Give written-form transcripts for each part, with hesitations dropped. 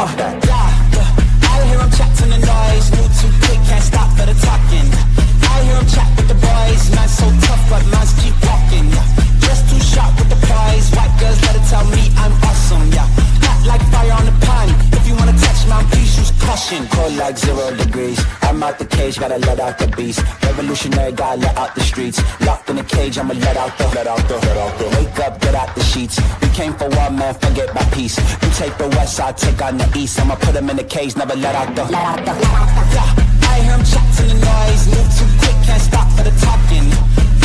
Stop that. I hear him chat to the noise, move too quick, can't stop for the talking. I hear him chat with the boys, man's so tough, but man's keep walking. Just too sharp with the prize, white girls let it tell me I'm awesome. Hot like fire on the pan. If you wanna touch my please use caution. Cold like 0 degrees. I'm out the cage, gotta let out the beast. Revolutionary, gotta let out the streets. Locked in a cage, I'ma let out the. Wake up, get out the sheets. We came for one, man, forget my peace. You take the west, I take on the east. I'ma put him in the cage, never let out the. I hear him chat to the noise, move too quick, can't stop for the talking.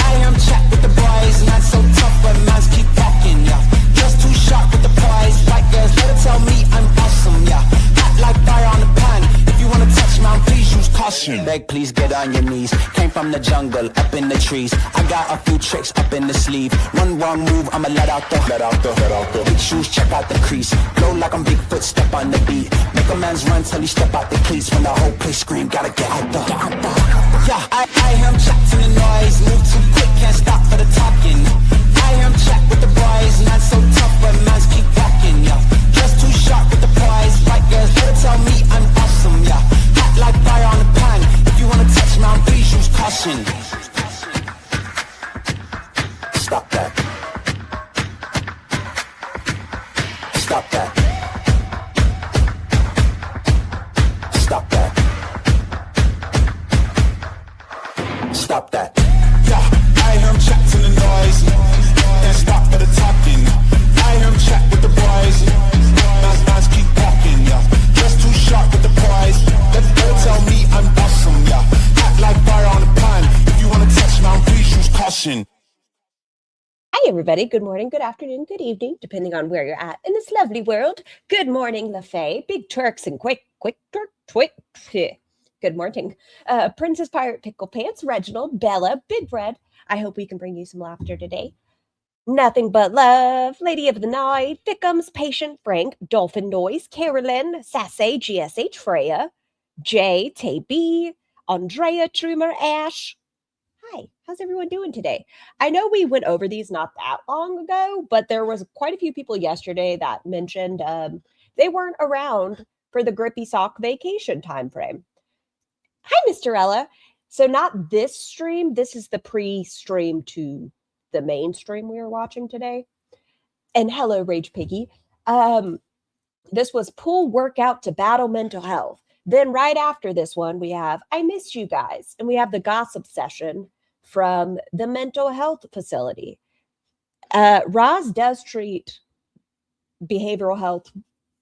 I hear him chat with the boys, man's so tough, but man's keep walking. Just too sharp with the prize, white girls let it tell me I'm awesome. Hot like fire on the pan. If you wanna touch mine, please use caution. Beg, please get on your knees. Came from the jungle, up in the trees. I got a few tricks up in the sleeve. One wrong move, I'ma let out the. Big shoes, check out the crease. Blow like I'm Bigfoot, step on the beat. Make a man's run till he step out the cleats. When the whole place scream, gotta get out the. I hear him chat to the noise. Move too quick, can't stop for the talking. I hear him chat with the boys. Man's so tough, but man's keep walking. Just too sharp with the prize. White girls let it tell me I'm awesome. Hot like fire on the pan. If you wanna touch mine, please use caution. Stop that. Stop that. Stop that. Stop that. I hear him chat to the noise. Can't stop for the talking. I hear him chat with the boys. Man's keep walking. Just too sharp with the prize. Let tell me I'm awesome. Hot like fire on the pan. If you wanna touch mine, please use caution. Hi, everybody. Good morning, good afternoon, good evening, depending on where you're at in this lovely world. Good morning, LaFay, Big Turks, and Quick Turk. Good morning. Princess Pirate Pickle Pants, Reginald, Bella, Big Red. I hope we can bring you some laughter today. Nothing but love, Lady of the Night, Thickums, Patient, Frank, Dolphin Noise, Carolyn, Sassy, GSH, Freya, Jay, Tay B, Andrea, Trumer, Ash. Hi, how's everyone doing today? I know we went over these not that long ago, but there was quite a few people yesterday that mentioned they weren't around for the Grippy Sock vacation time frame. Hi, Mr. Ella. So not this stream. This is the pre-stream to the main stream we are watching today. And hello, Rage Piggy. This was Pool Workout to Battle Mental Health. Then right after this one, we have I Miss You Guys. And we have the gossip session from the mental health facility. Roz does treat behavioral health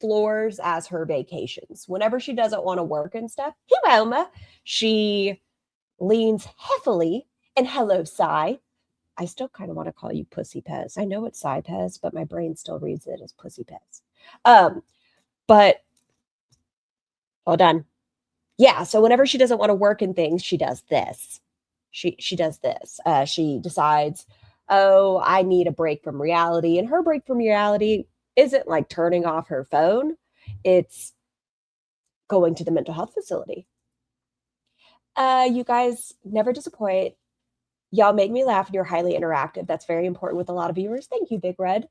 floors as her vacations. Whenever she doesn't want to work and stuff, hey, Wilma, she leans heavily, and hello, Cy. I still kind of want to call you Pussy Pez. I know it's Cy Pez, but my brain still reads it as Pussy Pez. But hold on. Yeah, so whenever she doesn't want to work and things, she does this. She does this. She decides, oh, I need a break from reality. And her break from reality isn't like turning off her phone. It's going to the mental health facility. You guys never disappoint. Y'all make me laugh and you're highly interactive. That's very important with a lot of viewers. Thank you, Big Red.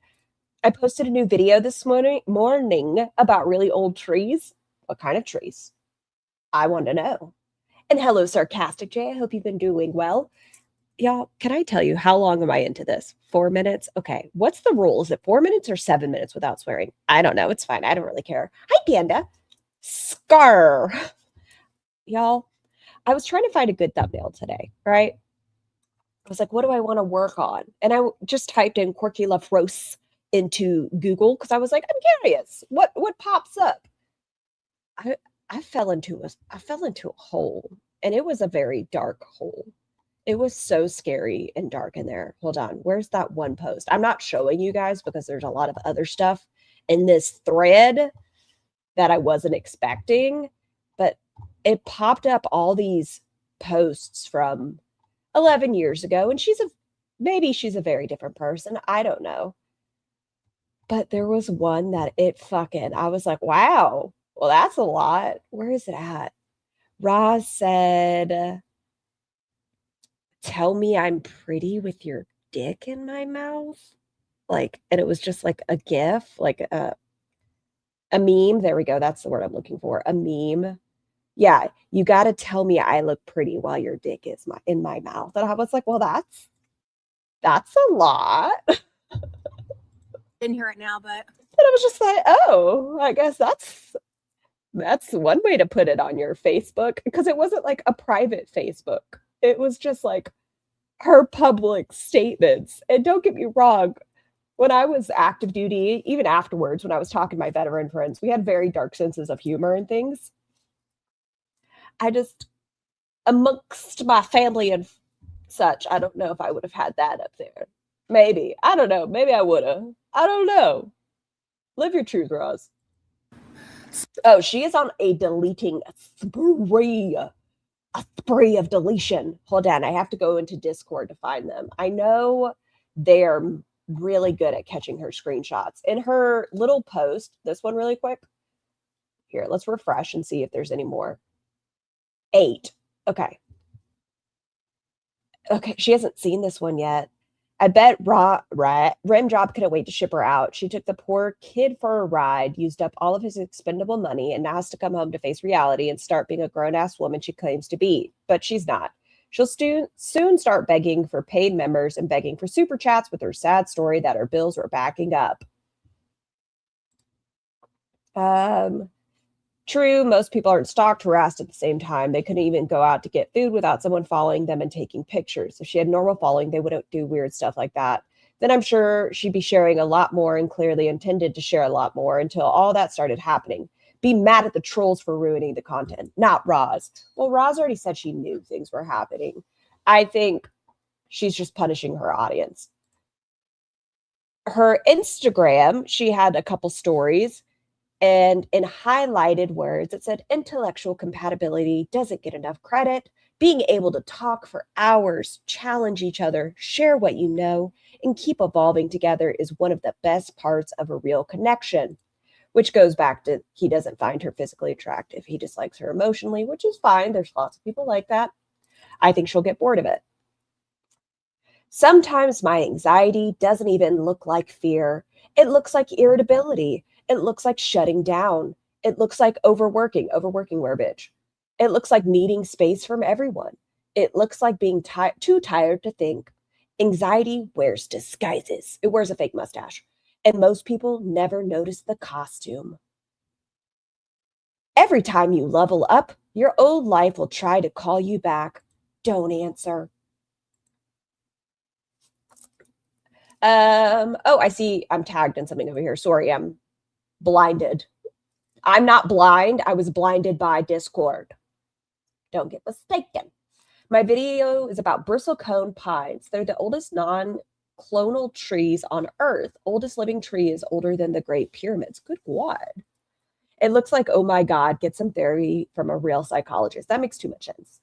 I posted a new video this morning about really old trees. What kind of trees? I want to know. And hello, Sarcastic Jay. I hope you've been doing well. Y'all, can I tell you how long am I into this? 4 minutes? Okay. What's the rule? Is it 4 minutes or 7 minutes without swearing? I don't know. It's fine. I don't really care. Hi, Panda. Scar. Y'all, I was trying to find a good thumbnail today, right? I was like, what do I want to work on? And I just typed in QuirkyLoveRosee into Google because I was like, I'm curious. What pops up? I fell into a hole, and it was a very dark hole. It was so scary and dark in there. Hold on. Where's that one post? I'm not showing you guys because there's a lot of other stuff in this thread that I wasn't expecting, but it popped up all these posts from 11 years ago, and maybe she's a very different person. I don't know. But there was one that I was like, wow, well, that's a lot. Where is it at? Roz said, tell me I'm pretty with your dick in my mouth. And it was just like a GIF, like a A meme. There we go. That's the word I'm looking for. A meme. Yeah, you got to tell me I look pretty while your dick is in my mouth. And I was like, well, that's a lot. Didn't hear it now, but And I was just like, oh, I guess that's one way to put it on your Facebook, because it wasn't like a private Facebook. It was just like her public statements. And don't get me wrong, when I was active duty, even afterwards, when I was talking to my veteran friends, we had very dark senses of humor and things. I just, amongst my family and such, I don't know if I would have had that up there. Maybe. I don't know. Maybe I would have. I don't know. Live your truth, Roz. Oh, she is on a deleting spree. A spree of deletion. Hold on. I have to go into Discord to find them. I know they're really good at catching her screenshots. In her little post, this one really quick. Here, let's refresh and see if there's any more. 8. Okay. Okay, she hasn't seen this one yet. I bet Rim Job couldn't wait to ship her out. She took the poor kid for a ride, used up all of his expendable money, and now has to come home to face reality and start being a grown-ass woman she claims to be. But she's not. She'll soon start begging for paid members and begging for super chats with her sad story that her bills were backing up. True, most people aren't stalked, harassed at the same time. They couldn't even go out to get food without someone following them and taking pictures. If she had normal following, they wouldn't do weird stuff like that. Then I'm sure she'd be sharing a lot more and clearly intended to share a lot more until all that started happening. Be mad at the trolls for ruining the content, not Roz. Well, Roz already said she knew things were happening. I think she's just punishing her audience. Her Instagram, she had a couple stories. And in highlighted words, it said intellectual compatibility doesn't get enough credit. Being able to talk for hours, challenge each other, share what you know, and keep evolving together is one of the best parts of a real connection. Which goes back to he doesn't find her physically attractive. He just likes her emotionally, which is fine. There's lots of people like that. I think she'll get bored of it. Sometimes my anxiety doesn't even look like fear. It looks like irritability. It looks like shutting down. It looks like overworking where, bitch. It looks like needing space from everyone. It looks like being too tired to think. Anxiety wears disguises. It wears a fake mustache. And most people never notice the costume. Every time you level up, your old life will try to call you back. Don't answer. Oh, I see I'm tagged in something over here. Sorry, I'm blinded. I'm not blind. I was blinded by Discord. Don't get mistaken. My video is about bristlecone pines. They're the oldest non-clonal trees on Earth. Oldest living tree is older than the Great Pyramids. Good God. It looks like, oh my God, get some therapy from a real psychologist. That makes too much sense.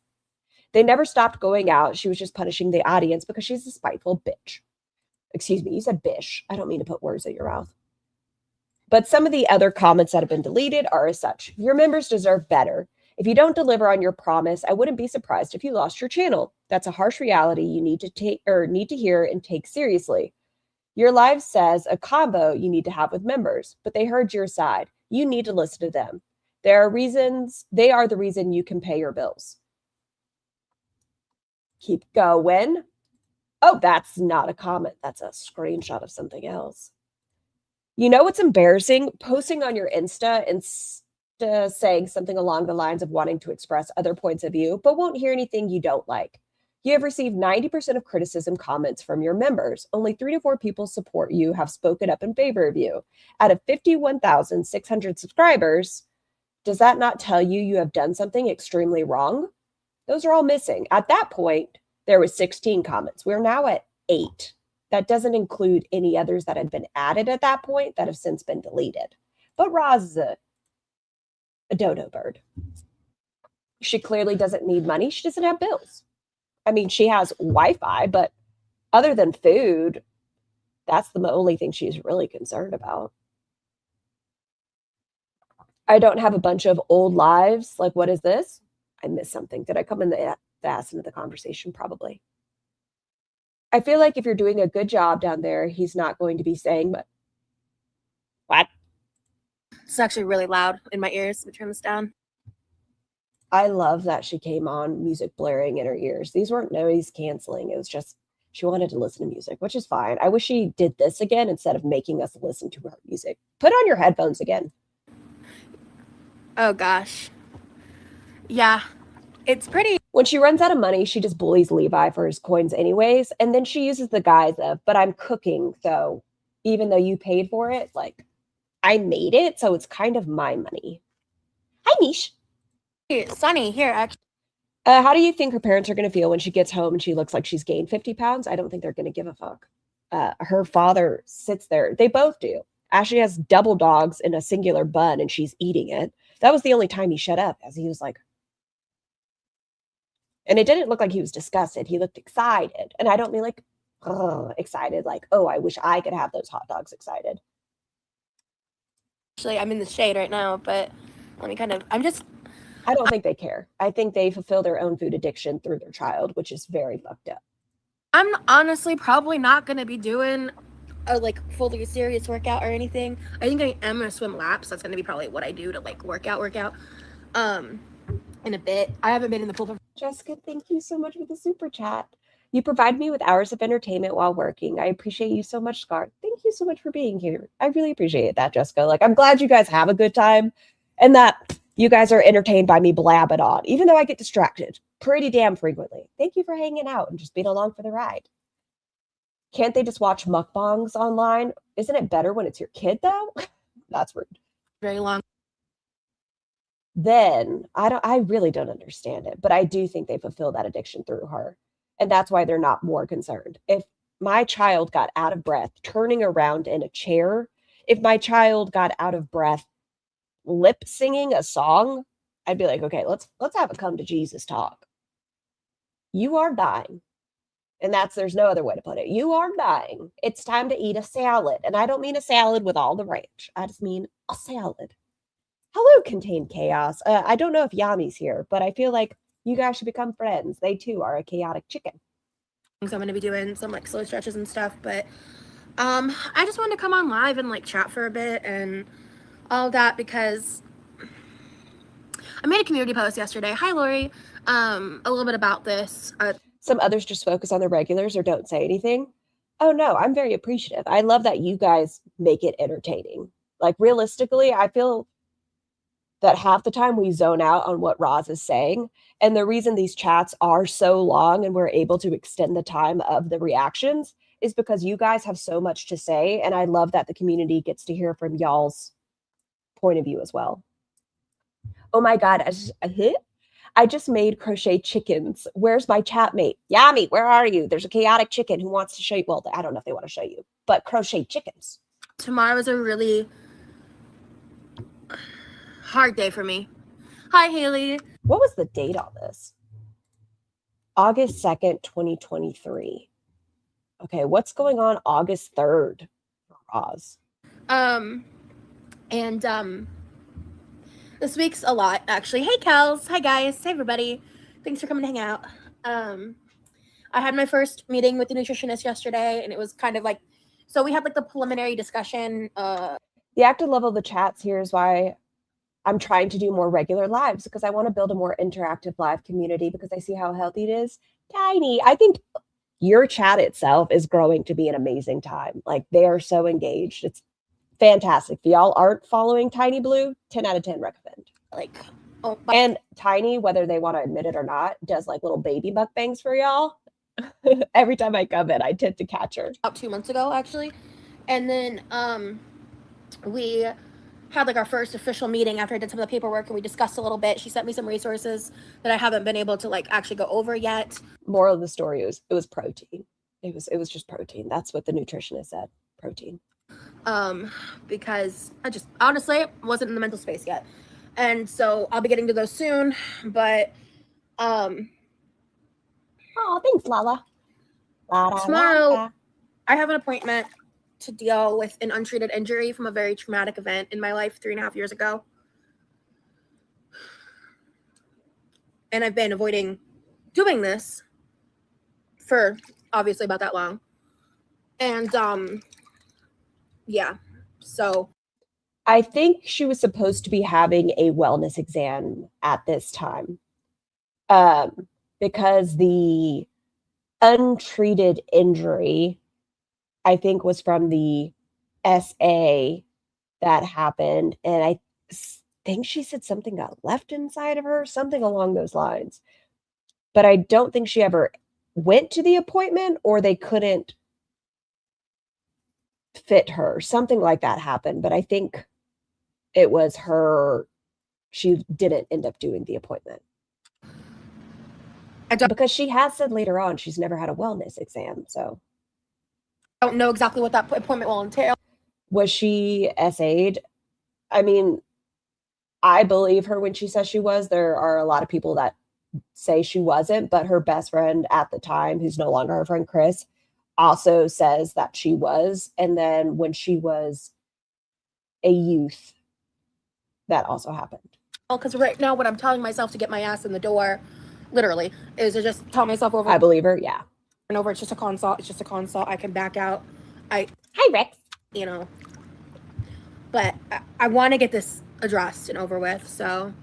They never stopped going out. She was just punishing the audience because she's a spiteful bitch. Excuse me, you said bish. I don't mean to put words in your mouth. But some of the other comments that have been deleted are as such. Your members deserve better. If you don't deliver on your promise, I wouldn't be surprised if you lost your channel. That's a harsh reality you need to hear and take seriously. Your live says a combo you need to have with members, but they heard your side. You need to listen to them. They are the reason you can pay your bills. Keep going. Oh, that's not a comment. That's a screenshot of something else. You know what's embarrassing? Posting on your Insta and saying something along the lines of wanting to express other points of view, but won't hear anything you don't like. You have received 90% of criticism comments from your members. Only 3 to 4 people support you, have spoken up in favor of you. Out of 51,600 subscribers, does that not tell you you have done something extremely wrong? Those are all missing. At that point, there was 16 comments. We're now at 8. That doesn't include any others that had been added at that point that have since been deleted. But Roz is a dodo bird. She clearly doesn't need money. She doesn't have bills. I mean, she has Wi-Fi, but other than food, that's the only thing she's really concerned about. I don't have a bunch of old lives. Like, what is this? I missed something. Did I come in the ass into the conversation? Probably. I feel like if you're doing a good job down there, he's not going to be saying, but what? It's actually really loud in my ears. Let me turn this down. I love that she came on music blaring in her ears. These weren't noise canceling. It was just she wanted to listen to music, which is fine. I wish she did this again instead of making us listen to her music. Put on your headphones again. Oh gosh. Yeah. It's pretty. When she runs out of money, she just bullies Levi for his coins anyways. And then she uses the guise of, but I'm cooking, so even though you paid for it, like I made it, so it's kind of my money. Hi, Mish. Sunny here, actually. How do you think her parents are going to feel when she gets home and she looks like she's gained 50 pounds? I don't think they're going to give a fuck. Her father sits there. They both do. Ashley has double dogs in a singular bun and she's eating it. That was the only time he shut up, as he was like, and it didn't look like he was disgusted. He looked excited. And I don't mean like, excited, like, oh, I wish I could have those hot dogs excited. Actually, I'm in the shade right now, but let me I don't think they care. I think they fulfill their own food addiction through their child, which is very fucked up. I'm honestly probably not going to be doing a like fully serious workout or anything. I think I am going to swim laps. That's going to be probably what I do to like workout. In a bit. I haven't been in the pool for. Jessica, thank you so much for the super chat. You provide me with hours of entertainment while working. I appreciate you so much, Scar. Thank you so much for being here. I really appreciate that, Jessica. Like, I'm glad you guys have a good time and that you guys are entertained by me blabbing on, even though I get distracted pretty damn frequently. Thank you for hanging out and just being along for the ride. Can't they just watch mukbangs online? Isn't it better when it's your kid, though? That's rude. Very long. Then I really don't understand it, but I do think they fulfill that addiction through her. And that's why they're not more concerned. If my child got out of breath turning around in a chair, if my child got out of breath lip singing a song, I'd be like, okay, let's have a come to Jesus talk. You are dying. And there's no other way to put it. You are dying. It's time to eat a salad. And I don't mean a salad with all the ranch. I just mean a salad. Hello, Contained Chaos. I don't know if Yami's here, but I feel like you guys should become friends. They too are a chaotic chicken. So I'm going to be doing some like slow stretches and stuff, but I just wanted to come on live and like chat for a bit and all that because I made a community post yesterday. Hi, Lori. A little bit about this. Some others just focus on the regulars or don't say anything. Oh no, I'm very appreciative. I love that you guys make it entertaining. Like realistically, I feel that half the time we zone out on what Roz is saying. And the reason these chats are so long and we're able to extend the time of the reactions is because you guys have so much to say. And I love that the community gets to hear from y'all's point of view as well. Oh my God, I just made crochet chickens. Where's my chat mate? Yami, where are you? There's a chaotic chicken who wants to show you. Well, I don't know if they want to show you, but crochet chickens. Tomorrow is a really hard day for me. Hi, Haley. What was the date on this? August 2nd, 2023. Okay, what's going on August 3rd for Roz? This week's a lot, actually. Hey, Kels. Hi, guys. Hey, everybody. Thanks for coming to hang out. I had my first meeting with the nutritionist yesterday, and it was kind of like, so we had like the preliminary discussion. The active level of the chats here is why I'm trying to do more regular lives, because I want to build a more interactive live community because I see how healthy it is. Tiny, I think your chat itself is growing to be an amazing time. Like they are so engaged. It's fantastic. If y'all aren't following Tiny Blue, 10 out of 10 recommend. And Tiny, whether they want to admit it or not, does like little baby mukbangs for y'all. Every time I come in, I tend to catch her. About 2 months ago, actually. And then we had like our first official meeting after I did some of the paperwork, and we discussed a little bit. She sent me some resources that I haven't been able to like actually go over yet. Moral of the story is it was protein. It was just protein. That's what the nutritionist said. Protein. Because I just honestly wasn't in the mental space yet. And so I'll be getting to those soon. But oh, thanks, Lala. Tomorrow I have an appointment to deal with an untreated injury from a very traumatic event in my life 3.5 years ago. And I've been avoiding doing this for obviously about that long. And yeah, so I think she was supposed to be having a wellness exam at this time, because the untreated injury, I think, was from the SA that happened, and I think she said something got left inside of her, something along those lines. But I don't think she ever went to the appointment, or they couldn't fit her. Something like that happened, but I think it was her. She didn't end up doing the appointment. Because she has said later on she's never had a wellness exam, so. I don't know exactly what that appointment will entail. Was she SA'd? I mean, I believe her when she says she was. There are a lot of people that say she wasn't, but her best friend at the time, who's no longer her friend Chris, also says that she was. And then when she was a youth, that also happened. Well, because right now what I'm telling myself to get my ass in the door, literally, is to just tell myself over. I believe her, yeah. And over, it's just a consult. It's just a consult. I can back out. Hi, Rex. You know, but I want to get this addressed and over with. So,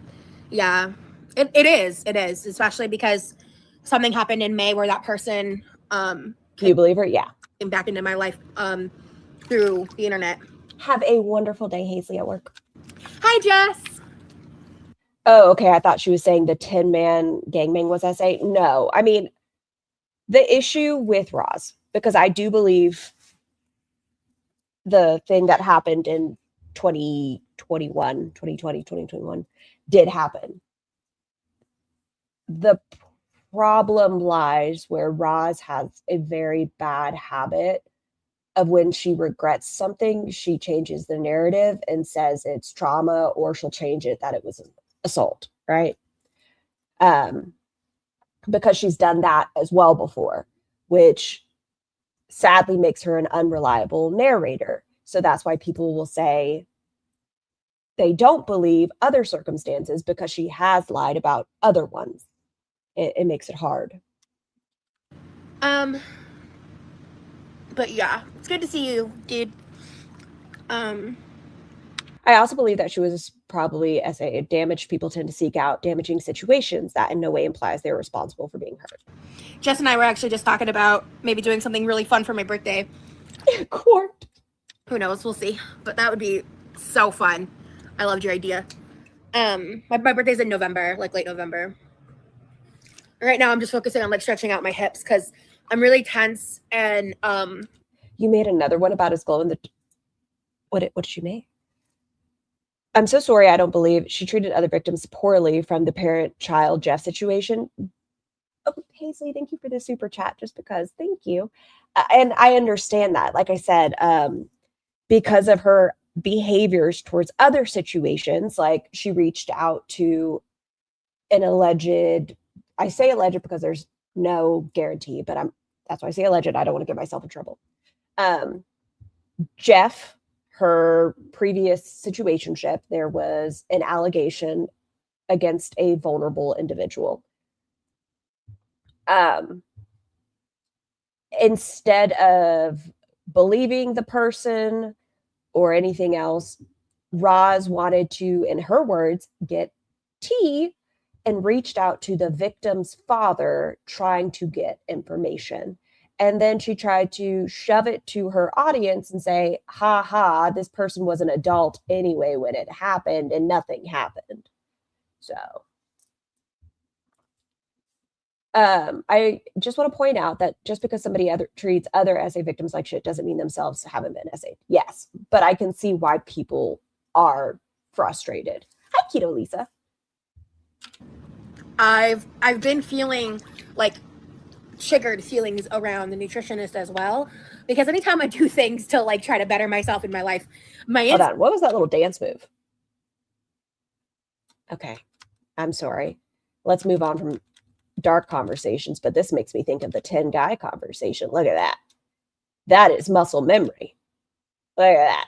yeah, it is, especially because something happened in May where that person you believe her? Yeah. Came back into my life through the internet. Have a wonderful day, Hazley, at work. Hi, Jess. Oh, okay. I thought she was saying the 10-man gangbang was SA. No, I mean, the issue with Roz, because I do believe the thing that happened in 2021 did happen. The problem lies where Roz has a very bad habit of when she regrets something, she changes the narrative and says it's trauma, or she'll change it that it was assault, right? Because she's done that as well before, which sadly makes her an unreliable narrator. So that's why people will say they don't believe other circumstances, because she has lied about other ones. It makes it hard. But yeah, it's good to see you, dude. I also believe that she was probably, as a damaged people tend to seek out damaging situations. That in no way implies they're responsible for being hurt. Jess and I were actually just talking about maybe doing something really fun for my birthday. Court. Who knows? We'll see. But that would be so fun. I loved your idea. My birthday's in November, like late November. Right now I'm just focusing on like stretching out my hips because I'm really tense. And you made another one about his glow in the. What did she make? I'm so sorry. I don't believe she treated other victims poorly from the parent-child Jeff situation. Oh, Hazley, thank you for the super chat. Just because, thank you. And I understand that. Like I said, because of her behaviors towards other situations, like she reached out to an alleged. I say alleged because there's no guarantee, but that's why I say alleged. I don't want to get myself in trouble. Jeff, her previous situationship, there was an allegation against a vulnerable individual. Instead of believing the person or anything else, Roz wanted to, in her words, get tea, and reached out to the victim's father trying to get information. And then she tried to shove it to her audience and say, ha ha, this person was an adult anyway when it happened and nothing happened. So I just want to point out that just because somebody treats other SA victims like shit doesn't mean themselves haven't been SA'd. Yes, but I can see why people are frustrated. Hi, Keto Lisa. I've been feeling like triggered feelings around the nutritionist as well, because anytime I do things to like try to better myself in my life, Hold on, what was that little dance move? Okay, I'm sorry. Let's move on from dark conversations, but this makes me think of the 10 guy conversation. Look at that. That is muscle memory. Look at that.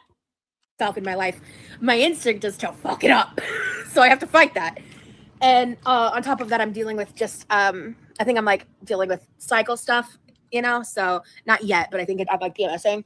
Self in my life, my instinct is to fuck it up. So I have to fight that. And on top of that, I'm dealing with just, I think I'm like dealing with cycle stuff, you know? So not yet, but I think I'm like PMSing.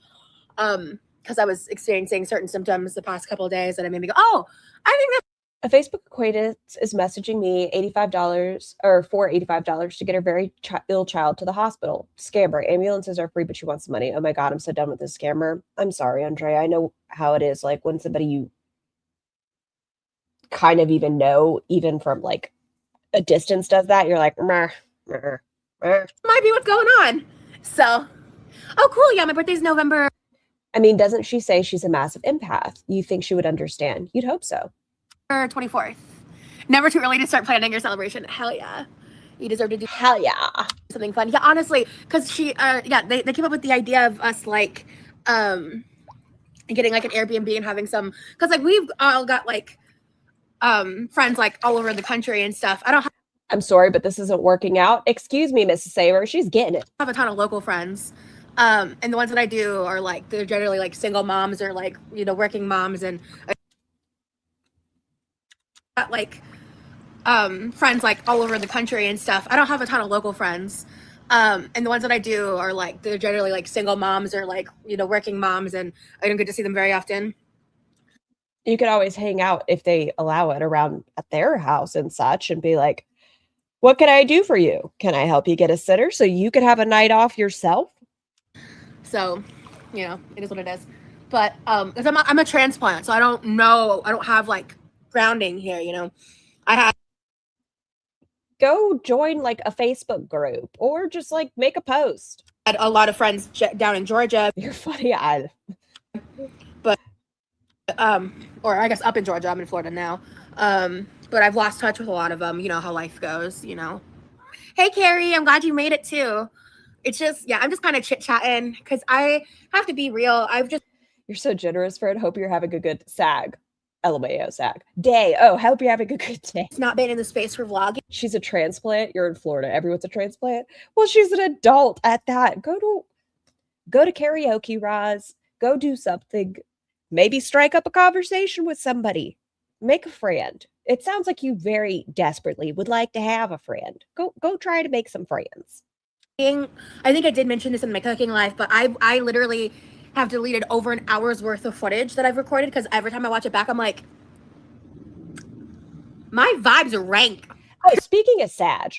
because I was experiencing certain symptoms the past couple of days, and it made me go, oh, I think that's A Facebook acquaintance is messaging me $85 or for $85 to get her very ill child to the hospital. Scammer. Ambulances are free, but she wants the money. Oh my God, I'm so done with this scammer. I'm sorry, Andre. I know how it is. Like when somebody you kind of even know, even from like a distance does that, you're like, meh, meh, meh. might be what's going on. So, oh, cool. Yeah, my birthday's November. I mean, doesn't she say she's a massive empath? You think she would understand? You'd hope so. 24th. Never too early to start planning your celebration. Hell yeah. You deserve to do Hell yeah. something fun. Yeah, honestly, because they came up with the idea of us like getting like an Airbnb and having some, because like we've all got like friends like all over the country and stuff. I don't I'm sorry, but this isn't working out. Excuse me, Mrs. Saber. She's getting it. have a ton of local friends. And the ones that I do are like, they're generally like single moms or like, you know, working moms, and got like friends like all over the country and stuff. I don't have a ton of local friends. And the ones that I do are like, they're generally like single moms or like, you know, working moms, and I don't get to see them very often. You could always hang out if they allow it around at their house and such and be like, what can I do for you? Can I help you get a sitter so you could have a night off yourself? So, you know, it is what it is. But 'cause I'm a transplant, so I don't know, I don't have like grounding here, you know. I have Go join like a Facebook group or just like make a post. had a lot of friends down in Georgia, You're funny. or I guess up in Georgia. I'm in Florida now. But I've lost touch with a lot of them. You know how life goes, you know. Hey, Carrie, I'm glad you made it too. It's just, yeah, I'm just kind of chit-chatting because I have to be real. You're so generous, Fred. Hope you're having a good SAG. LMAO SAG. Day. Oh, hope you're having a good day. not been in the space for vlogging. She's a transplant. You're in Florida. Everyone's a transplant. Well, she's an adult at that. Go to karaoke, Roz. Go do something. Maybe strike up a conversation with somebody. Make a friend. It sounds like you very desperately would like to have a friend. Go try to make some friends. I think I did mention this in my cooking life, but I literally have deleted over an hour's worth of footage that I've recorded because every time I watch it back, I'm like, my vibes are rank. Oh, speaking of Sag,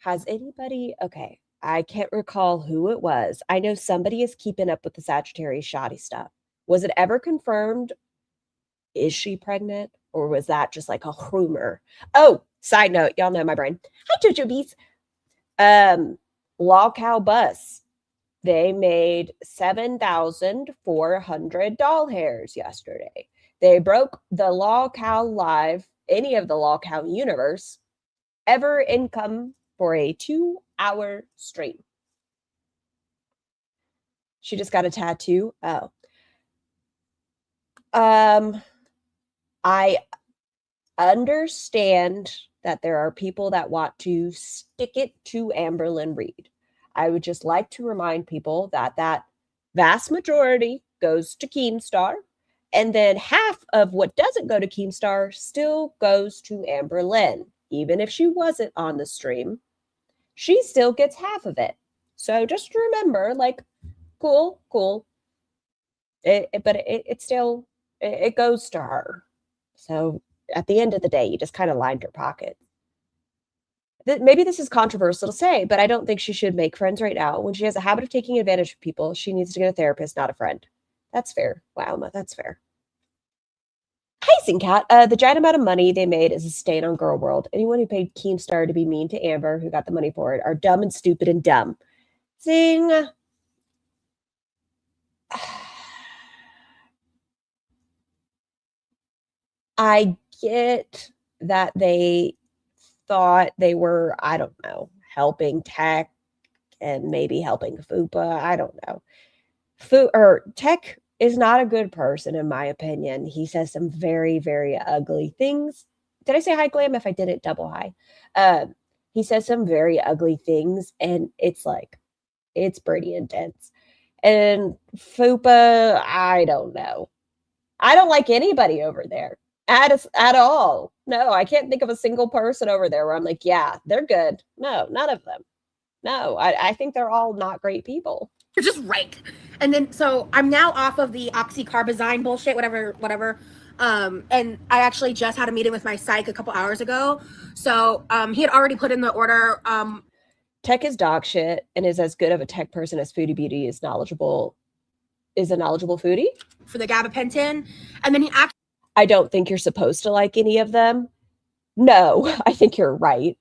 has anybody, okay, I can't recall who it was. I know somebody is keeping up with the Sagittarius shoddy stuff. Was it ever confirmed? Is she pregnant? Or was that just like a rumor? Oh, side note, y'all know my brain. Hi, Jojo Bees. Law Cow Bus. They made 7,400 doll hairs yesterday. They broke the Law Cow Live, any of the Law Cow universe, ever income for a 2-hour stream. She just got a tattoo. Oh. I understand that there are people that want to stick it to Amberlynn Reed. I would just like to remind people that that vast majority goes to Keemstar, and then half of what doesn't go to Keemstar still goes to Amberlynn. Even if she wasn't on the stream, she still gets half of it. So just remember, like, cool. It still goes to her. So at the end of the day, you just kind of lined your pocket. Maybe this is controversial to say, but I don't think she should make friends right now. When she has a habit of taking advantage of people, she needs to get a therapist, not a friend. That's fair. Wow, that's fair. Hi, Zincat. The giant amount of money they made is a stain on Girl World. Anyone who paid Keemstar to be mean to Amber, who got the money for it, are dumb and stupid and dumb. Zing. I get that they thought they were, I don't know, helping tech and maybe helping FUPA. I don't know. Tech is not a good person, in my opinion. He says some very, very ugly things. Did I say hi, Glam? If I didn't, double hi. He says some very ugly things, and it's like, it's pretty intense. And FUPA, I don't know. I don't like anybody over there at all. No, I can't think of a single person over there where I'm like, yeah, they're good. No, none of them. No, I think they're all not great people. You're just right. And then, so I'm now off of the oxycarbazine bullshit, whatever. And I actually just had a meeting with my psych a couple hours ago. So he had already put in the order. Tech is dog shit and is as good of a tech person as Foodie Beauty is a knowledgeable foodie. For the gabapentin. And then he actually... I don't think you're supposed to like any of them. No, I think you're right.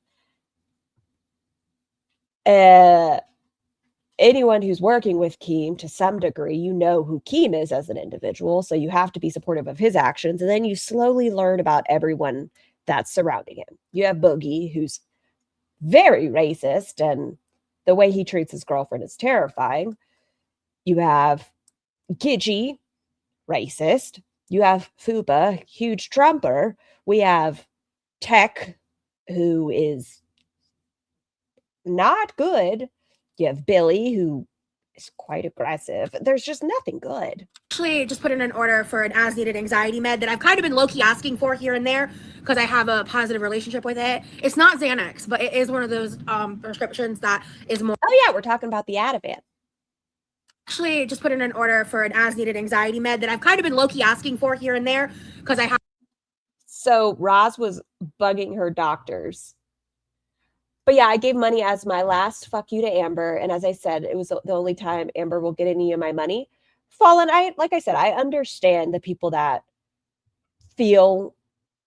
Anyone who's working with Keem to some degree, you know who Keem is as an individual, so you have to be supportive of his actions, and then you slowly learn about everyone that's surrounding him. You have Boogie, who's very racist, and the way he treats his girlfriend is terrifying. You have Gidgey, racist. You have Fupa, huge Trumper. We have Tech, who is not good. You have Billy, who is quite aggressive. There's just nothing good. Actually just put in an order for an as-needed anxiety med that I've kind of been low-key asking for here and there because I have a positive relationship with it. It's not Xanax, but it is one of those prescriptions that is more... Oh yeah, we're talking about the Ativan. Actually just put in an order for an as-needed anxiety med that I've kind of been low-key asking for here and there because I have... So Roz was bugging her doctors. But yeah, I gave money as my last fuck you to Amber. And as I said, it was the only time Amber will get any of my money. Fallen, like I said, I understand the people that feel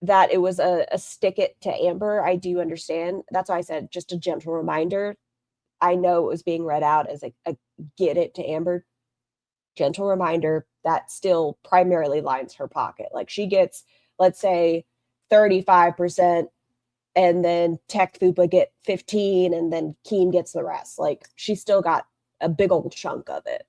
that it was a stick it to Amber. I do understand. That's why I said just a gentle reminder. I know it was being read out as a get it to Amber. Gentle reminder that still primarily lines her pocket. Like she gets, let's say, 35%. And then Tech Fupa get 15, and then Keem gets the rest. Like she still got a big old chunk of it.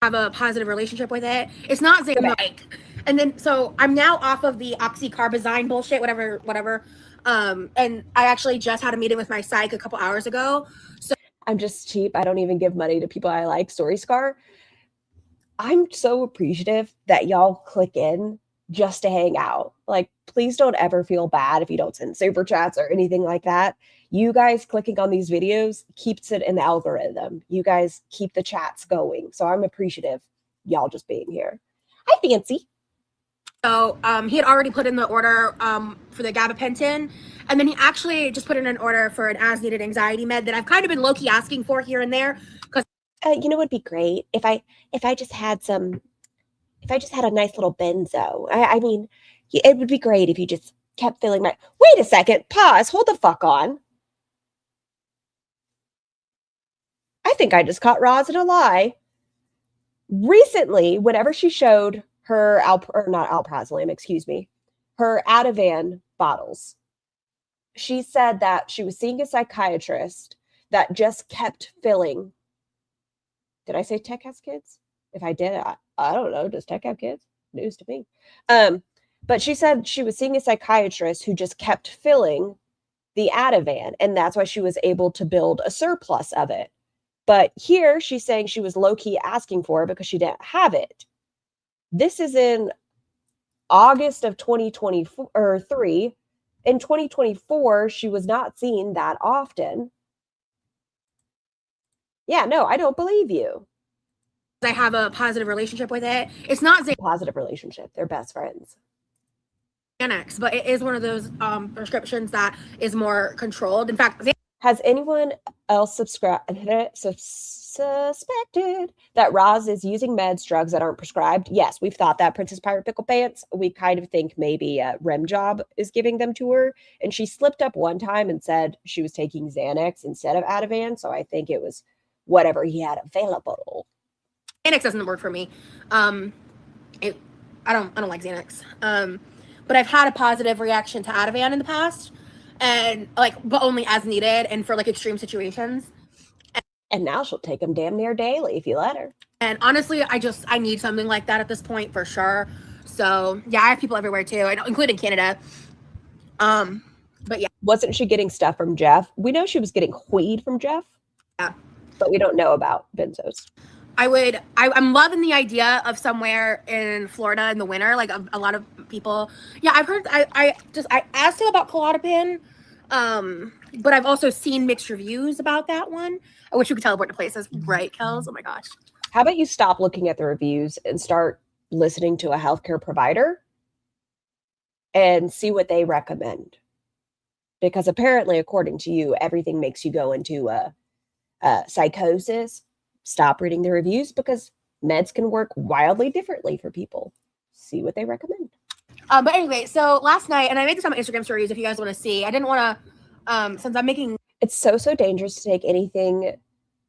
Have a positive relationship with it. It's not Xanax. And then, so I'm now off of the oxycarbazine bullshit, whatever. And I actually just had a meeting with my psych a couple hours ago. So I'm just cheap. I don't even give money to people I like. Story Scar. I'm so appreciative that y'all click in just to hang out. Like, please don't ever feel bad if you don't send super chats or anything like that. You guys clicking on these videos keeps it in the algorithm. You guys keep the chats going. So I'm appreciative y'all just being here. Hi, Fancy. So he had already put in the order for the gabapentin. And then he actually just put in an order for an as-needed anxiety med that I've kind of been low-key asking for here and there. Because you know, it would be great if I just had a nice little benzo. I mean, it would be great if you just kept filling my... Wait a second. Pause. Hold the fuck on. I think I just caught Roz in a lie. Recently, whenever she showed her her Ativan bottles, she said that she was seeing a psychiatrist that just kept filling... Did I say Tech has kids? If I did, I don't know. Does Tech have kids? News to me. But she said she was seeing a psychiatrist who just kept filling the Ativan, and that's why she was able to build a surplus of it. But here she's saying she was low-key asking for it because she didn't have it. This is in August of 2023. In 2024, she was not seen that often. Yeah, no, I don't believe you. I have a positive relationship with it. It's not positive relationship. They're best friends. Xanax, but it is one of those prescriptions that is more controlled. In fact, has anyone else suspected that Roz is using meds, drugs that aren't prescribed? Yes, we've thought that, Princess Pirate Pickle Pants. We kind of think maybe Rem Job is giving them to her. And she slipped up one time and said she was taking Xanax instead of Ativan. So I think it was whatever he had available. Xanax doesn't work for me. I don't like Xanax. But I've had a positive reaction to Ativan in the past, and but only as needed and for extreme situations. And now she'll take them damn near daily if you let her. And honestly, I need something like that at this point for sure. So yeah, I have people everywhere too, including Canada. But yeah, wasn't she getting stuff from Jeff? We know she was getting weed from Jeff. Yeah, but we don't know about benzos. I'm loving the idea of somewhere in Florida in the winter, a lot of people. Yeah, I've heard, I asked him about Klonopin, but I've also seen mixed reviews about that one. I wish we could teleport to places, right, Kels? Oh my gosh. How about you stop looking at the reviews and start listening to a healthcare provider and see what they recommend? Because apparently, according to you, everything makes you go into psychosis. Stop reading the reviews because meds can work wildly differently for people. See what they recommend. But anyway, so last night, and I made this on my Instagram stories if you guys want to see. I didn't want to, since I'm making... It's so dangerous to take anything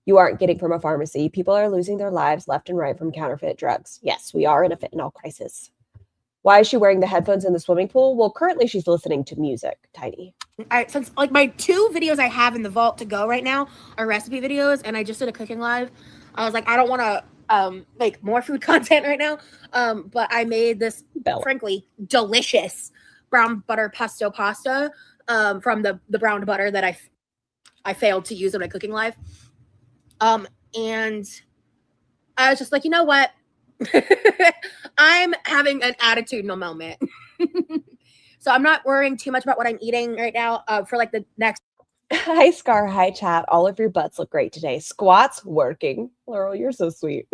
you aren't getting from a pharmacy. People are losing their lives left and right from counterfeit drugs. Yes, we are in a fentanyl crisis. Why is she wearing the headphones in the swimming pool? Well, currently she's listening to music, Tiny. Since like my 2 videos I have in the vault to go right now are recipe videos, and I just did a cooking live. I was like, I don't want to make more food content right now. But I made this, frankly, delicious brown butter pesto pasta from the brown butter that I failed to use on my cooking live. And I was just like, you know what? I'm having an attitudinal moment. So I'm not worrying too much about what I'm eating right now for like the next. Hi, Scar. Hi, chat. All of your butts look great today. Squats working. Laurel, you're so sweet.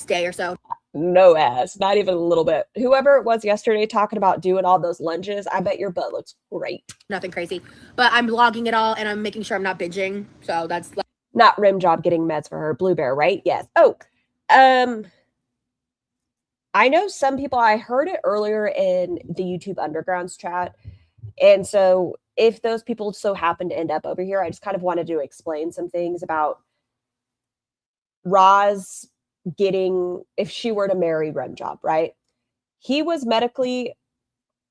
Day or so. No ass. Not even a little bit. Whoever it was yesterday talking about doing all those lunges, I bet your butt looks great. Nothing crazy. But I'm logging it all and I'm making sure I'm not binging. So that's like. Not rim job getting meds for her. Blue Bear, right? Yes. Oh, I know some people, I heard it earlier in the YouTube Undergrounds chat. And so if those people so happen to end up over here, I just kind of wanted to explain some things about Roz getting, if she were to marry rim job, right? He was medically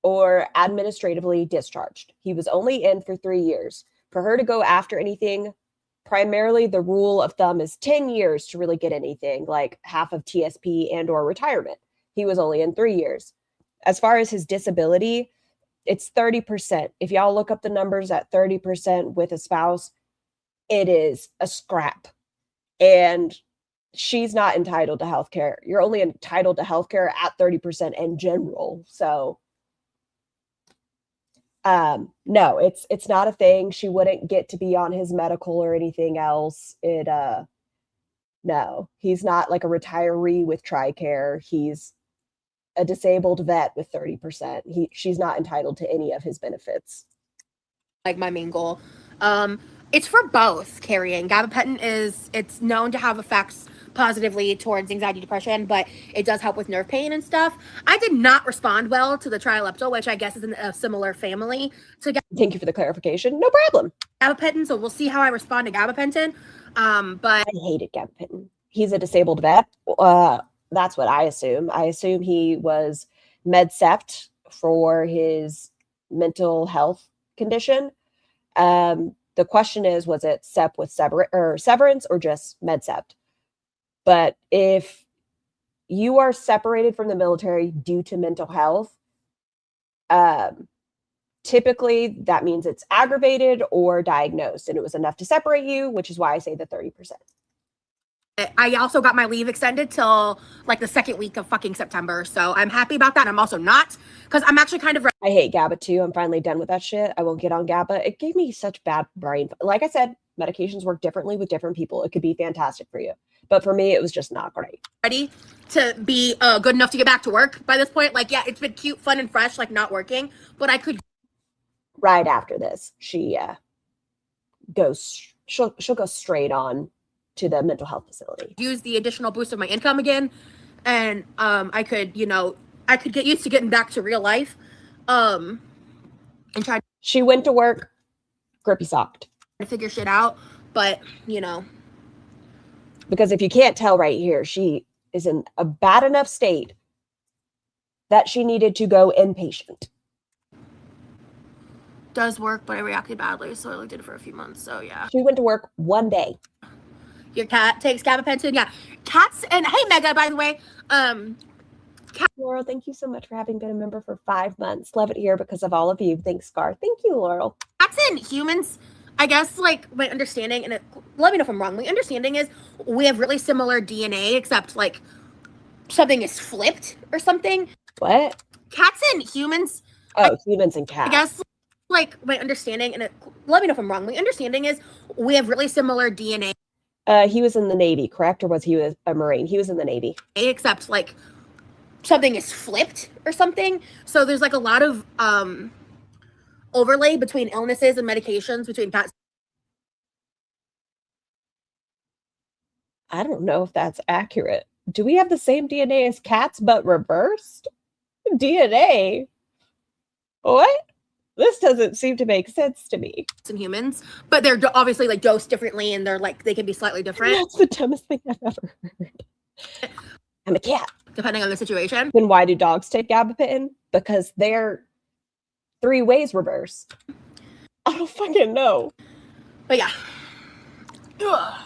or administratively discharged. He was only in for 3 years. For her to go after anything, primarily the rule of thumb is 10 years to really get anything, like half of TSP and or retirement. He was only in 3 years. As far as his disability, it's 30%. If y'all look up the numbers at 30% with a spouse, it is a scrap. And she's not entitled to healthcare. You're only entitled to healthcare at 30% in general. So no, it's not a thing. She wouldn't get to be on his medical or anything else. No, he's not like a retiree with TRICARE. He's a disabled vet with 30%. She's not entitled to any of his benefits. Like my main goal. It's for both carrying. Gabapentin it's known to have effects positively towards anxiety, depression, but it does help with nerve pain and stuff. I did not respond well to the trileptal, which I guess is in a similar family to Thank you for the clarification. No problem. Gabapentin, so we'll see how I respond to gabapentin. But I hated gabapentin. He's a disabled vet. That's what I assume. I assume he was med-cept for his mental health condition. The question is, was it CEP with severance or just med-cept? But if you are separated from the military due to mental health, typically that means it's aggravated or diagnosed, and it was enough to separate you, which is why I say the 30%. I also got my leave extended till like the second week of fucking September. So I'm happy about that. And I'm also not, because I'm actually kind of... I hate GABA too. I'm finally done with that shit. I won't get on GABA. It gave me such bad brain. Like I said, medications work differently with different people. It could be fantastic for you. But for me, it was just not great. Ready to be good enough to get back to work by this point. Like, yeah, it's been cute, fun, and fresh, like not working. But I could... Right after this, she'll go straight on to the mental health facility. Use the additional boost of my income again. And I could get used to getting back to real life. And try. She went to work, Grippy socked. To figure shit out. But, because if you can't tell right here, she is in a bad enough state that she needed to go inpatient. Does work, but I reacted badly, so I only did it for a few months. So yeah. She went to work one day. Your cat takes gabapentin. Yeah. Cats and hey Mega, by the way. Laurel, thank you so much for having been a member for 5 months. Love it here because of all of you. Thanks, Scar. Thank you, Laurel. Cats and humans, I guess, like my understanding, and let me know if I'm wrong. My understanding is we have really similar DNA, except like something is flipped or something. What? Cats and humans. Oh, humans and cats. I guess like my understanding, and let me know if I'm wrong. My understanding is we have really similar DNA. He was in the Navy, correct? Or was he a Marine? He was in the Navy. Except like something is flipped or something. So there's like a lot of overlay between illnesses and medications between cats. I don't know if that's accurate. Do we have the same DNA as cats but reversed? DNA? What? This doesn't seem to make sense to me. And humans, but they're obviously like dosed differently, and they're like they can be slightly different. That's the dumbest thing I've ever heard. I'm a cat. Depending on the situation. Then why do dogs take gabapentin? Because they're 3 ways reversed. I don't fucking know. But yeah. Ugh.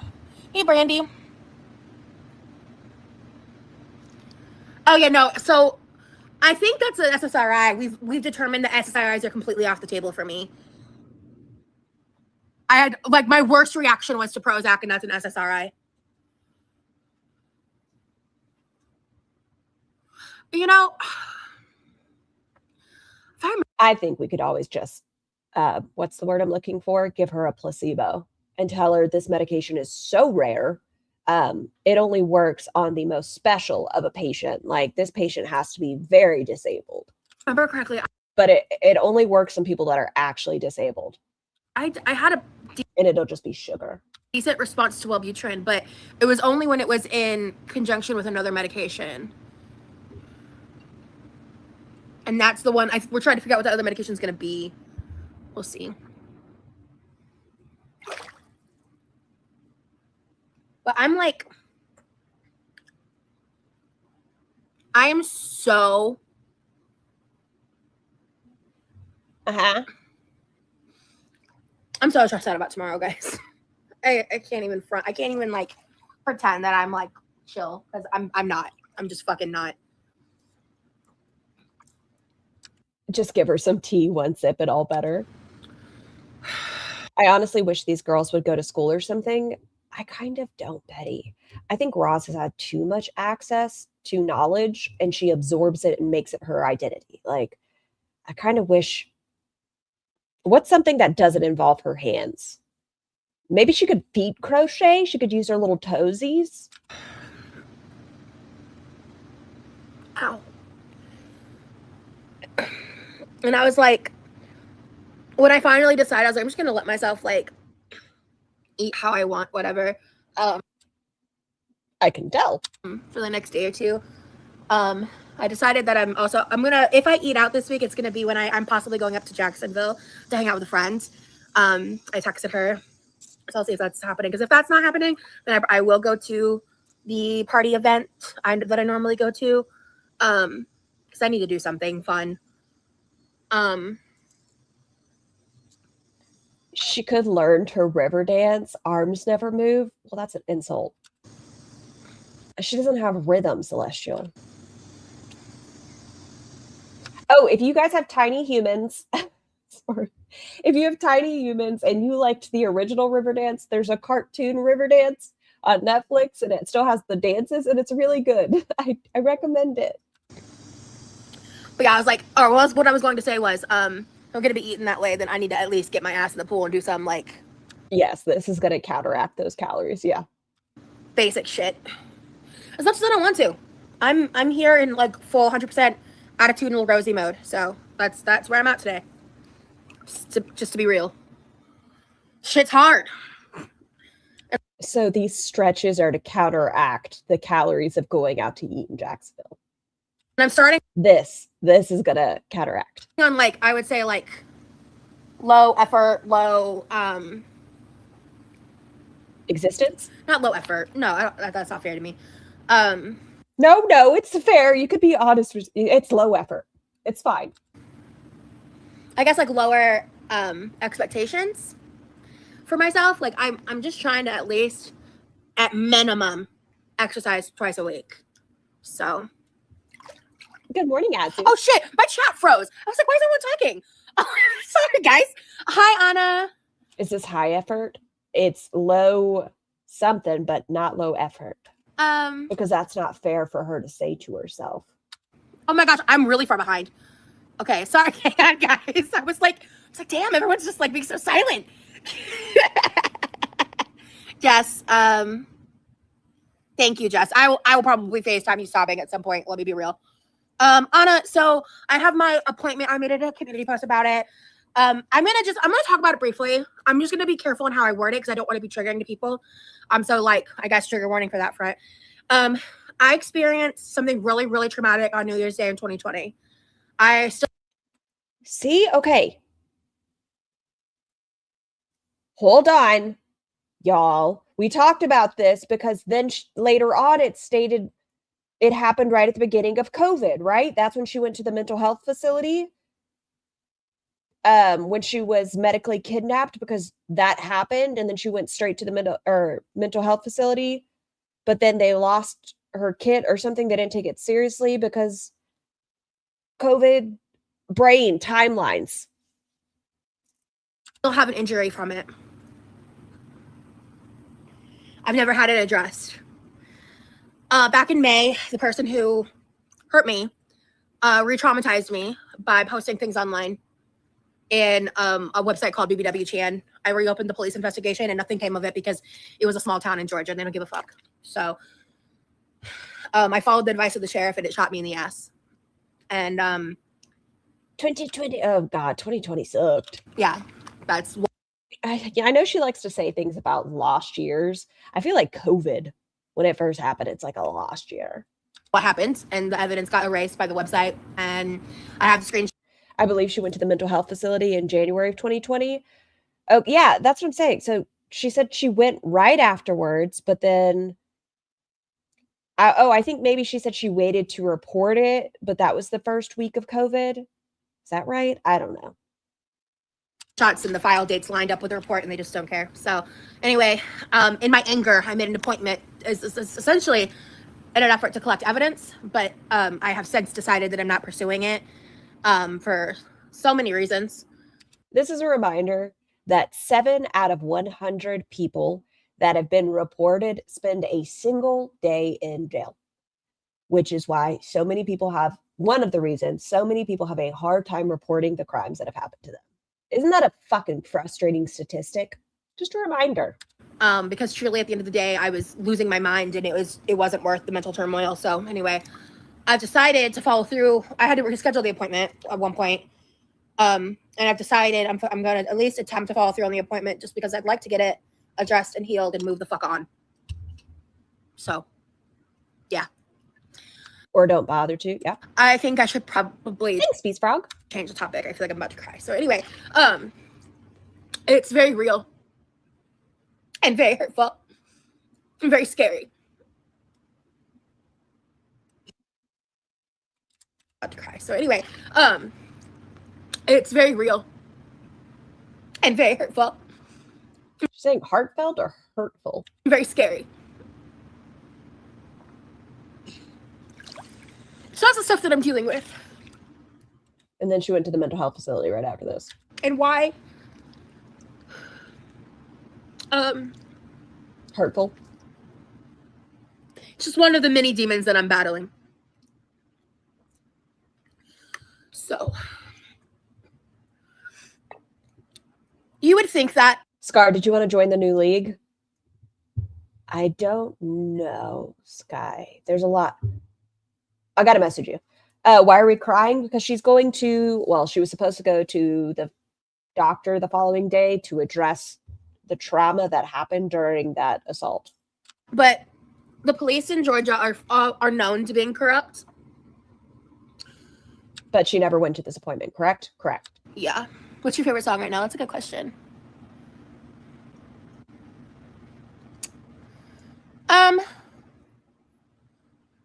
Hey, Brandy. Oh yeah, no. So I think that's an SSRI. We've determined that SSRIs are completely off the table for me. I had like my worst reaction was to Prozac, and that's an SSRI. You know, I think we could always just, what's the word I'm looking for? Give her a placebo and tell her this medication is so rare. It only works on the most special of a patient. Like this patient has to be very disabled. Remember correctly. But it only works on people that are actually disabled. I had a and it'll just be sugar. Decent response to Wellbutrin, but it was only when it was in conjunction with another medication. And that's the one we're trying to figure out what the other medication is going to be. We'll see. But I'm like, I am so. I'm so stressed out about tomorrow, guys. I can't even front. I can't even like pretend that I'm like chill, because I'm not. I'm just fucking not. Just give her some tea, one sip, and all better. I honestly wish these girls would go to school or something. I kind of don't, Betty. I think Roz has had too much access to knowledge, and she absorbs it and makes it her identity. Like, I kind of wish. What's something that doesn't involve her hands? Maybe she could feet crochet. She could use her little toesies. Ow. And I was like, when I finally decided, I was like, I'm just going to let myself like eat how I want, whatever. I can tell. For the next day or two. I decided that I'm going to, if I eat out this week, it's going to be when I'm possibly going up to Jacksonville to hang out with a friend. I texted her. So I'll see if that's happening. Because if that's not happening, then I will go to the party event that I normally go to. Because I need to do something fun. She could learn to river dance. Arms never move. Well, that's an insult. She doesn't have rhythm, Celestial. Oh, if you guys have tiny humans, sorry. If you have tiny humans and you liked the original Riverdance, there's a cartoon Riverdance on Netflix, and it still has the dances, and it's really good. I recommend it. But yeah, I was like, or what I was going to say was, if I'm going to be eating that way, then I need to at least get my ass in the pool and do some like. Yes, this is going to counteract those calories. Yeah. Basic shit. As much as I don't want to. I'm here in like full 100% attitudinal Rosie mode. So that's where I'm at today. Just to be real. Shit's hard. So these stretches are to counteract the calories of going out to eat in Jacksonville. And I'm starting. This is going to counteract. On like, I would say like low effort, low existence? Not low effort. No, that's not fair to me. No, it's fair. You could be honest. It's low effort. It's fine. I guess like lower expectations for myself. Like I'm just trying to at least, at minimum, exercise twice a week. So. Good morning, Adzi. Oh shit, my chat froze. I was like, why is everyone talking? Oh, sorry, guys. Hi, Anna. Is this high effort? It's low something, but not low effort. Because that's not fair for her to say to herself. Oh my gosh, I'm really far behind. Okay, sorry, guys. I was like, damn, everyone's just like being so silent. Jess, thank you, Jess. I will probably FaceTime you sobbing at some point. Let me be real. Anna, so I have my appointment. I made a community post about it. I'm gonna talk about it briefly. I'm just gonna be careful in how I word it because I don't want to be triggering to people. So like, I guess trigger warning for that front. I experienced something really, really traumatic on New Year's Day in 2020. See? Okay. Hold on, y'all. We talked about this because then later on it stated it happened right at the beginning of COVID, right? That's when she went to the mental health facility. When she was medically kidnapped, because that happened, and then she went straight to the mental health facility, but then they lost her kid or something. They didn't take it seriously because COVID, brain timelines. Still have an injury from it. I've never had it addressed. Back in May, the person who hurt me re-traumatized me by posting things online in a website called BBW-Chan. I reopened the police investigation and nothing came of it because it was a small town in Georgia and they don't give a fuck. So I followed the advice of the sheriff and it shot me in the ass. And 2020, oh God, 2020 sucked. Yeah, that's what I know she likes to say things about lost years. I feel like COVID, when it first happened, it's like a lost year. what happened, and the evidence got erased by the website, and I have the screenshot. I believe she went to the mental health facility in January of 2020. Oh, yeah, that's what I'm saying. So she said she went right afterwards, but then, I think maybe she said she waited to report it, but that was the first week of COVID. Is that right? I don't know. Shots and the file dates lined up with the report, and they just don't care. So anyway, in my anger, I made an appointment. It's essentially in an effort to collect evidence, but I have since decided that I'm not pursuing it for so many reasons. This is a reminder that 7 out of 100 people that have been reported spend a single day in jail, which is why so many people have, one of the reasons so many people have a hard time reporting the crimes that have happened to them. Isn't that a fucking frustrating statistic? Just a reminder. Because truly at the end of the day, I was losing my mind and it wasn't worth the mental turmoil. So anyway, I've decided to follow through. I had to reschedule the appointment at one point. And I've decided I'm going to at least attempt to follow through on the appointment just because I'd like to get it addressed and healed and move the fuck on. So, yeah. Or don't bother to, yeah. I think I should probably Thanks, Peace Frog. change the topic. I feel like I'm about to cry. So anyway, it's very real and very hurtful and very scary. About to cry. So anyway, it's very real and very hurtful. You're saying heartfelt or hurtful? Very scary. So that's the stuff that I'm dealing with. And then she went to the mental health facility right after this. And why? Hurtful. It's just one of the many demons that I'm battling. So you would think that. Scar, did you want to join the new league? I don't know, Sky. There's a lot. I got to message you. Why are we crying? Because she's going to, well, she was supposed to go to the doctor the following day to address the trauma that happened during that assault. But the police in Georgia are known to being corrupt. But she never went to this appointment, correct? Correct. Yeah. What's your favorite song right now? That's a good question.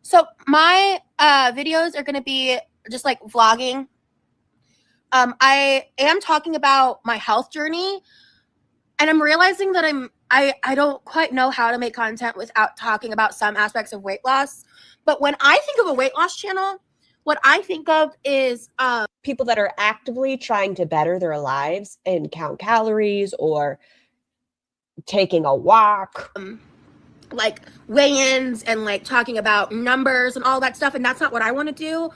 So my videos are going to be just like vlogging. I am talking about my health journey, and I'm realizing that I don't quite know how to make content without talking about some aspects of weight loss. But when I think of a weight loss channel, what I think of is people that are actively trying to better their lives and count calories or taking a walk. Like weigh-ins and like talking about numbers and all that stuff, and that's not what I want to do.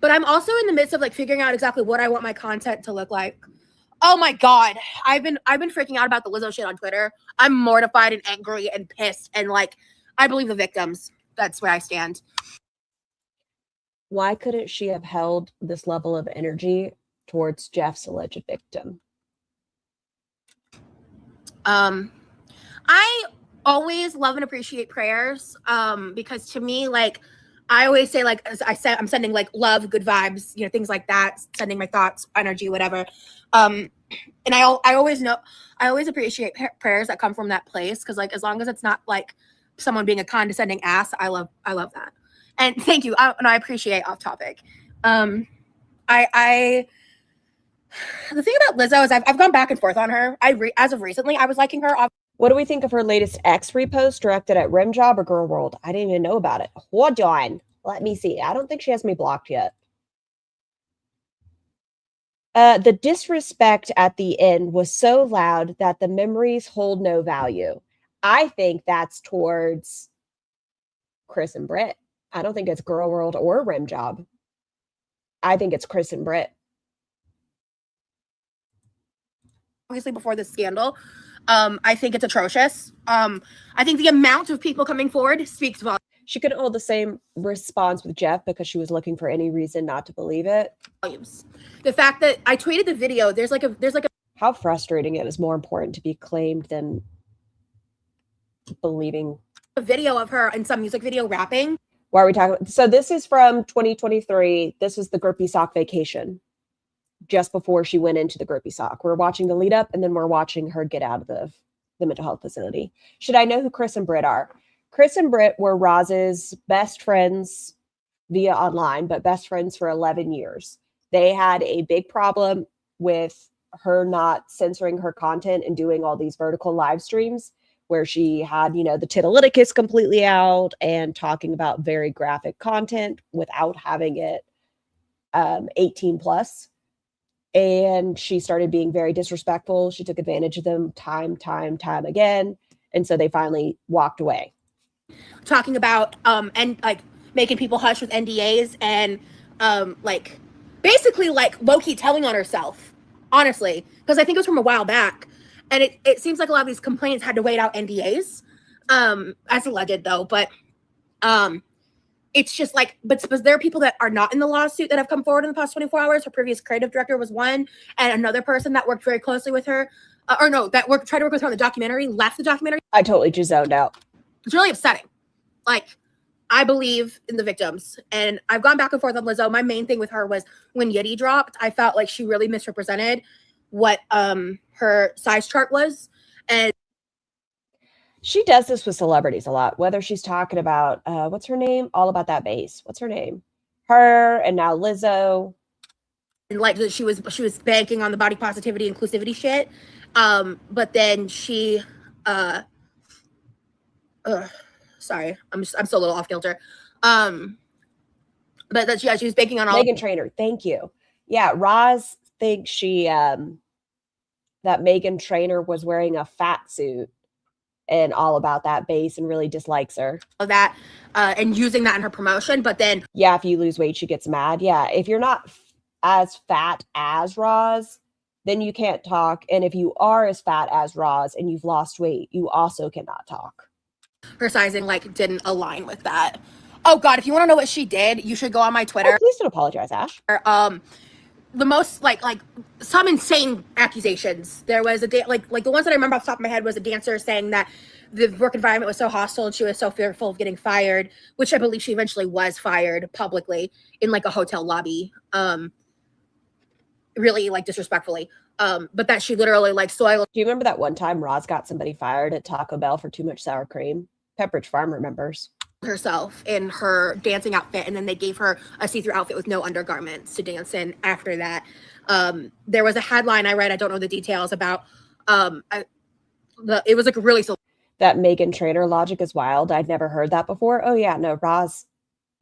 But I'm also in the midst of like figuring out exactly what I want my content to look like. Oh my God. I've been freaking out about the Lizzo shit on Twitter. I'm mortified and angry and pissed. And like, I believe the victims. That's where I stand. Why couldn't she have held this level of energy towards Jeff's alleged victim? I always love and appreciate prayers. Because to me, like, I always say, like, as I said, I'm sending like love, good vibes, you know, things like that, sending my thoughts, energy, whatever. And I always know, I always appreciate prayers that come from that place. Cause like, as long as it's not like someone being a condescending ass, I love that. And thank you. And I appreciate off topic. The thing about Lizzo is I've gone back and forth on her. As of recently, I was liking her. What do we think of her latest X repost directed at Rim Job or Girl World? I didn't even know about it. Hold on. Let me see. I don't think she has me blocked yet. The disrespect at the end was so loud that the memories hold no value. I think that's towards Chris and Britt. I don't think it's Girl World or Rim Job. I think it's Chris and Britt. Obviously, before this scandal, I think it's atrocious. I think the amount of people coming forward speaks volumes. She couldn't hold the same response with Jeff because she was looking for any reason not to believe it. The fact that I tweeted the video, there's like a how frustrating it is more important to be claimed than believing. A video of her in some music video rapping. Why are we talking about? So this is from 2023. This is the Grippy sock vacation. Just before she went into the Grippy sock. We're watching the lead up and then we're watching her get out of the mental health facility. Should I know who Chris and Britt are? Chris and Britt were Roz's best friends via online, but best friends for 11 years. They had a big problem with her not censoring her content and doing all these vertical live streams where she had, you know, the titillaticus completely out and talking about very graphic content without having it 18 plus. And she started being very disrespectful. She took advantage of them time again. And so they finally walked away. Talking about and like making people hush with NDAs and like basically like low-key telling on herself, honestly, because I think it was from a while back. And it seems like a lot of these complaints had to wait out NDAs, as alleged though. But it's just like, but there are people that are not in the lawsuit that have come forward in the past 24 hours. Her previous creative director was one, and another person that worked very closely with her, tried to work with her on the documentary, left the documentary. I totally just zoned out. It's really upsetting. Like, I believe in the victims, and I've gone back and forth on Lizzo. My main thing with her was when Yitty dropped, I felt like she really misrepresented what her size chart was, and she does this with celebrities a lot, whether she's talking about, what's her name? All About That Bass. What's her name? Her and now Lizzo. And like she was banking on the body positivity, inclusivity shit. But then she, sorry, I'm still a little off kilter. But that she was banking on all. Meghan Trainor. Thank you. Yeah. Roz thinks that Meghan Trainor was wearing a fat suit and All About That Bass and really dislikes her. That and using that in her promotion, but then yeah, if you lose weight, she gets mad. Yeah, if you're not as fat as Roz, then you can't talk. And if you are as fat as Roz and you've lost weight, you also cannot talk. Her sizing like didn't align with that. Oh God, if you want to know what she did, you should go on my Twitter. Oh, please don't apologize, Ash. The most like some insane accusations. There was like the ones that I remember off the top of my head was a dancer saying that the work environment was so hostile and she was so fearful of getting fired, which I believe she eventually was fired publicly in like a hotel lobby, really like disrespectfully. But that she literally like soiled. Do you remember that one time Roz got somebody fired at Taco Bell for too much sour cream? Pepperidge Farm remembers. Herself in her dancing outfit, and then they gave her a see-through outfit with no undergarments to dance in after that. There was a headline I read, I don't know the details, about it was like really that Meghan Trainor logic is wild. I'd never heard that before. Oh yeah, no, Roz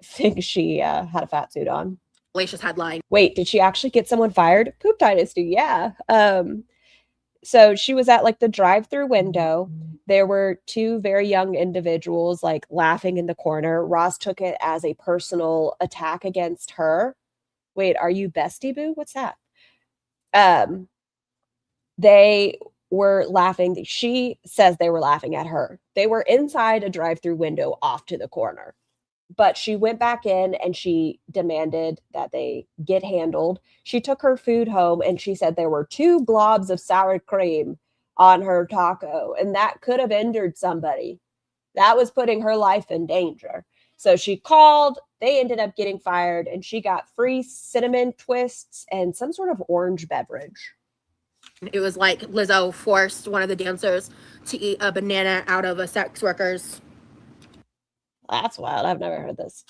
thinks she had a fat suit on. Salacious headline. Wait, did she actually get someone fired? Poop Dynasty, yeah. So she was at like the drive-through window. There were two very young individuals like laughing in the corner. Roz took it as a personal attack against her. Wait, are you bestie boo? What's that? They were laughing. She says they were laughing at her. They were inside a drive-through window off to the corner. But she went back in and she demanded that they get handled. She took her food home and she said there were 2 globs of sour cream on her taco, and that could have injured somebody. That was putting her life in danger. So she called, they ended up getting fired, and she got free cinnamon twists and some sort of orange beverage. It was like Lizzo forced one of the dancers to eat a banana out of a sex worker's. That's wild. I've never heard this.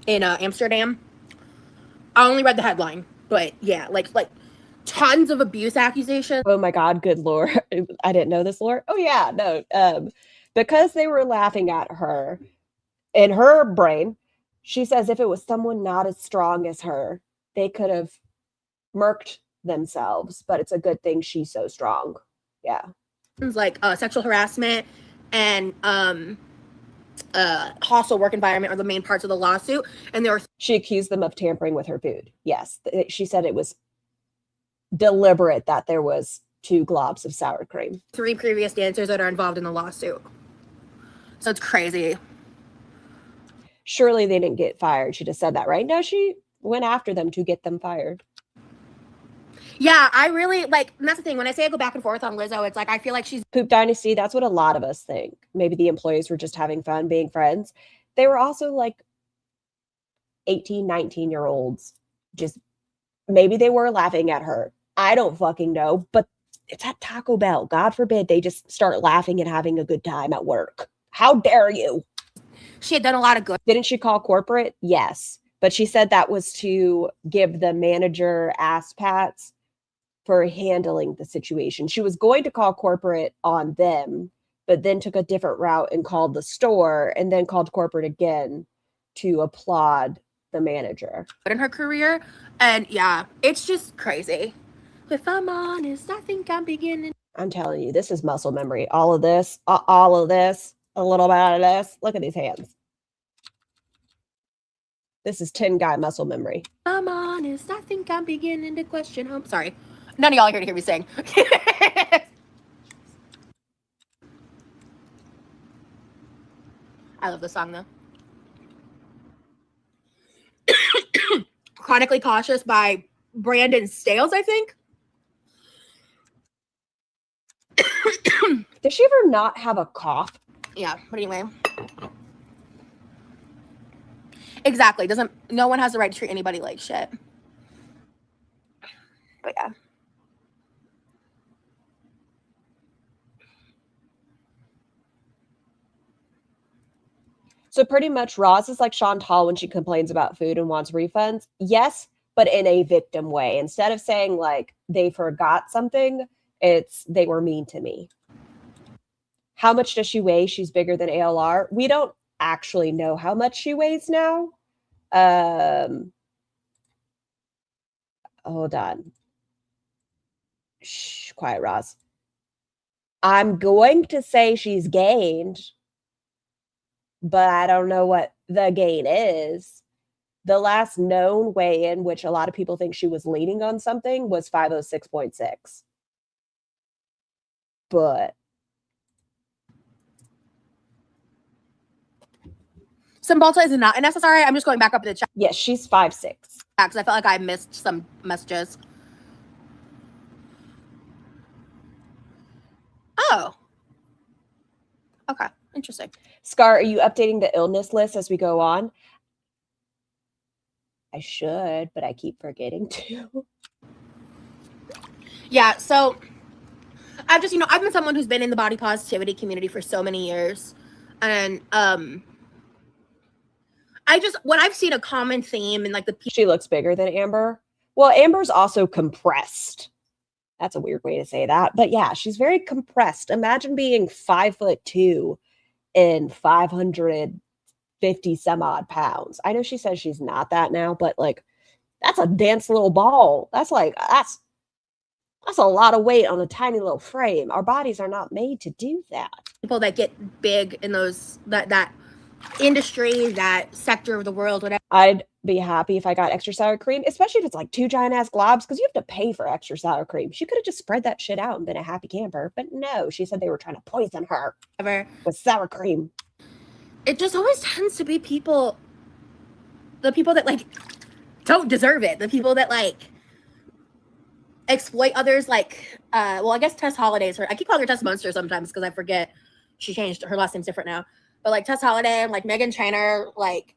In Amsterdam. I only read the headline, but yeah, like tons of abuse accusations. Oh my God, good lore. I didn't know this lore. Oh yeah, no. Because they were laughing at her, in her brain, she says if it was someone not as strong as her, they could have murked themselves, but it's a good thing she's so strong. Yeah. Like sexual harassment and hostile work environment are the main parts of the lawsuit, and she accused them of tampering with her food. Yes, she said it was deliberate that there was 2 globs of sour cream. 3 previous dancers that are involved in the lawsuit. So it's crazy. Surely they didn't get fired. She just said that, right? No, she went after them to get them fired. Yeah, I really like, and that's the thing. When I say I go back and forth on Lizzo, it's like I feel like she's Poop Dynasty. That's what a lot of us think. Maybe the employees were just having fun being friends. They were also like 18, 19-year-olds. Just maybe they were laughing at her. I don't fucking know, but it's at Taco Bell. God forbid they just start laughing and having a good time at work. How dare you? She had done a lot of good. Didn't she call corporate? Yes. But she said that was to give the manager ass pats for handling the situation. She was going to call corporate on them, but then took a different route and called the store and then called corporate again to applaud the manager. In her career. And yeah, it's just crazy. If I'm honest, I think I'm beginning. I'm telling you, this is muscle memory. All of this, a little bit of this. Look at these hands. This is 10 guy muscle memory. I'm honest, I think I'm beginning to question home. Sorry. None of y'all are here to hear me sing. I love this song though. Chronically Cautious by Brandon Stales, I think. Does she ever not have a cough? Yeah, but anyway. Exactly. No one has the right to treat anybody like shit. But yeah. So pretty much Roz is like Chantal when she complains about food and wants refunds. Yes, but in a victim way. Instead of saying like they forgot something, it's they were mean to me. How much does she weigh? She's bigger than ALR. We don't actually know how much she weighs now. Hold on. Shh, quiet, Roz. I'm going to say she's gained, but I don't know what the gain is. The last known weigh-in, which a lot of people think she was leaning on something, was 506.6. But Cymbalta is not necessary. I'm just going back up to the chat. yes, she's 5'6". Because I felt like I missed some messages. Oh. Okay. Interesting. Scar, are you updating the illness list as we go on? I should, but I keep forgetting to. Yeah, so I've just, I've been someone who's been in the body positivity community for so many years. And when I've seen a common theme in like she looks bigger than Amber. Well, Amber's also compressed. That's a weird way to say that. But yeah, she's very compressed. Imagine being 5'2" and 550 some odd pounds. I know she says she's not that now, but like that's a dense little ball. That's a lot of weight on a tiny little frame. Our bodies are not made to do that. People that get big in those that industry, that sector of the world, whatever. I'd be happy if I got extra sour cream, especially if it's like 2 giant ass globs, because you have to pay for extra sour cream. She could have just spread that shit out and been a happy camper, but no, she said they were trying to poison her with sour cream. It just always tends to be the people that like don't deserve it, the people that like exploit others, like well, I guess Tess Holliday's I keep calling her Tess Munster sometimes because I forget she changed, her last name's different now, but like Tess Holliday and like Meghan Trainor, like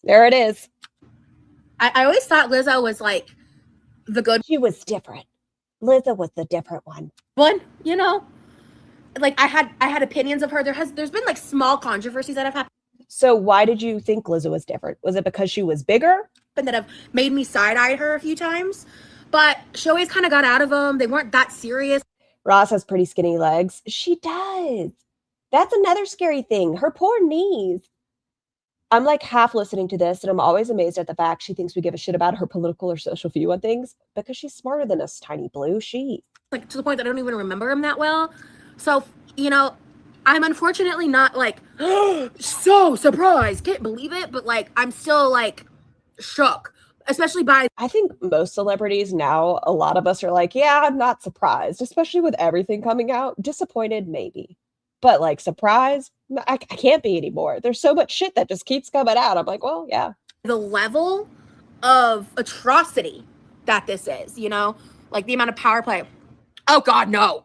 there it is. I always thought Lizzo was like the good. She was different. Lizzo was the different one, you know, like I had opinions of her. There's been like small controversies that have happened. So why did you think Lizzo was different? Was it because she was bigger? That have made me side-eye her a few times, but she always kind of got out of them. They weren't that serious. Ross has pretty skinny legs. She does. That's another scary thing. Her poor knees. I'm like half listening to this, and I'm always amazed at the fact she thinks we give a shit about her political or social view on things because she's smarter than us, tiny blue. She like to the point that I don't even remember him that well. So, you know, I'm unfortunately not like so surprised. Can't believe it, but like I'm still like shook, especially by. I think most celebrities now, a lot of us are like, yeah, I'm not surprised, especially with everything coming out. Disappointed, maybe. But like surprised, I can't be anymore. There's so much shit that just keeps coming out. I'm like, well, yeah. The level of atrocity that this is, you know, like the amount of power play. Oh God, no.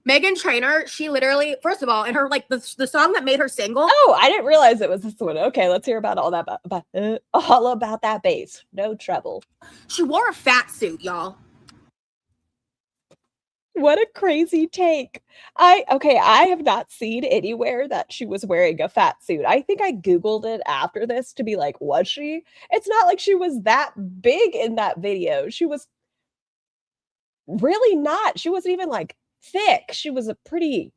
Meghan Trainor, she literally, first of all, and her like the song that made her single. Oh, I didn't realize it was this one. Okay, let's hear about all that. All about that bass. No trouble. She wore a fat suit, y'all. What a crazy take. I have not seen anywhere that she was wearing a fat suit. I think I Googled it after this to be like, was she? It's not like she was that big in that video. She was really not. She wasn't even like thick. She was a pretty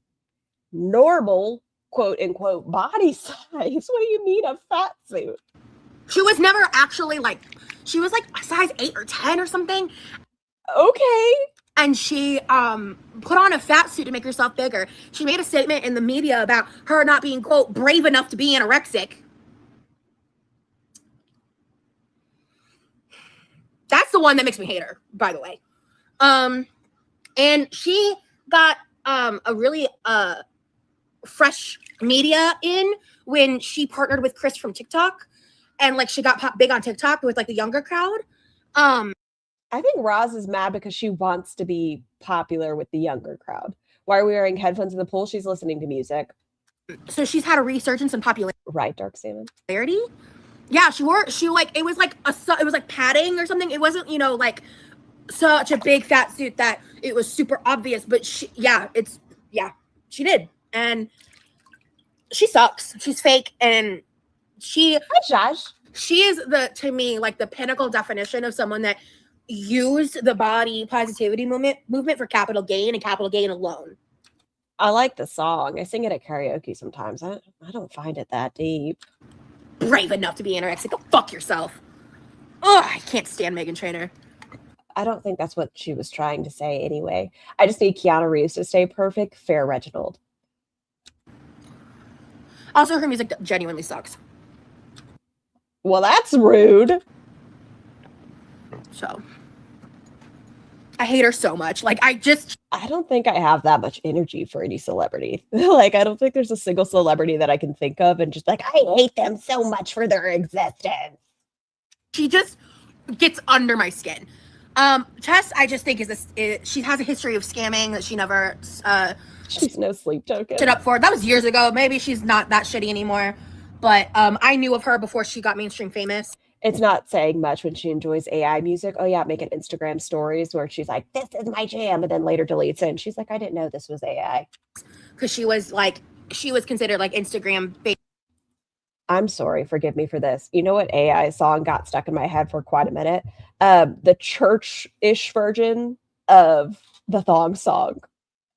normal, quote unquote, body size. What do you mean a fat suit? She was never actually like, she was like a size 8 or 10 or something. Okay. And she put on a fat suit to make herself bigger. She made a statement in the media about her not being, quote, brave enough to be anorexic. That's the one that makes me hate her, by the way. And she got a really fresh media in when she partnered with Chris from TikTok. And like she got big on TikTok with like the younger crowd. I think Roz is mad because she wants to be popular with the younger crowd. Why are we wearing headphones in the pool? She's listening to music. So she's had a resurgence in popularity. Right, Dark Salmon. Yeah, it was like padding or something. It wasn't, you know, like such a big fat suit that it was super obvious, but she did. And she sucks. She's fake. And Hi, Josh. She is to me, like the pinnacle definition of someone that used the body positivity movement for capital gain and capital gain alone. I like the song. I sing it at karaoke sometimes. I don't find it that deep. Brave enough to be anorexic. Go fuck yourself. Ugh, I can't stand Meghan Trainor. I don't think that's what she was trying to say anyway. I just need Keanu Reeves to stay perfect. Fair Reginald. Also, her music genuinely sucks. Well, that's rude. So I hate her so much. Like, I don't think I have that much energy for any celebrity. Like, I don't think there's a single celebrity that I can think of and just like, I hate them so much for their existence. She just gets under my skin. Tess, I just think she has a history of scamming that she never she's no sleep token. Stood up for. That was years ago. Maybe she's not that shitty anymore. But I knew of her before she got mainstream famous. It's not saying much when she enjoys AI music. Oh yeah, making Instagram stories where she's like, this is my jam, and then later deletes it. And she's like, I didn't know this was AI. Because she was considered like Instagram based. I'm sorry, forgive me for this. You know what AI song got stuck in my head for quite a minute? The church-ish version of the thong song.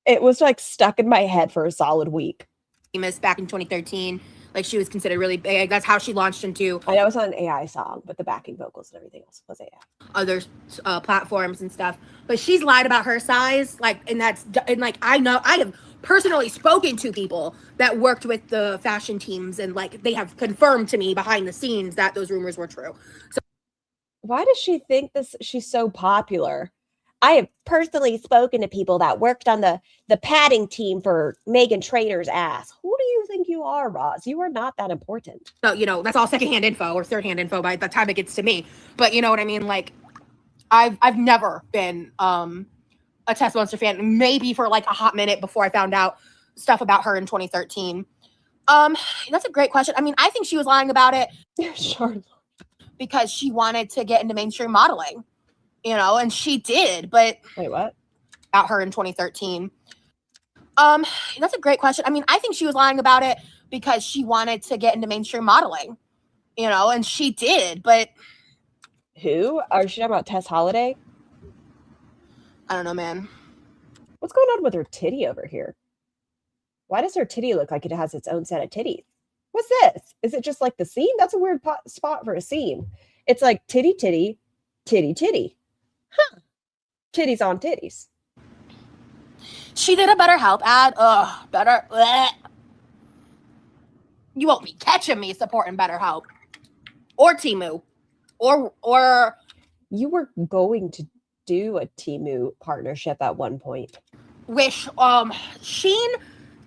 It was like stuck in my head for a solid week. Famous back in 2013. Like, she was considered really big. That's how she launched into. I know it's not an AI song, but the backing vocals and everything else was AI. Other platforms and stuff. But she's lied about her size. Like, and like, I know, I have personally spoken to people that worked with the fashion teams, and like they have confirmed to me behind the scenes that those rumors were true. So why does she think this? She's so popular. I have personally spoken to people that worked on the padding team for Megan Trainor's ass. Who do you think you are, Roz? You are not that important. you know, that's all secondhand info or thirdhand info by the time it gets to me. But you know what I mean? Like, I've never been a Tess Monster fan. Maybe for like a hot minute before I found out stuff about her in 2013. That's a great question. I mean, I think she was lying about it. Sure. Because she wanted to get into mainstream modeling, you know, and she did. But wait, what? About her in 2013. That's a great question. I mean, I think she was lying about it because she wanted to get into mainstream modeling, you know, and she did. But who? Are she talking about Tess Holiday? I don't know, man. What's going on with her titty over here? Why does her titty look like it has its own set of titties? What's this? Is it just like the seam? That's a weird spot for a seam. It's like titty, titty, titty, titty. Huh. Titties on titties. She did a BetterHelp ad. Ugh, better. Bleh. You won't be catching me supporting BetterHelp. Or Temu. Or you were going to do a Temu partnership at one point. Wish. Shein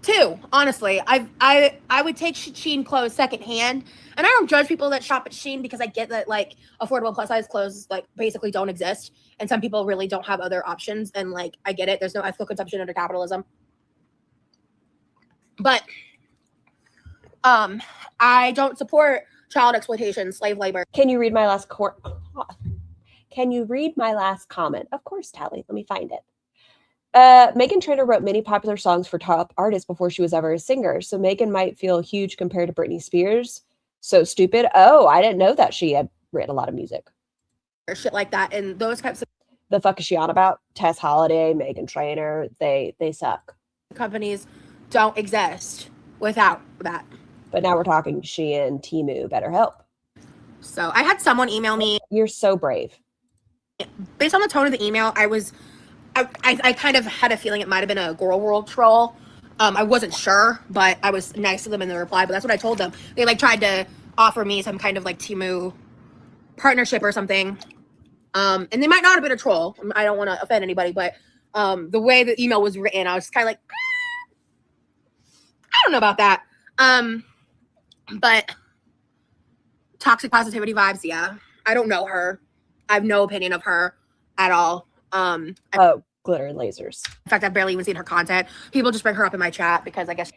too, honestly. I would take Shein clothes secondhand, and I don't judge people that shop at Shein because I get that like affordable plus size clothes like basically don't exist, and some people really don't have other options, and like I get it. There's no ethical consumption under capitalism, but I don't support child exploitation, slave labor. Can you read my last Can you read my last comment? Of course, Tally. Let me find it. Megan Trainor wrote many popular songs for top artists before she was ever a singer, so Megan might feel huge compared to Britney Spears. So stupid. Oh, I didn't know that she had written a lot of music. Or shit like that, and those types of... The fuck is she on about? Tess Holiday, Megan Trainor, they suck. Companies don't exist without that. But now we're talking Shein, Temu, BetterHelp. So I had someone email me. You're so brave. Based on the tone of the email, I kind of had a feeling it might have been a Girl World troll. I wasn't sure, but I was nice to them in the reply. But that's what I told them. They like tried to offer me some kind of like Temu partnership or something. And they might not have been a troll. I don't want to offend anybody, but the way the email was written, I was kind of like, I don't know about that. But toxic positivity vibes, yeah. I don't know her. I have no opinion of her at all. Glitter and Lasers. In fact, I've barely even seen her content. People just bring her up in my chat because I guess...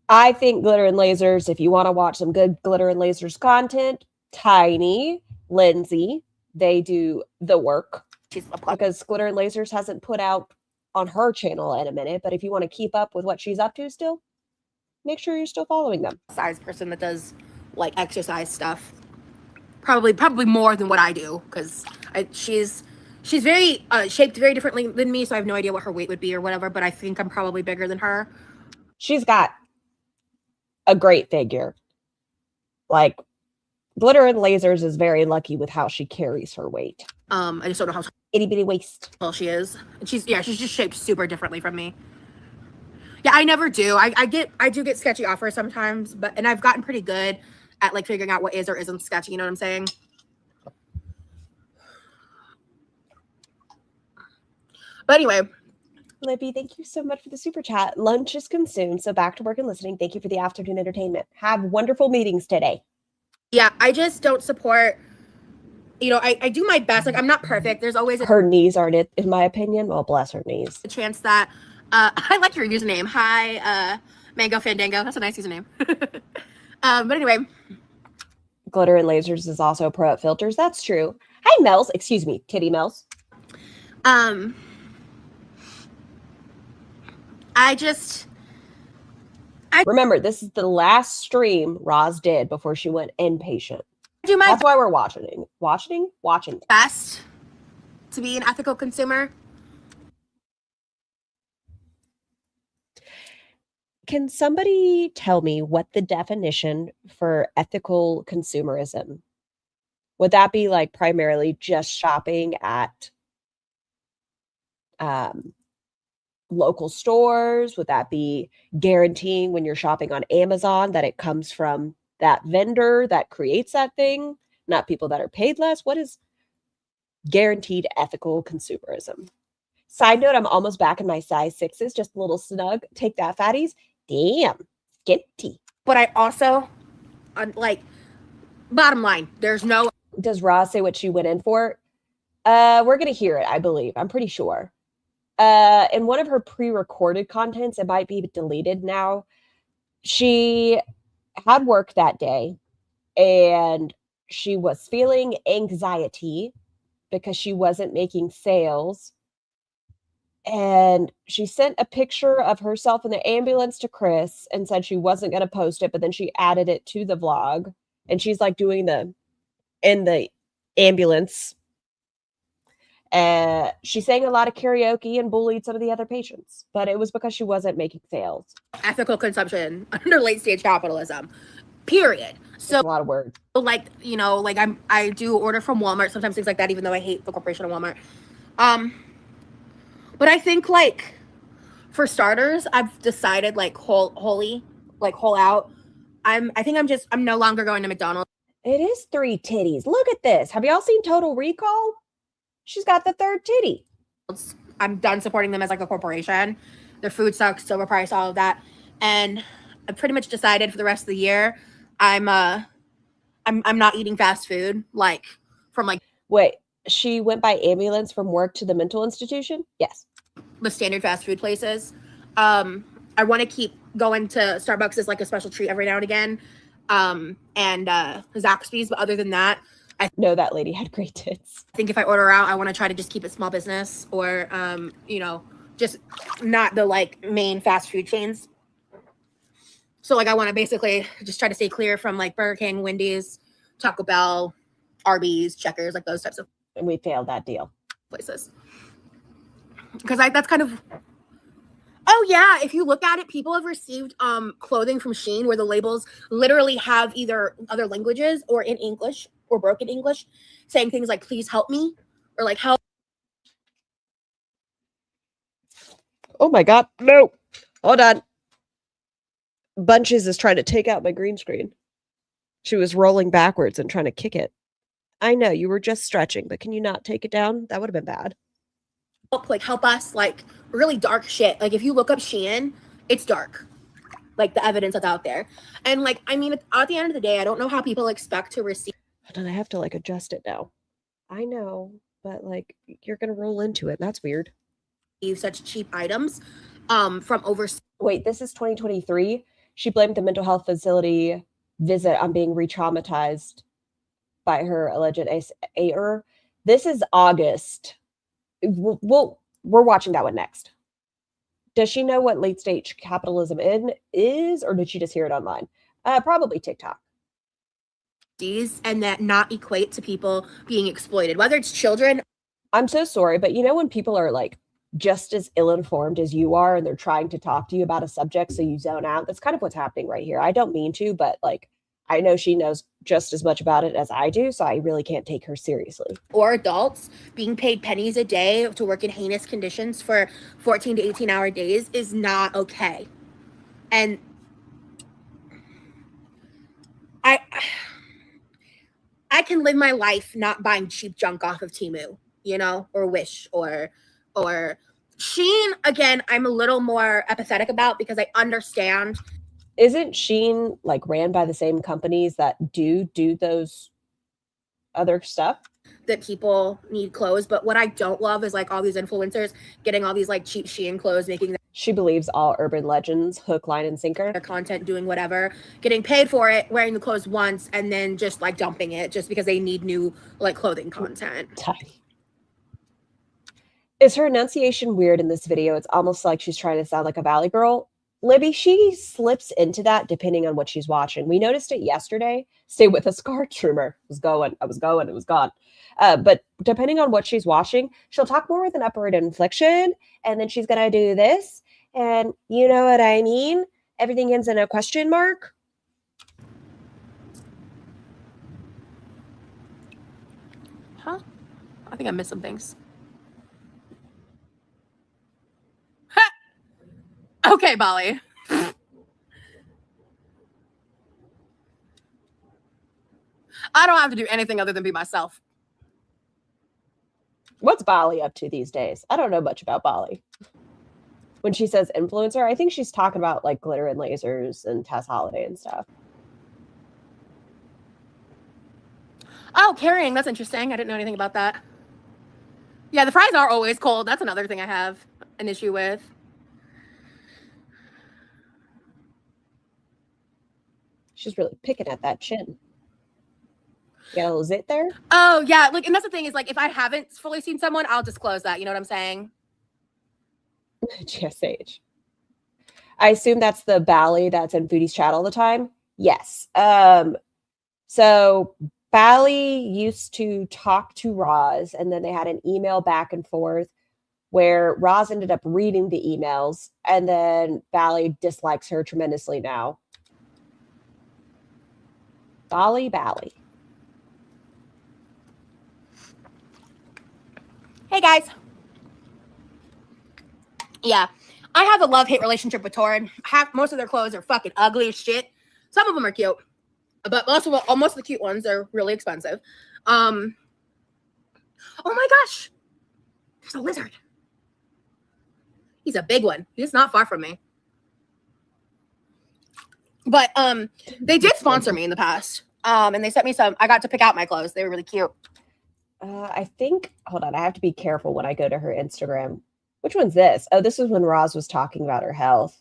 I think Glitter and Lasers, if you want to watch some good Glitter and Lasers content, Tiny, Lindsay, they do the work. Because Glitter and Lasers hasn't put out on her channel in a minute, but if you want to keep up with what she's up to still, make sure you're still following them. Size person that does like exercise stuff. Probably more than what I do, because she's very shaped very differently than me, so I have no idea what her weight would be or whatever, but I think I'm probably bigger than her. She's got a great figure. Like, Glitter and Lasers is very lucky with how she carries her weight. I just don't know how itty bitty waist. Well, she is. And she's just shaped super differently from me. Yeah, I never do. I do get sketchy offers sometimes, and I've gotten pretty good at like figuring out what is or isn't sketchy, you know what I'm saying? But anyway. Libby, thank you so much for the super chat. Lunch is consumed, so back to work and listening. Thank you for the afternoon entertainment. Have wonderful meetings today. Yeah, I just don't support, I do my best. Like, I'm not perfect. There's always her knees aren't it, in my opinion. Well, bless her knees. A chance that, I like your username. Hi, Mango Fandango. That's a nice username. But anyway. Glitter and Lasers is also pro at filters. That's true. Hi, Mel's. Excuse me, Kitty Mel's. Remember, this is the last stream Roz did before she went inpatient. That's why we're watching. Best to be an ethical consumer. Can somebody tell me what the definition for ethical consumerism? Would that be like primarily just shopping at local stores? Would that be guaranteeing when you're shopping on Amazon that it comes from that vendor that creates that thing, not people that are paid less? What is guaranteed ethical consumerism? Side note, I'm almost back in my size 6s, just a little snug. Take that, fatties. Damn, skinty. But I also, like, bottom line, there's no. Does Roz say what she went in for? We're going to hear it, I believe. I'm pretty sure. In one of her pre-recorded contents, it might be deleted now, she had work that day and she was feeling anxiety because she wasn't making sales. And she sent a picture of herself in the ambulance to Chris and said she wasn't going to post it, but then she added it to the vlog. And she's like doing in the ambulance. She sang a lot of karaoke and bullied some of the other patients, but it was because she wasn't making sales. Ethical consumption under late stage capitalism, period. So a lot of words. Like, you know, like I do order from Walmart, sometimes things like that, even though I hate the corporation of Walmart. But I think, like, for starters, I've decided, like, whole out. I think I'm no longer going to McDonald's. It is 3 titties. Look at this. Have y'all seen Total Recall? She's got the 3rd titty. I'm done supporting them as like a corporation. Their food sucks, overpriced, all of that. And I pretty much decided for the rest of the year, I'm not eating fast food, like, from like. Wait, she went by ambulance from work to the mental institution? Yes. The standard fast food places. I want to keep going to Starbucks as like a special treat every now and again. And Zaxby's, but other than that, I know that lady had great tits. I think if I order out, I want to try to just keep it small business or, you know, just not the like main fast food chains. So like I want to basically just try to stay clear from like Burger King, Wendy's, Taco Bell, Arby's, Checkers, like those types of. And we failed that deal. Places. Because that's kind of. Oh yeah, if you look at it, people have received clothing from Shein where the labels literally have either other languages or in English or broken English, saying things like "please help me" or like "help." Oh my god, no! Hold on. Bunches is trying to take out my green screen. She was rolling backwards and trying to kick it. I know you were just stretching, but can you not take it down? That would have been bad. Help us, like really dark shit. Like if you look up Shein, it's dark. Like the evidence that's out there. And like, I mean, at the end of the day, I don't know how people expect to receive. Hold on, I have to like adjust it now. I know, but like you're gonna roll into it. That's weird. Such cheap items from overseas. Wait, this is 2023. She blamed the mental health facility visit on being re-traumatized by her alleged error. This is August. We're watching that one next. Does she know what late stage capitalism is, or did she just hear it online? Probably TikTok. And that not equate to people being exploited, whether it's children. I'm so sorry, but you know when people are like just as ill-informed as you are and they're trying to talk to you about a subject so you zone out? That's kind of what's happening right here. I don't mean to, but like I know she knows just as much about it as I do, so I really can't take her seriously. Or adults being paid pennies a day to work in heinous conditions for 14 to 18-hour days is not okay. And I can live my life not buying cheap junk off of Temu, you know, or Wish or Shein. Again, I'm a little more empathetic about because I understand. Isn't Shein like ran by the same companies that do those other stuff? That people need clothes, but what I don't love is like all these influencers getting all these like cheap Shein clothes, making. She believes all urban legends, hook, line, and sinker. Their content, doing whatever, getting paid for it, wearing the clothes once, and then just like dumping it just because they need new like clothing content. Is her enunciation weird in this video? It's almost like she's trying to sound like a Valley girl. Libby, she slips into that depending on what she's watching. We noticed it yesterday. Stay with us, car trimmer. I was going, it was gone. But depending on what she's watching, she'll talk more with an upward inflection, and then she's gonna do this, and you know what I mean? Everything ends in a question mark. Huh? I think I missed some things. Okay, Bali. I don't have to do anything other than be myself. What's Bali up to these days? I don't know much about Bali. When she says influencer, I think she's talking about like glitter and lasers and Tess Holiday and stuff. Oh, carrying. That's interesting. I didn't know anything about that. Yeah, the fries are always cold. That's another thing I have an issue with. She's really picking at that chin. You got a little zit there? Oh, yeah. Like, and that's the thing is, like, if I haven't fully seen someone, I'll disclose that. You know what I'm saying? GSH. I assume that's the Bally that's in Foodie's chat all the time. Yes. So Bally used to talk to Roz, and then they had an email back and forth where Roz ended up reading the emails, and then Bally dislikes her tremendously now. Bally. Hey, guys. Yeah. I have a love-hate relationship with Torrid. Most of their clothes are fucking ugly as shit. Some of them are cute, but most of the cute ones are really expensive. Oh my gosh. There's a lizard. He's a big one. He's not far from me. But they did sponsor me in the past. And they sent me some. I got to pick out my clothes. They were really cute. I think, hold on, I have to be careful when I go to her Instagram. Which one's this? Oh, this is when Roz was talking about her health.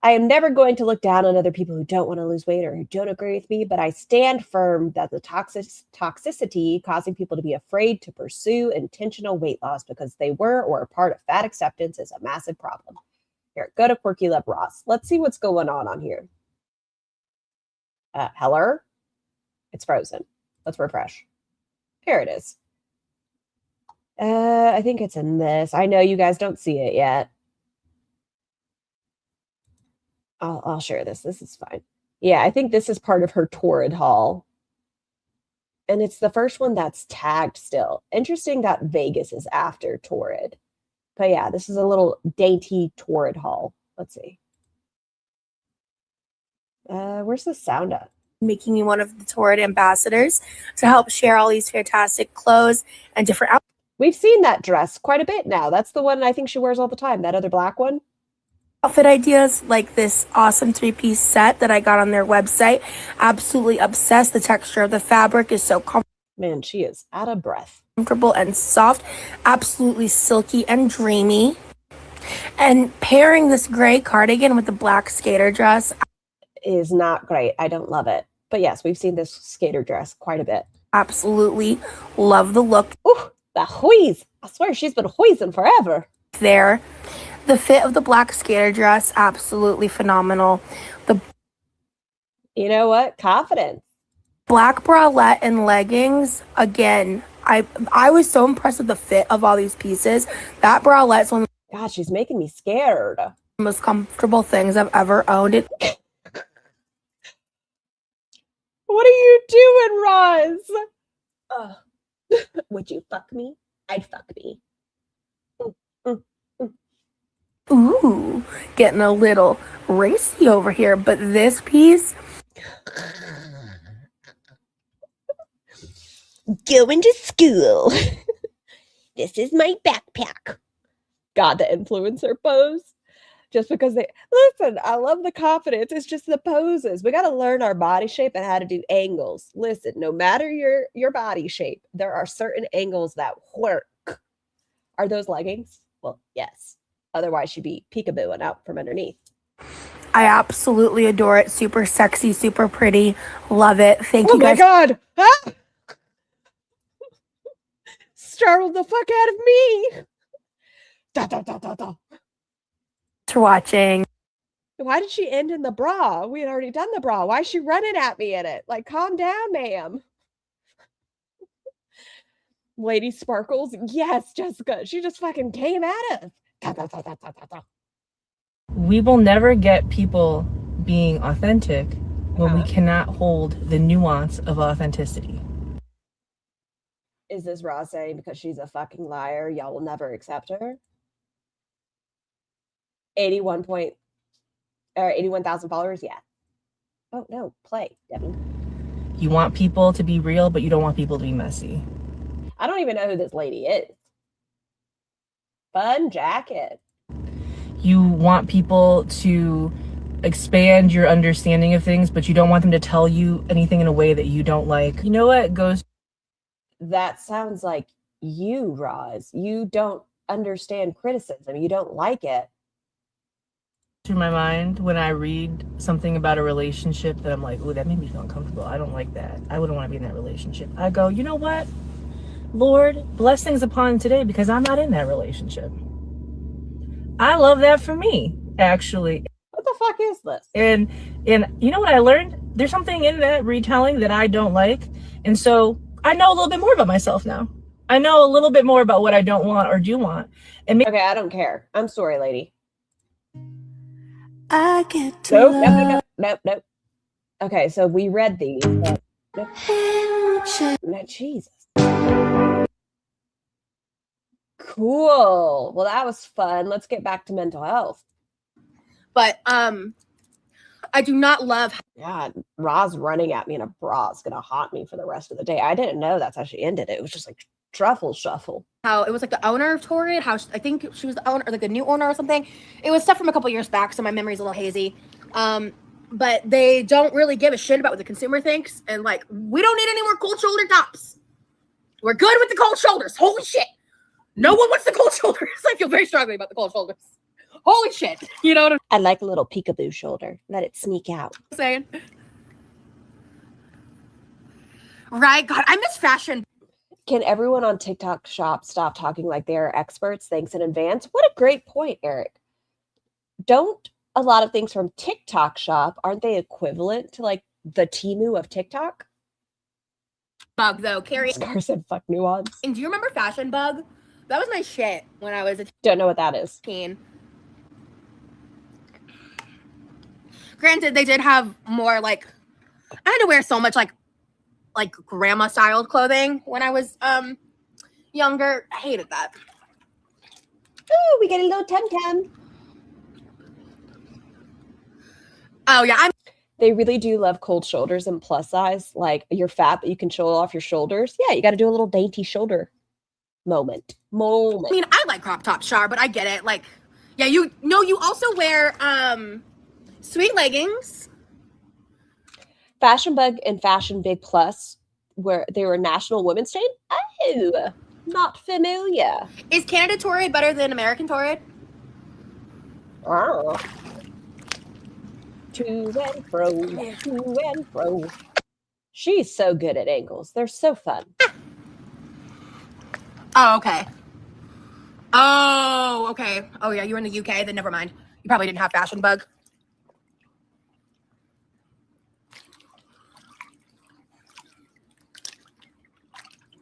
I am never going to look down on other people who don't want to lose weight or who don't agree with me, but I stand firm that the toxicity causing people to be afraid to pursue intentional weight loss because they were or are part of fat acceptance is a massive problem. Here, go to QuirkyLoveRosee. Let's see what's going on here. Hello? It's frozen. Let's refresh. Here it is. I think it's in this. I know you guys don't see it yet. I'll share this. This is fine. Yeah, I think this is part of her Torrid haul. And it's the first one that's tagged still. Interesting that Vegas is after Torrid. But yeah, this is a little dainty Torrid haul. Let's see. Where's the sound at? Making me one of the Torrid ambassadors to help share all these fantastic clothes and different outfits. We've seen that dress quite a bit now. That's the one I think she wears all the time. That other black one. Outfit ideas like this awesome 3-piece set that I got on their website. Absolutely obsessed. The texture of the fabric is so comfortable. Man, she is out of breath. Comfortable and soft. Absolutely silky and dreamy. And pairing this gray cardigan with the black skater dress is not great. I don't love it. But yes, we've seen this skater dress quite a bit. Absolutely love the look. Ooh, the wheeze. I swear she's been wheezing forever. There. The fit of the black skater dress, absolutely phenomenal. You know what? Confidence. Black bralette and leggings, again, I was so impressed with the fit of all these pieces. That bralette's one of God, she's making me scared. the most comfortable things I've ever owned. What are you doing, Roz? Would you fuck me? I'd fuck me. Ooh, getting a little racy over here, but this piece. Going to school. This is my backpack. God, the influencer pose. Just because they listen, I love the confidence. It's just the poses. We got to learn our body shape and how to do angles. Listen, no matter your body shape, there are certain angles that work. Are those leggings? Well, yes. Otherwise, she'd be peekabooing out from underneath. I absolutely adore it. Super sexy, super pretty. Love it. Thank you guys. Oh my God. Ah! Startled the fuck out of me. Da, da, da, da, da. For watching. Why did she end in the bra? We had already done the bra. Why is she running at me in it? Like, calm down, ma'am. Lady Sparkles. Yes, Jessica. She just fucking came at us. Da, da, da, da, da, da. We will never get people being authentic when we cannot hold the nuance of authenticity. Is this Roz saying because she's a fucking liar, y'all will never accept her? 81,000 followers. Yeah. Oh no, play, Devin. You want people to be real, but you don't want people to be messy. I don't even know who this lady is. Fun jacket. You want people to expand your understanding of things, but you don't want them to tell you anything in a way that you don't like. You know what goes? That sounds like you, Roz. You don't understand criticism. You don't like it. Through my mind when I read something about a relationship that I'm like, oh, that made me feel uncomfortable. I don't like that. I wouldn't want to be in that relationship. I go, you know what? Lord, blessings upon today because I'm not in that relationship. I love that for me, actually. What the fuck is this? And you know what I learned? There's something in that retelling that I don't like. And so I know a little bit more about myself now. I know a little bit more about what I don't want or do want. And Okay, I don't care. I'm sorry, lady. I get to Nope. Okay, so we read these. But no, Jesus. Cool. Well, that was fun. Let's get back to mental health. But I do not love. God, Roz running at me in a bra is gonna haunt me for the rest of the day. I didn't know that's how she ended it. It was just like truffle shuffle. How it was like the owner of Torrid, how I think she was the owner or like the new owner or something. It was stuff from a couple years back, so my memory's a little hazy. But they don't really give a shit about what the consumer thinks, and like we don't need any more cold shoulder tops. We're good with the cold shoulders. Holy shit! No one wants the cold shoulders. I feel very strongly about the cold shoulders. Holy shit! You know what I'm I like a little peekaboo shoulder. Let it sneak out. saying? Right? God, I miss fashion. Can everyone on TikTok shop stop talking like they are experts? Thanks in advance. What a great point, Eric. Don't a lot of things from TikTok shop, aren't they equivalent to like the Temu of TikTok? Bug though, Carrie. Scar said fuck nuance. And do you remember Fashion Bug? That was my shit when I was a Don't know what that is. teen. Granted, they did have more like I had to wear so much like grandma styled clothing when I was younger. I hated that. Oh, we get a little tum-tum. Oh yeah, They really do love cold shoulders and plus size. Like you're fat, but you can show off your shoulders. Yeah, you got to do a little dainty shoulder moment. I mean, I like crop top, Char, but I get it. Like, yeah, you also wear sweet leggings. Fashion Bug and Fashion Big Plus, where they were National Women's Day. Oh, not familiar. Is Canada Torrid better than American Torrid? Oh. To and fro, to and fro. She's so good at angles. They're so fun. Oh, okay. Oh, okay. Oh, yeah, you were in the UK, then never mind. You probably didn't have Fashion Bug.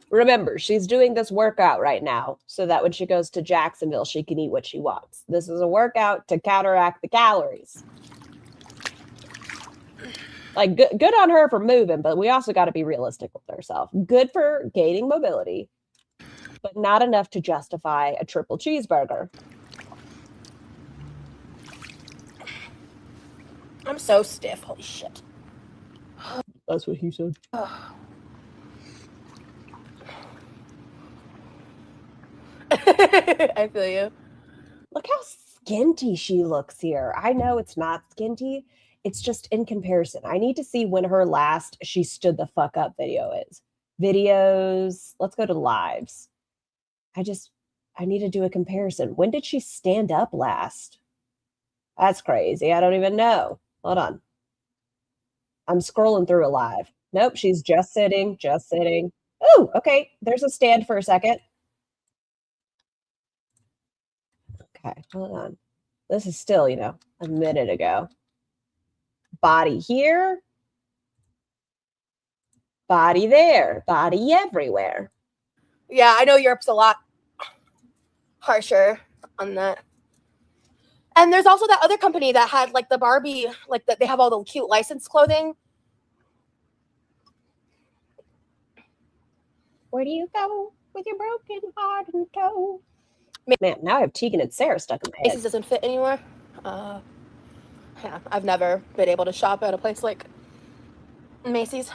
Remember, she's doing this workout right now so that when she goes to Jacksonville, she can eat what she wants. This is a workout to counteract the calories. Like, good on her for moving, but we also got to be realistic with ourselves. Good for gaining mobility, but not enough to justify a triple cheeseburger. I'm so stiff. Holy shit. That's what he said. Oh. I feel you. Look how skinty she looks here. I know it's not skinty. It's just in comparison. I need to see when her last she stood the fuck up video is. Videos. Let's go to lives. I need to do a comparison. When did she stand up last? That's crazy. I don't even know. Hold on. I'm scrolling through a live. Nope, she's just sitting. Oh, okay. There's a stand for a second. Okay, hold on. This is still, a minute ago. Body here. Body there. Body everywhere. Yeah, I know Europe's a lot harsher on that. And there's also that other company that had like the Barbie, like that they have all the cute licensed clothing. Where do you go with your broken heart and toe? Man, now I have Tegan and Sarah stuck in my head. Macy's doesn't fit anymore. Yeah, I've never been able to shop at a place like Macy's.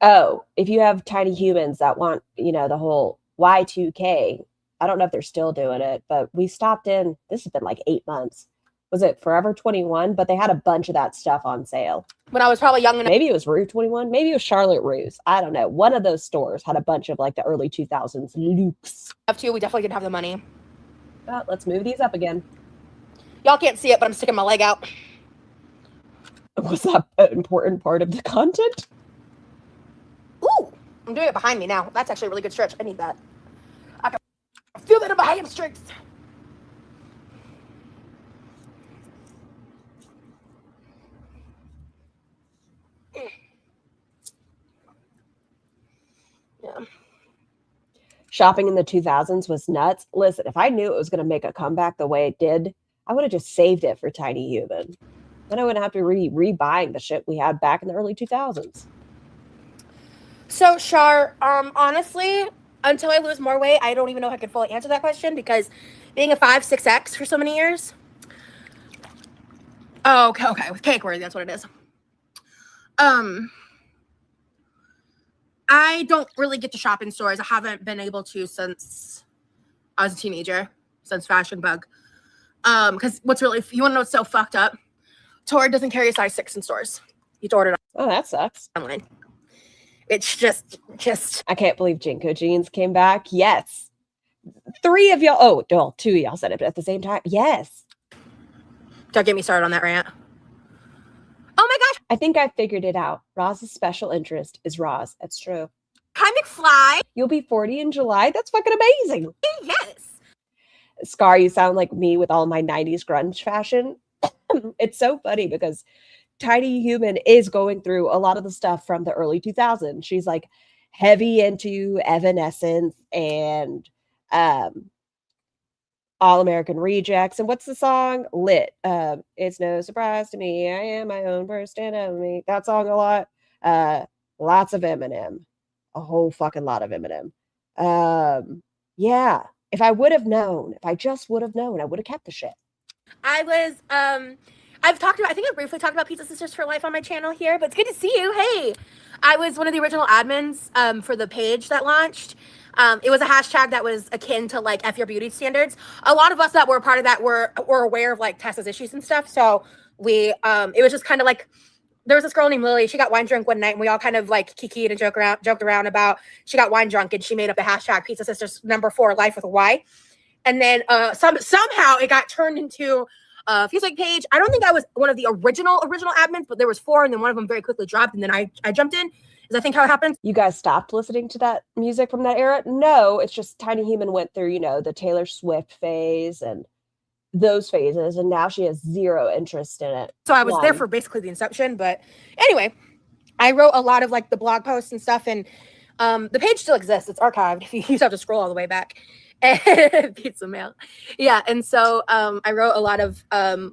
Oh, if you have tiny humans that want, the whole Y2K, I don't know if they're still doing it, but we stopped in, this has been like 8 months. Was it Forever 21? But they had a bunch of that stuff on sale. When I was probably young enough. Maybe it was Rue 21. Maybe it was Charlotte Rue's. I don't know. One of those stores had a bunch of like the early 2000s looks. Too, we definitely didn't have the money. Well, let's move these up again. Y'all can't see it, but I'm sticking my leg out. Was that an important part of the content? Ooh, I'm doing it behind me now. That's actually a really good stretch. I need that. I can feel that in my hamstrings. Yeah. Shopping in the 2000s was nuts. Listen, if I knew it was going to make a comeback the way it did, I would have just saved it for Tiny Human. Then I wouldn't have to re-buying the shit we had back in the early 2000s. So, Shar, honestly, until I lose more weight, I don't even know if I can fully answer that question, because being a 5'6" for so many years. Oh, okay, with cake worthy, that's what it is. I don't really get to shop in stores. I haven't been able to since I was a teenager, since Fashion Bug. Because you want to know what's so fucked up? Torrid doesn't carry a size 6 in stores. You order it Oh, that sucks. online. It's just. I can't believe Jinko jeans came back. Yes. 3 of y'all. Oh, well, 2 of y'all said it, but at the same time, yes. Don't get me started on that rant. Oh my gosh. I think I figured it out. Roz's special interest is Roz. That's true. Hi, McFly. You'll be 40 in July. That's fucking amazing. Yes. Scar, you sound like me with all my 90s grunge fashion. It's so funny because Tiny Human is going through a lot of the stuff from the early 2000s. She's like heavy into Evanescence and All American Rejects. And what's the song? Lit. It's no surprise to me. I am my own worst enemy. That song a lot. Lots of Eminem. A whole fucking lot of Eminem. Yeah. If I would have known, if I just would have known, I would have kept the shit. I was, I think I briefly talked about Pizza Sisters for Life on my channel here, but it's good to see you. Hey, I was one of the original admins for the page that launched. It was a hashtag that was akin to like F Your Beauty Standards. A lot of us that were a part of that were aware of like Tessa's issues and stuff. So we, it was just kind of like, there was this girl named Lily. She got wine drunk one night and we all kind of like kikied and joked around about, she got wine drunk and she made up the hashtag Pizza Sisters #4 Life with a Y. And then somehow it got turned into a Facebook page. I don't think I was one of the original admins, but there was 4 and then one of them very quickly dropped and then I jumped in. Is I think how it happened. You guys stopped listening to that music from that era? No, it's just Tiny Human went through, the Taylor Swift phase and those phases, and now she has 0 interest in it. So I was there for basically the inception, but anyway, I wrote a lot of like the blog posts and stuff, and the page still exists. It's archived. If you just have to scroll all the way back. Pizza mail. Yeah, and so I wrote a lot of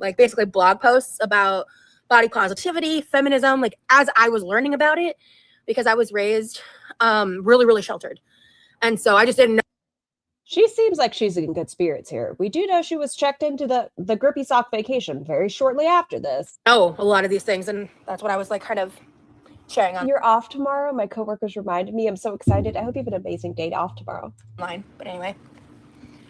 like basically blog posts about body positivity, feminism, like as I was learning about it, because I was raised really, really sheltered. And so I just didn't know. She seems like she's in good spirits here. We do know she was checked into the Grippy sock vacation very shortly after this. Oh, a lot of these things, and that's what I was like kind of sharing on. You're off tomorrow? My coworkers reminded me. I'm so excited. I hope you have an amazing day off tomorrow. Online, but anyway.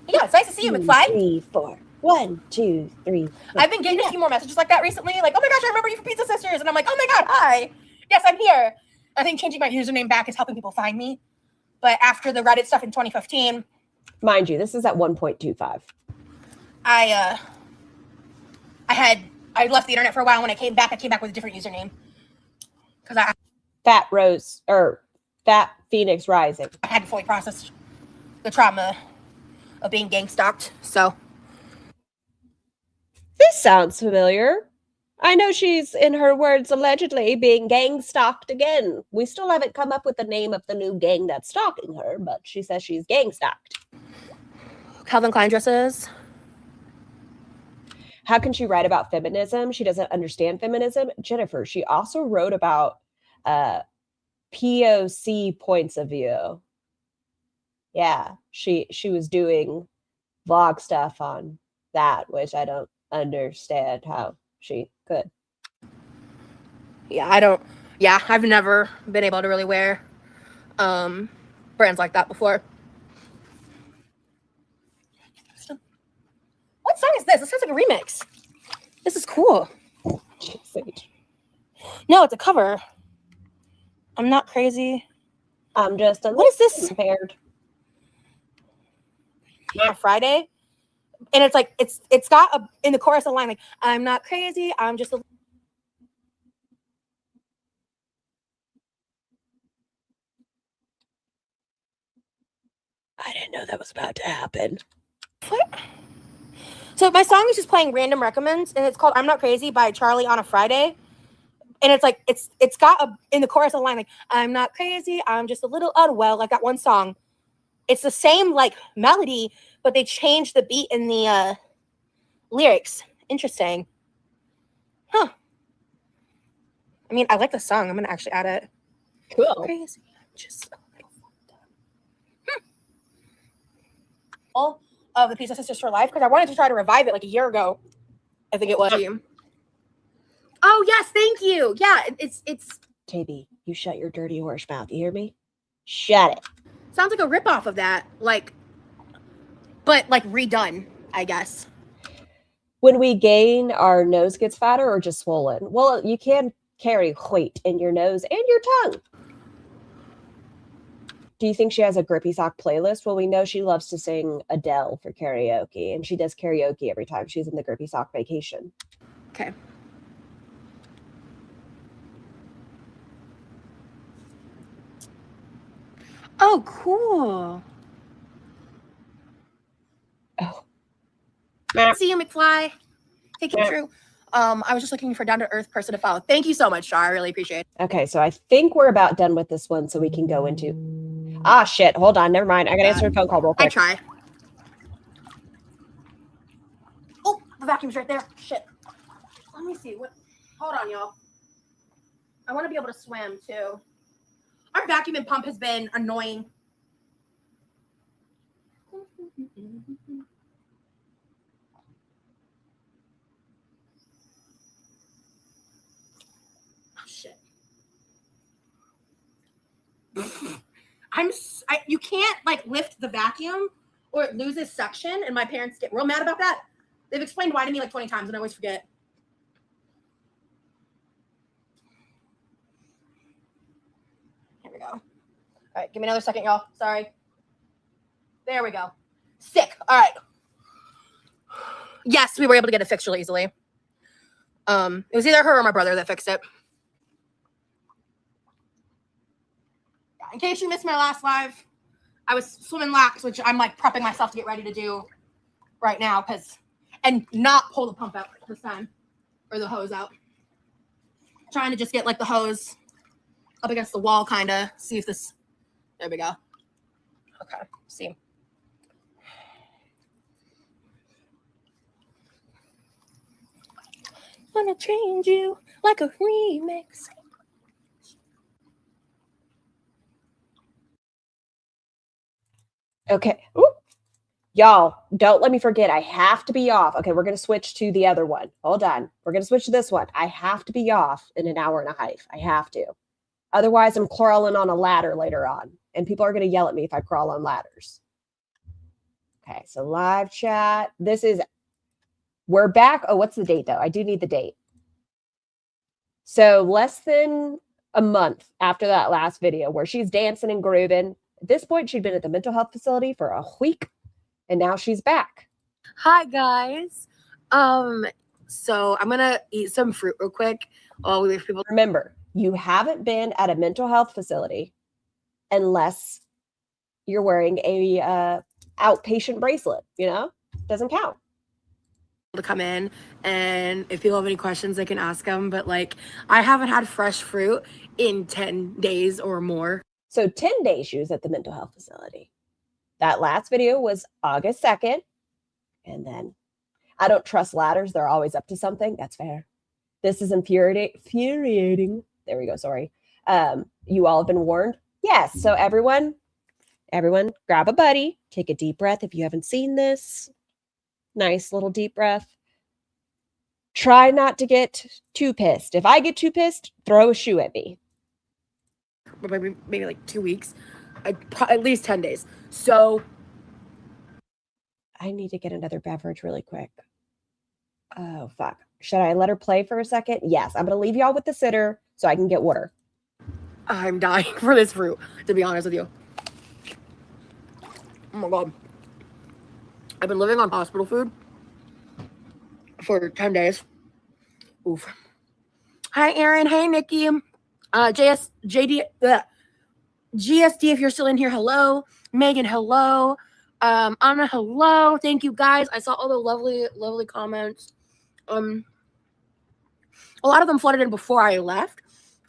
Yeah, it's nice to see you, McFly. 3, 4. 1, 2, 3. 4. I've been getting a few more messages like that recently. Like, oh my gosh, I remember you from Pizza Sisters. And I'm like, oh my God, hi. Yes, I'm here. I think changing my username back is helping people find me. But after the Reddit stuff in 2015. Mind you, this is at 1.25. I left the internet for a while. When I came back with a different username. Because Fat Phoenix Rising. I hadn't fully processed the trauma of being gang stalked. So. This sounds familiar. I know she's, in her words, allegedly being gang stalked again. We still haven't come up with the name of the new gang that's stalking her, but she says she's gang stalked. Calvin Klein dresses. How can she write about feminism? She doesn't understand feminism. Jennifer, she also wrote about POC points of view. Yeah, she was doing vlog stuff on that, which I don't understand how she could. Yeah, I've never been able to really wear brands like that before. What song is this? This sounds like a remix. This is cool. No, it's a cover. I'm not crazy. I'm just a What is this? Impaired. On Friday, and it's like it's got in the chorus a line like, I'm not crazy, I'm just a... I didn't know that was about to happen. What? So my song is just playing random recommends, and it's called I'm Not Crazy by Charlie on a Friday. And it's like it's got in the chorus a line like, I'm not crazy, I'm just a little unwell, like that one song. It's the same like melody, but they changed the beat in the lyrics. Interesting. Huh. I mean, I like the song. I'm gonna actually add it. Cool. Crazy. Just a little fucked up. All of the Pizza Sisters for Life, because I wanted to try to revive it like a year ago. I think it was. Oh yes, thank you. Yeah, it's JB, you shut your dirty horse mouth. You hear me? Shut it. sounds like a ripoff of that, but like redone, I guess. When we gain, our nose gets fatter or just swollen? Well, you can carry weight in your nose and your tongue. Do you think she has a Grippy Sock playlist? Well, we know she loves to sing Adele for karaoke, and she does karaoke every time she's in the Grippy Sock vacation. Okay. Oh, cool. Oh. See you, McFly. Take it true. I was just looking for down-to-earth person to follow. Thank you so much, Char. I really appreciate it. Okay, so I think we're about done with this one, so we can go into... Ah, shit. Hold on. Never mind. I gotta answer a phone call real quick. I try. Oh, the vacuum's right there. Shit. Let me see. What? Hold on, y'all. I want to be able to swim, too. Our vacuum and pump has been annoying. Shit. You can't like lift the vacuum or it loses suction, and my parents get real mad about that. They've explained why to me like 20 times and I always forget. Here we go. All right, give me another second, y'all. Sorry. There we go. Sick. All right. Yes, we were able to get it fixed really easily. It was either her or my brother that fixed it. In case you missed my last live, I was swimming laps, which I'm like prepping myself to get ready to do right now, and not pull the pump out this time, or the hose out. Trying to just get like the hose up against the wall, kind of see if this. There we go. Okay, see. Wanna change you like a remix. Okay. Ooh. Y'all, don't let me forget. I have to be off. Okay, we're going to switch to the other one. Hold on. We're going to switch to this one. I have to be off in an hour and a half. I have to. Otherwise, I'm crawling on a ladder later on. And people are going to yell at me if I crawl on ladders. Okay, so live chat. We're back. Oh, what's the date, though? I do need the date. So less than a month after that last video where she's dancing and grooving. At this point, she'd been at the mental health facility for a week, and now she's back. Hi, guys. So I'm gonna eat some fruit real quick while we wait for people. Remember, you haven't been at a mental health facility unless you're wearing a outpatient bracelet. Doesn't count. To come in, and if people have any questions, they can ask them. But like, I haven't had fresh fruit in 10 days or more. So 10 days she was at the mental health facility. That last video was August 2nd. And then I don't trust ladders. They're always up to something. That's fair. This is infuriating. There we go. Sorry. You all have been warned. Yes. So everyone grab a buddy. Take a deep breath if you haven't seen this. Nice little deep breath. Try not to get too pissed. If I get too pissed, throw a shoe at me. Maybe like 2 weeks, at least 10 days. So I need to get another beverage really quick. Oh, fuck. Should I let her play for a second? Yes, I'm going to leave y'all with the sitter so I can get water. I'm dying for this fruit, to be honest with you. Oh my God. I've been living on hospital food for 10 days. Oof. Hi, Aaron. Hey, Nikki. GSD, if you're still in here, hello. Megan, hello. Anna, hello. Thank you, guys. I saw all the lovely comments. A lot of them flooded in before I left.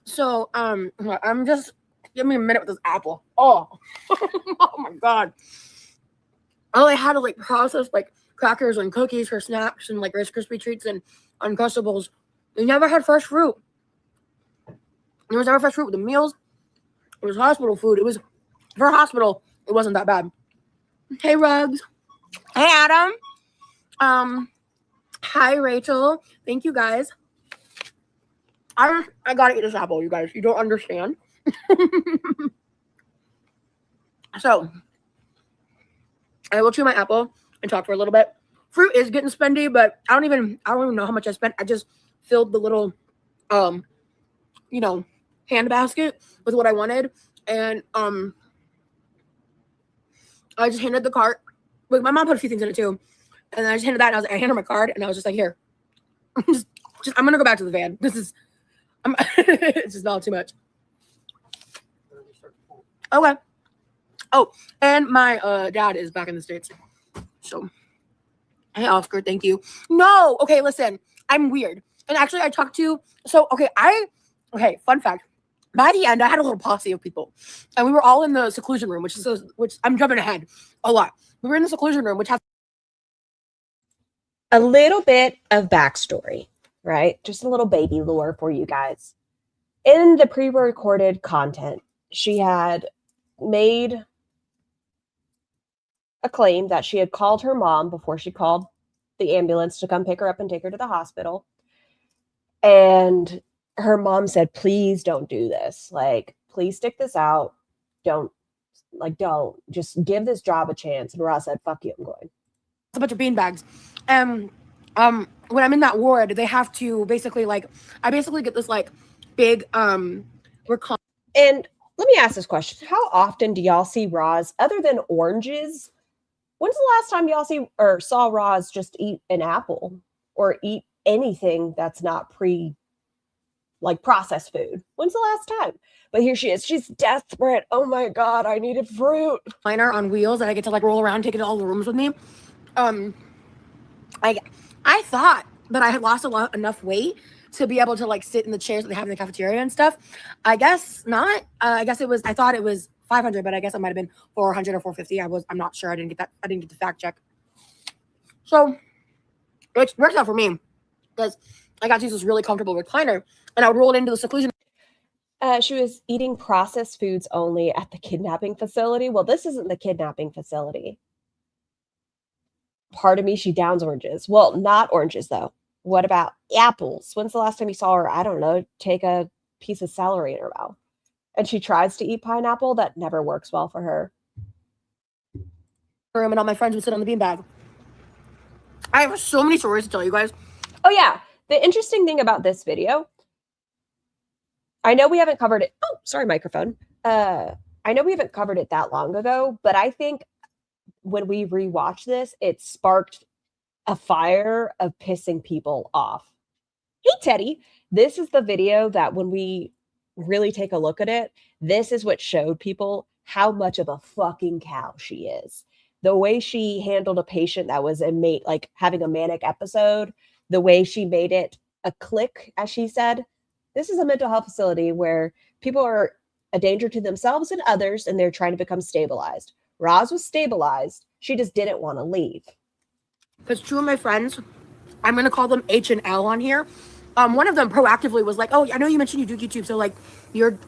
So, I'm just, give me a minute with this apple. Oh, oh my God. I only had to like process like crackers and cookies for snacks and like Rice Krispie treats and Uncrustables. We never had fresh fruit. There was never fresh fruit with the meals. It was hospital food. It was, for hospital, it wasn't that bad. Hey, Rugs. Hey, Adam. Hi, Rachel. Thank you, guys. I gotta eat this apple, you guys. You don't understand. So, I will chew my apple and talk for a little bit. Fruit is getting spendy, but I don't even know how much I spent. I just filled the little, hand basket with what I wanted, and I just handed the cart. Like, my mom put a few things in it too, and I just handed that. And I handed her my card, and I was just like, "Here, I'm gonna go back to the van. It's just not too much." Okay. Oh, and my dad is back in the States. So, hey, Oscar, thank you. No, okay, listen, I'm weird. And actually, I talked to, fun fact. By the end, I had a little posse of people. And we were all in the seclusion room, which I'm jumping ahead a lot. We were in the seclusion room, which has a little bit of backstory, right? Just a little baby lore for you guys. In the pre-recorded content, she had made a claim that she had called her mom before she called the ambulance to come pick her up and take her to the hospital. And her mom said, please don't do this. Like, please stick this out. Don't. Just give this job a chance. And Ross said, fuck you, I'm going. a bunch of beanbags. And when I'm in that ward, they have to basically I basically get this big And let me ask this question. How often do y'all see Roz, other than oranges? When's the last time y'all saw Roz just eat an apple or eat anything that's not processed food? When's the last time? But here she is. She's desperate. Oh my God, I needed fruit. Liner on wheels that I get to roll around, take it to all the rooms with me. I thought that I had lost enough weight to be able to sit in the chairs that they have in the cafeteria and stuff. I guess not. I thought it was 500, but I guess it might have been 400 or 450. I'm not sure. I didn't get the fact check. So it works out for me because I got to use this really comfortable recliner and I would roll it into the seclusion. She was eating processed foods only at the kidnapping facility. Well, this isn't the kidnapping facility. Part of me, she downs oranges. Well, not oranges though. What about apples? When's the last time you saw her, I don't know, take a piece of celery in her mouth? And she tries to eat pineapple. That never works well for her. And all my friends would sit on the beanbag. I have so many stories to tell you guys. Oh yeah. The interesting thing about this video, I know we haven't covered it. Oh, sorry, microphone. I know we haven't covered it that long ago, but I think when we rewatch this, it sparked a fire of pissing people off. Hey, Teddy. This is the video that when we really take a look at it, this is what showed people how much of a fucking cow she is. The way she handled a patient that was having a manic episode, the way she made it a click, as she said. This is a mental health facility where people are a danger to themselves and others, and they're trying to become stabilized. Roz was stabilized. She just didn't want to leave. Because two of my friends, I'm going to call them H and L on here. One of them proactively was like, oh, I know you mentioned you do YouTube. So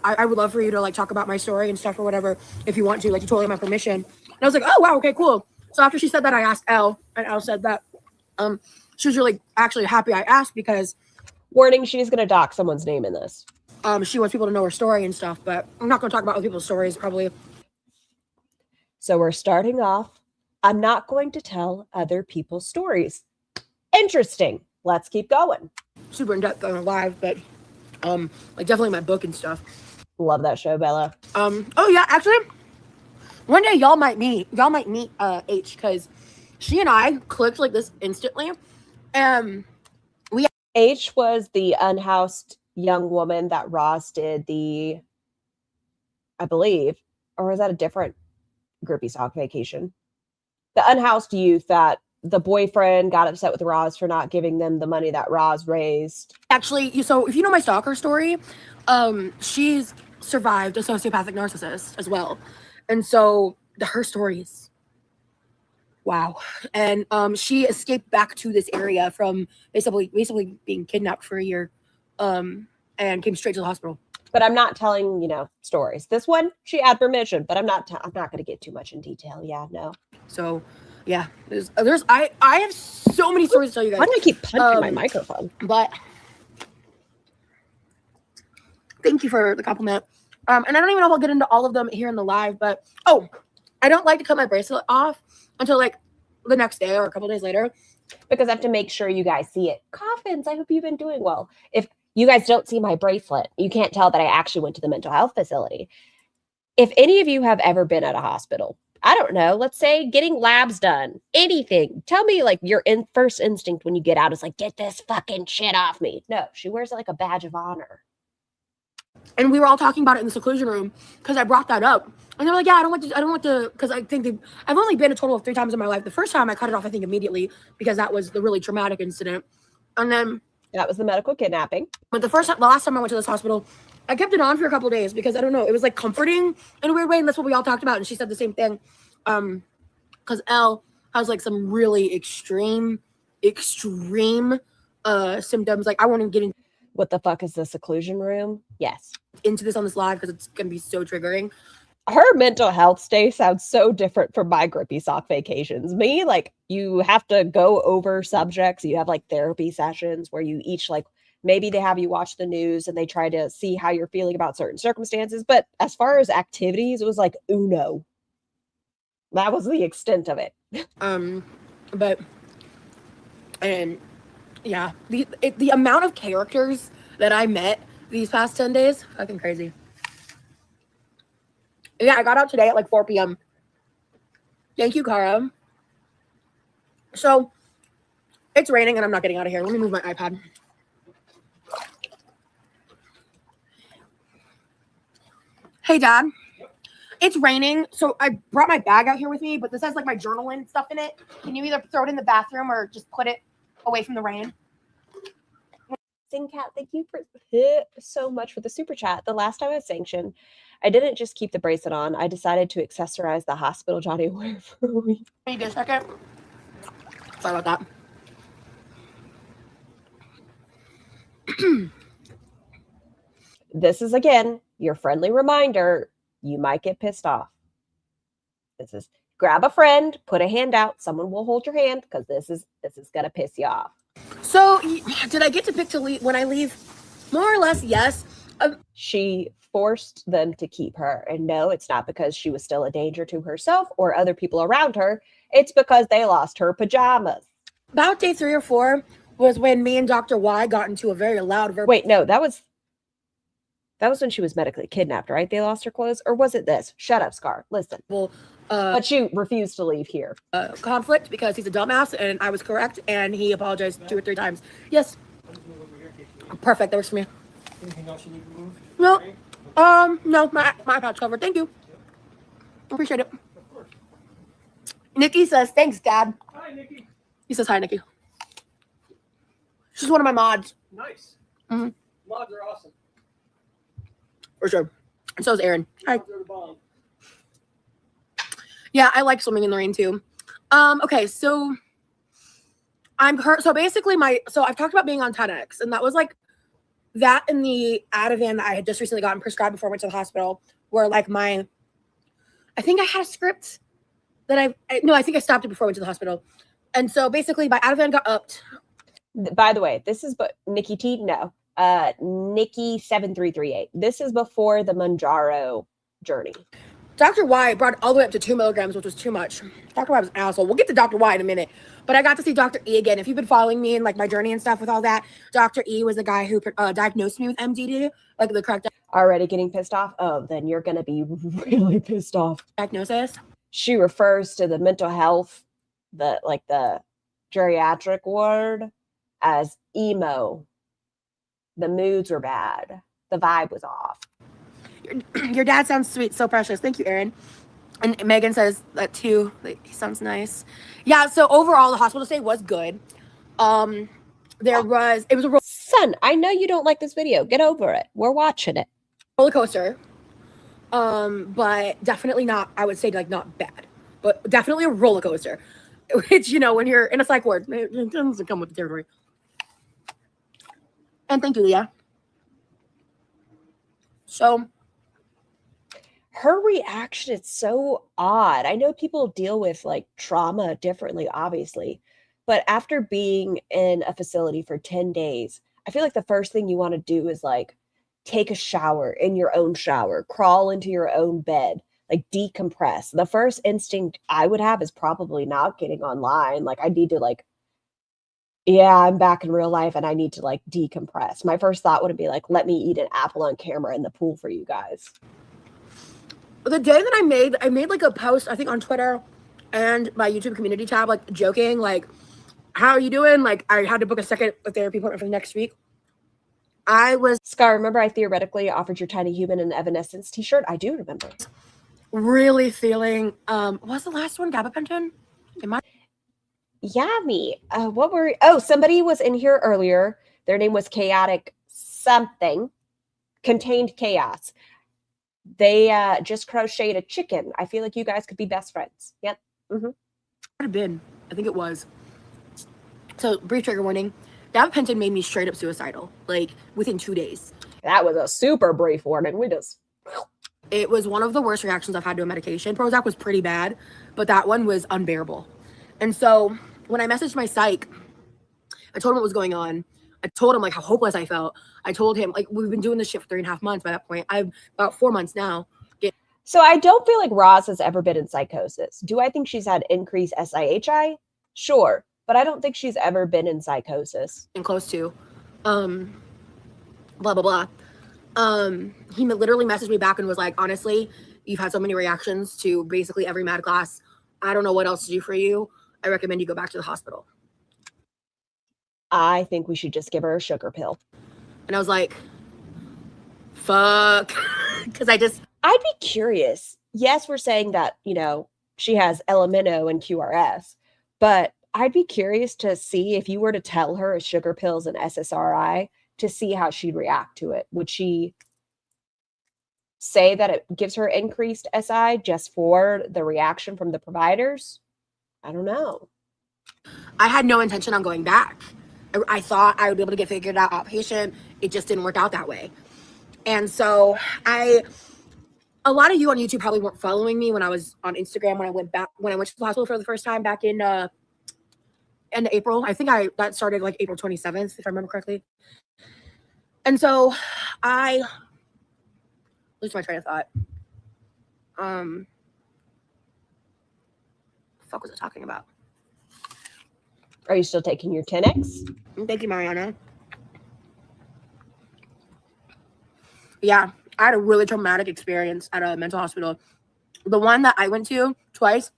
I would love for you to talk about my story and stuff or whatever, if you want to, you totally have my permission. And I was like, oh, wow. Okay, cool. So after she said that, I asked L, and L said that She was really actually happy I asked because Warning, she's going to dock someone's name in this. she wants people to know her story and stuff, but I'm not going to talk about other people's stories probably. So we're starting off. I'm not going to tell other people's stories. Interesting. Let's keep going. Super in depth on live, but like definitely my book and stuff. Love that show, Bella. Oh yeah, actually, one day y'all might meet H, because she and I clicked like this instantly. H was the unhoused young woman that Roz did I believe, or was that a different Grippy Sock Vacation? The unhoused youth that the boyfriend got upset with Roz for not giving them the money that Roz raised. Actually, so if you know my stalker story, she's survived a sociopathic narcissist as well. And so her stories, wow. And she escaped back to this area from basically being kidnapped for a year, and came straight to the hospital. But I'm not telling, stories. This one, she had permission, but I'm not going to get too much in detail. Yeah, no. So, yeah, I have so many stories to tell you guys. Why do I keep punching my microphone? But thank you for the compliment. And I don't even know if I'll get into all of them here in the live, but I don't like to cut my bracelet off until like the next day or a couple days later, because I have to make sure you guys see it. Coffins, I hope you've been doing well. If you guys don't see my bracelet, you can't tell that I actually went to the mental health facility. If any of you have ever been at a hospital, I don't know, let's say getting labs done, anything, tell me like your first instinct when you get out is like, get this fucking shit off me. No, she wears it like a badge of honor. And we were all talking about it in the seclusion room because I brought that up. And they were like, yeah, I don't want to, because I think I've only been a total of 3 times in my life. The first time I cut it off, I think immediately, because that was the really traumatic incident. And then that was the medical kidnapping. But the last time I went to this hospital, I kept it on for a couple of days because I don't know, it was like comforting in a weird way. And that's what we all talked about. And she said the same thing. Because Elle has like some really extreme symptoms. Like I want to get into what the fuck is the seclusion room? Yes. Into this on this live because it's going to be so triggering. Her mental health stay sounds so different from my Grippy Sock Vacations. Me, like, you have to go over subjects. You have like therapy sessions where you each like, maybe they have you watch the news and they try to see how you're feeling about certain circumstances. But as far as activities, it was like Uno. That was the extent of it. Yeah, the amount of characters that I met these past 10 days, fucking crazy. Yeah, I got out today at like 4 p.m. Thank you, Cara. So, it's raining and I'm not getting out of here. Let me move my iPad. Hey, Dad. It's raining, so I brought my bag out here with me, but this has like my journal and stuff in it. Can you either throw it in the bathroom or just put it away from the rain? Cat, thank you so much for the super chat. The last time I was sanctioned, I didn't just keep the bracelet on. I decided to accessorize the hospital Johnny wear for a week. Need a second. Sorry about that. This is again your friendly reminder. You might get pissed off. This is grab a friend, put a hand out. Someone will hold your hand because this is gonna piss you off. So, did I get to pick to leave when I leave? More or less, yes. She forced them to keep her. And no, it's not because she was still a danger to herself or other people around her. It's because they lost her pajamas. About day 3 or 4 was when me and Dr. Y got into a very loud verbal... Wait, no, that was when she was medically kidnapped, right? They lost her clothes? Or was it this? Shut up, Scar. Listen. Well, but she refused to leave here. Conflict because he's a dumbass and I was correct and he apologized 2 or 3 times. Yes. Perfect. That works for me. Anything else you need to move? No. No, my iPad's covered. Thank you. Appreciate it. Of course. Nikki says, thanks, Dad. Hi, Nikki. He says, hi, Nikki. She's one of my mods. Nice. Mm-hmm. Mods are awesome. For sure. And so is Aaron. Hi. Mods are the bomb. Yeah, I like swimming in the rain too. Okay, so so basically I've talked about being on 10X, and that was like that in the Ativan that I had just recently gotten prescribed before I went to the hospital, where like I think I had a script that I think I stopped it before I went to the hospital. And so basically my Ativan got upped. By the way, this is but Nikki T. No, Nikki 7338. This is before the Manjaro journey. Dr. Y brought it all the way up to 2 milligrams, which was too much. Dr. Y was an asshole. We'll get to Dr. Y in a minute. But I got to see Dr. E again. If you've been following me and like my journey and stuff with all that, Dr. E was the guy who diagnosed me with MDD, like the correct Already getting pissed off? Oh, then you're going to be really pissed off. diagnosis. She refers to the mental health, the geriatric ward as emo. The moods were bad. The vibe was off. Your dad sounds sweet, so precious. Thank you, Erin. And Megan says that too. Like, he sounds nice. Yeah. So overall, the hospital stay was good. It was a Son, I know you don't like this video. Get over it. We're watching it. roller coaster. But definitely not. I would say like not bad, but definitely a roller coaster. Which, you know, when you're in a psych ward, it doesn't come with the territory. And thank you, Leah. So. Her reaction is so odd. I know people deal with like trauma differently, obviously, but after being in a facility for 10 days, I feel like the first thing you want to do is like take a shower in your own shower, crawl into your own bed, like decompress. The first instinct I would have is probably not getting online. Like I need to yeah, I'm back in real life and I need to like decompress. My first thought would be like, let me eat an apple on camera in the pool for you guys. The day that I made like a post, I think on Twitter and my YouTube community tab, like joking, like, how are you doing? Like, I had to book a second therapy appointment for the next week. Scar, remember I theoretically offered your tiny human an Evanescence t-shirt? I do remember. Really feeling, what was the last one? Gabapentin? Yummy. Somebody was in here earlier. Their name was Chaotic something. Contained Chaos. They just crocheted a chicken. I feel like you guys could be best friends. Yep. Mm-hmm. Might have been. I think it was. So, brief trigger warning. Gabapentin made me straight up suicidal. Like, within 2 days. That was a super brief warning. It was one of the worst reactions I've had to a medication. Prozac was pretty bad, but that one was unbearable. And so, when I messaged my psych, I told him what was going on. I told him like how hopeless I felt. I told him like we've been doing this shit for 3.5 months by that point. I've about 4 months now. So I don't feel like Roz has ever been in psychosis. Do I think she's had increased SIHI? Sure. But I don't think she's ever been in psychosis. And close to. Blah, blah, blah. He literally messaged me back and was like, honestly, you've had so many reactions to basically every med class. I don't know what else to do for you. I recommend you go back to the hospital. I think we should just give her a sugar pill. And I was like, fuck. Because I'd be curious. Yes, we're saying that, you know, she has Elemento and QRS, but I'd be curious to see if you were to tell her a sugar pills and SSRI to see how she'd react to it. Would she say that it gives her increased SI just for the reaction from the providers? I don't know. I had no intention on going back. I thought I would be able to get figured out outpatient. It just didn't work out that way. And so a lot of you on YouTube probably weren't following me when I was on Instagram when I went to the hospital for the first time back in end of April. I think that started like April 27th, if I remember correctly. And so I lose my train of thought. The fuck was I talking about? Are you still taking your 10X? Thank you, Mariana. Yeah, I had a really traumatic experience at a mental hospital. The one that I went to twice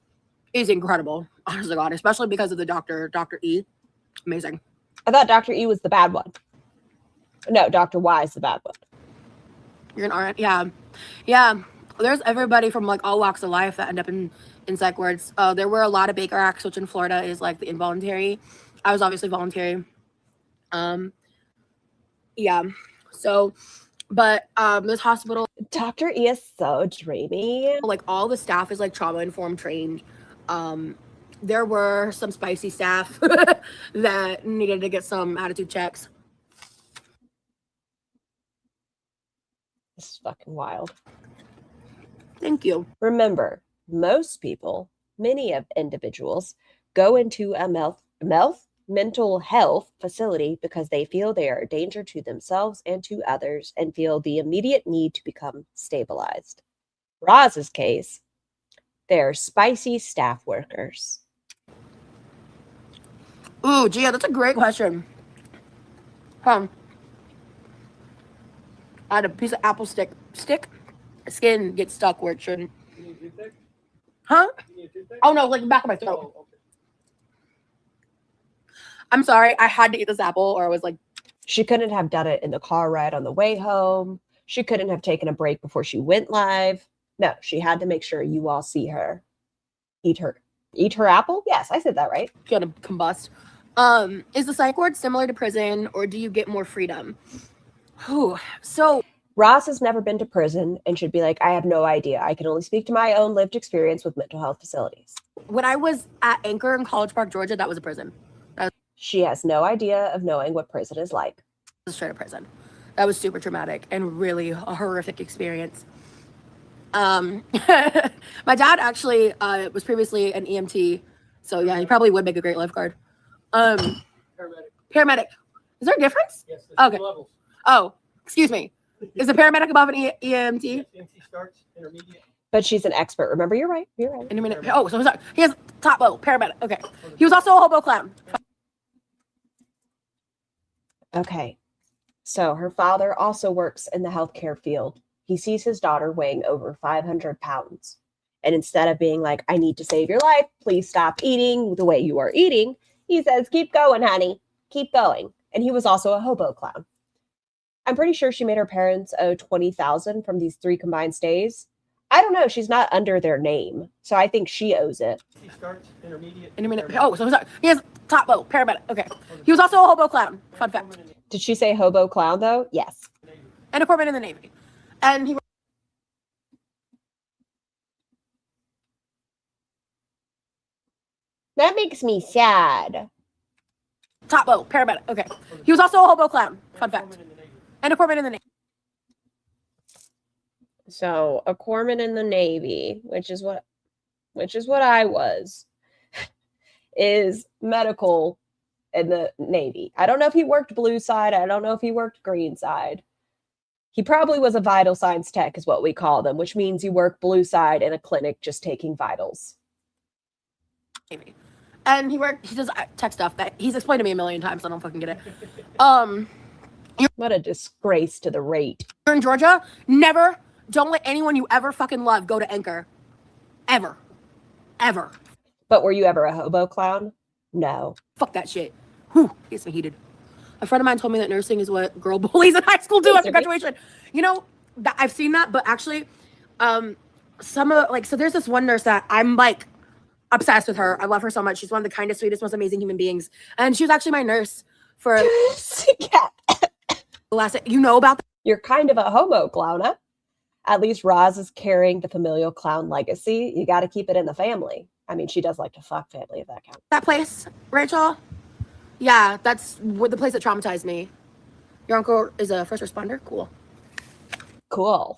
is incredible. Honestly, God, especially because of the Dr. E. Amazing. I thought Dr. E was the bad one. No, Dr. Y is the bad one. You're an RN? Yeah. Yeah. There's everybody from like all walks of life that end up in psych wards. There were a lot of Baker Acts, which in Florida is like the involuntary. I was obviously voluntary. Yeah. So, but this hospital, Dr. E is so dreamy. like all the staff is like trauma informed trained. There were some spicy staff that needed to get some attitude checks. This is fucking wild. Thank you. Remember, most people, many of individuals, go into a mental health facility because they feel they are a danger to themselves and to others and feel the immediate need to become stabilized. Roz's case, they're spicy staff workers. Ooh, Gia, that's a great question. I had a piece of apple stick. Skin gets stuck where it shouldn't. You need a toothpick? Huh? You need a toothpick? Oh no, like the back of my throat. Oh, okay. I'm sorry, I had to eat this apple or I was like, She couldn't have done it in the car ride on the way home. She couldn't have taken a break before she went live. No, she had to make sure you all see her. Eat her apple? Yes, I said that right. gonna combust. Is the psych ward similar to prison or do you get more freedom? Ooh, so Roz has never been to prison and should be like, I have no idea. I can only speak to my own lived experience with mental health facilities. when I was at Anchor in College Park, Georgia, that was a prison. She has no idea of knowing what prison is like. It was straight up prison. That was super traumatic and really a horrific experience. My dad actually was previously an EMT, so yeah, he probably would make a great lifeguard. Paramedic. Paramedic. Is there a difference? Yes, there's Okay. 2 levels. Oh, excuse me. Is the paramedic above an EMT? Yes, MT starts, intermediate. But she's an expert. Remember, you're right. You're right. Intermediate. Oh, so sorry. He has top level paramedic. Okay. He was also a hobo clown. Okay. So her father also works in the healthcare field. He sees his daughter weighing over 500 pounds. And instead of being like, I need to save your life, please stop eating the way you are eating, he says, keep going, honey. Keep going. And he was also a hobo clown. I'm pretty sure she made her parents owe $20,000 from these 3 combined stays. I don't know. She's not under their name. So I think she owes it. MT starts, intermediate. Intermediate. paramedic. Oh, so sorry. He has top level paramedic. Okay. He was also a hobo clown. Fun fact. Did she say hobo clown though? Yes. And a corpsman in the Navy. And he That makes me sad. top level paramedic. Okay. He was also a hobo clown. Fun fact. And a corpsman in the Navy. So a corpsman in the Navy, which is what I was, is medical in the Navy. I don't know if he worked blue side. I don't know if he worked green side. He probably was a vital signs tech is what we call them, which means you work blue side in a clinic just taking vitals. Navy. And he does tech stuff that he's explained to me a million times. So I don't fucking get it. What a disgrace to the rate. You're in Georgia, don't let anyone you ever fucking love go to Anchor. Ever. But were you ever a hobo clown? No. Fuck that shit. Whew, gets me heated. A friend of mine told me that nursing is what girl bullies in high school do after graduation. You know, I've seen that, but actually, so there's this one nurse that I'm like obsessed with her. I love her so much. She's one of the kindest, sweetest, most amazing human beings. And she was actually my nurse for Yeah. the last, you know about that? You're kind of a homo clown, huh? At least Roz is carrying the familial clown legacy. You got to keep it in the family. I mean, she does like to fuck family, if that counts. That place, Rachel? Yeah, that's the place that traumatized me. Your uncle is a first responder? Cool. Cool.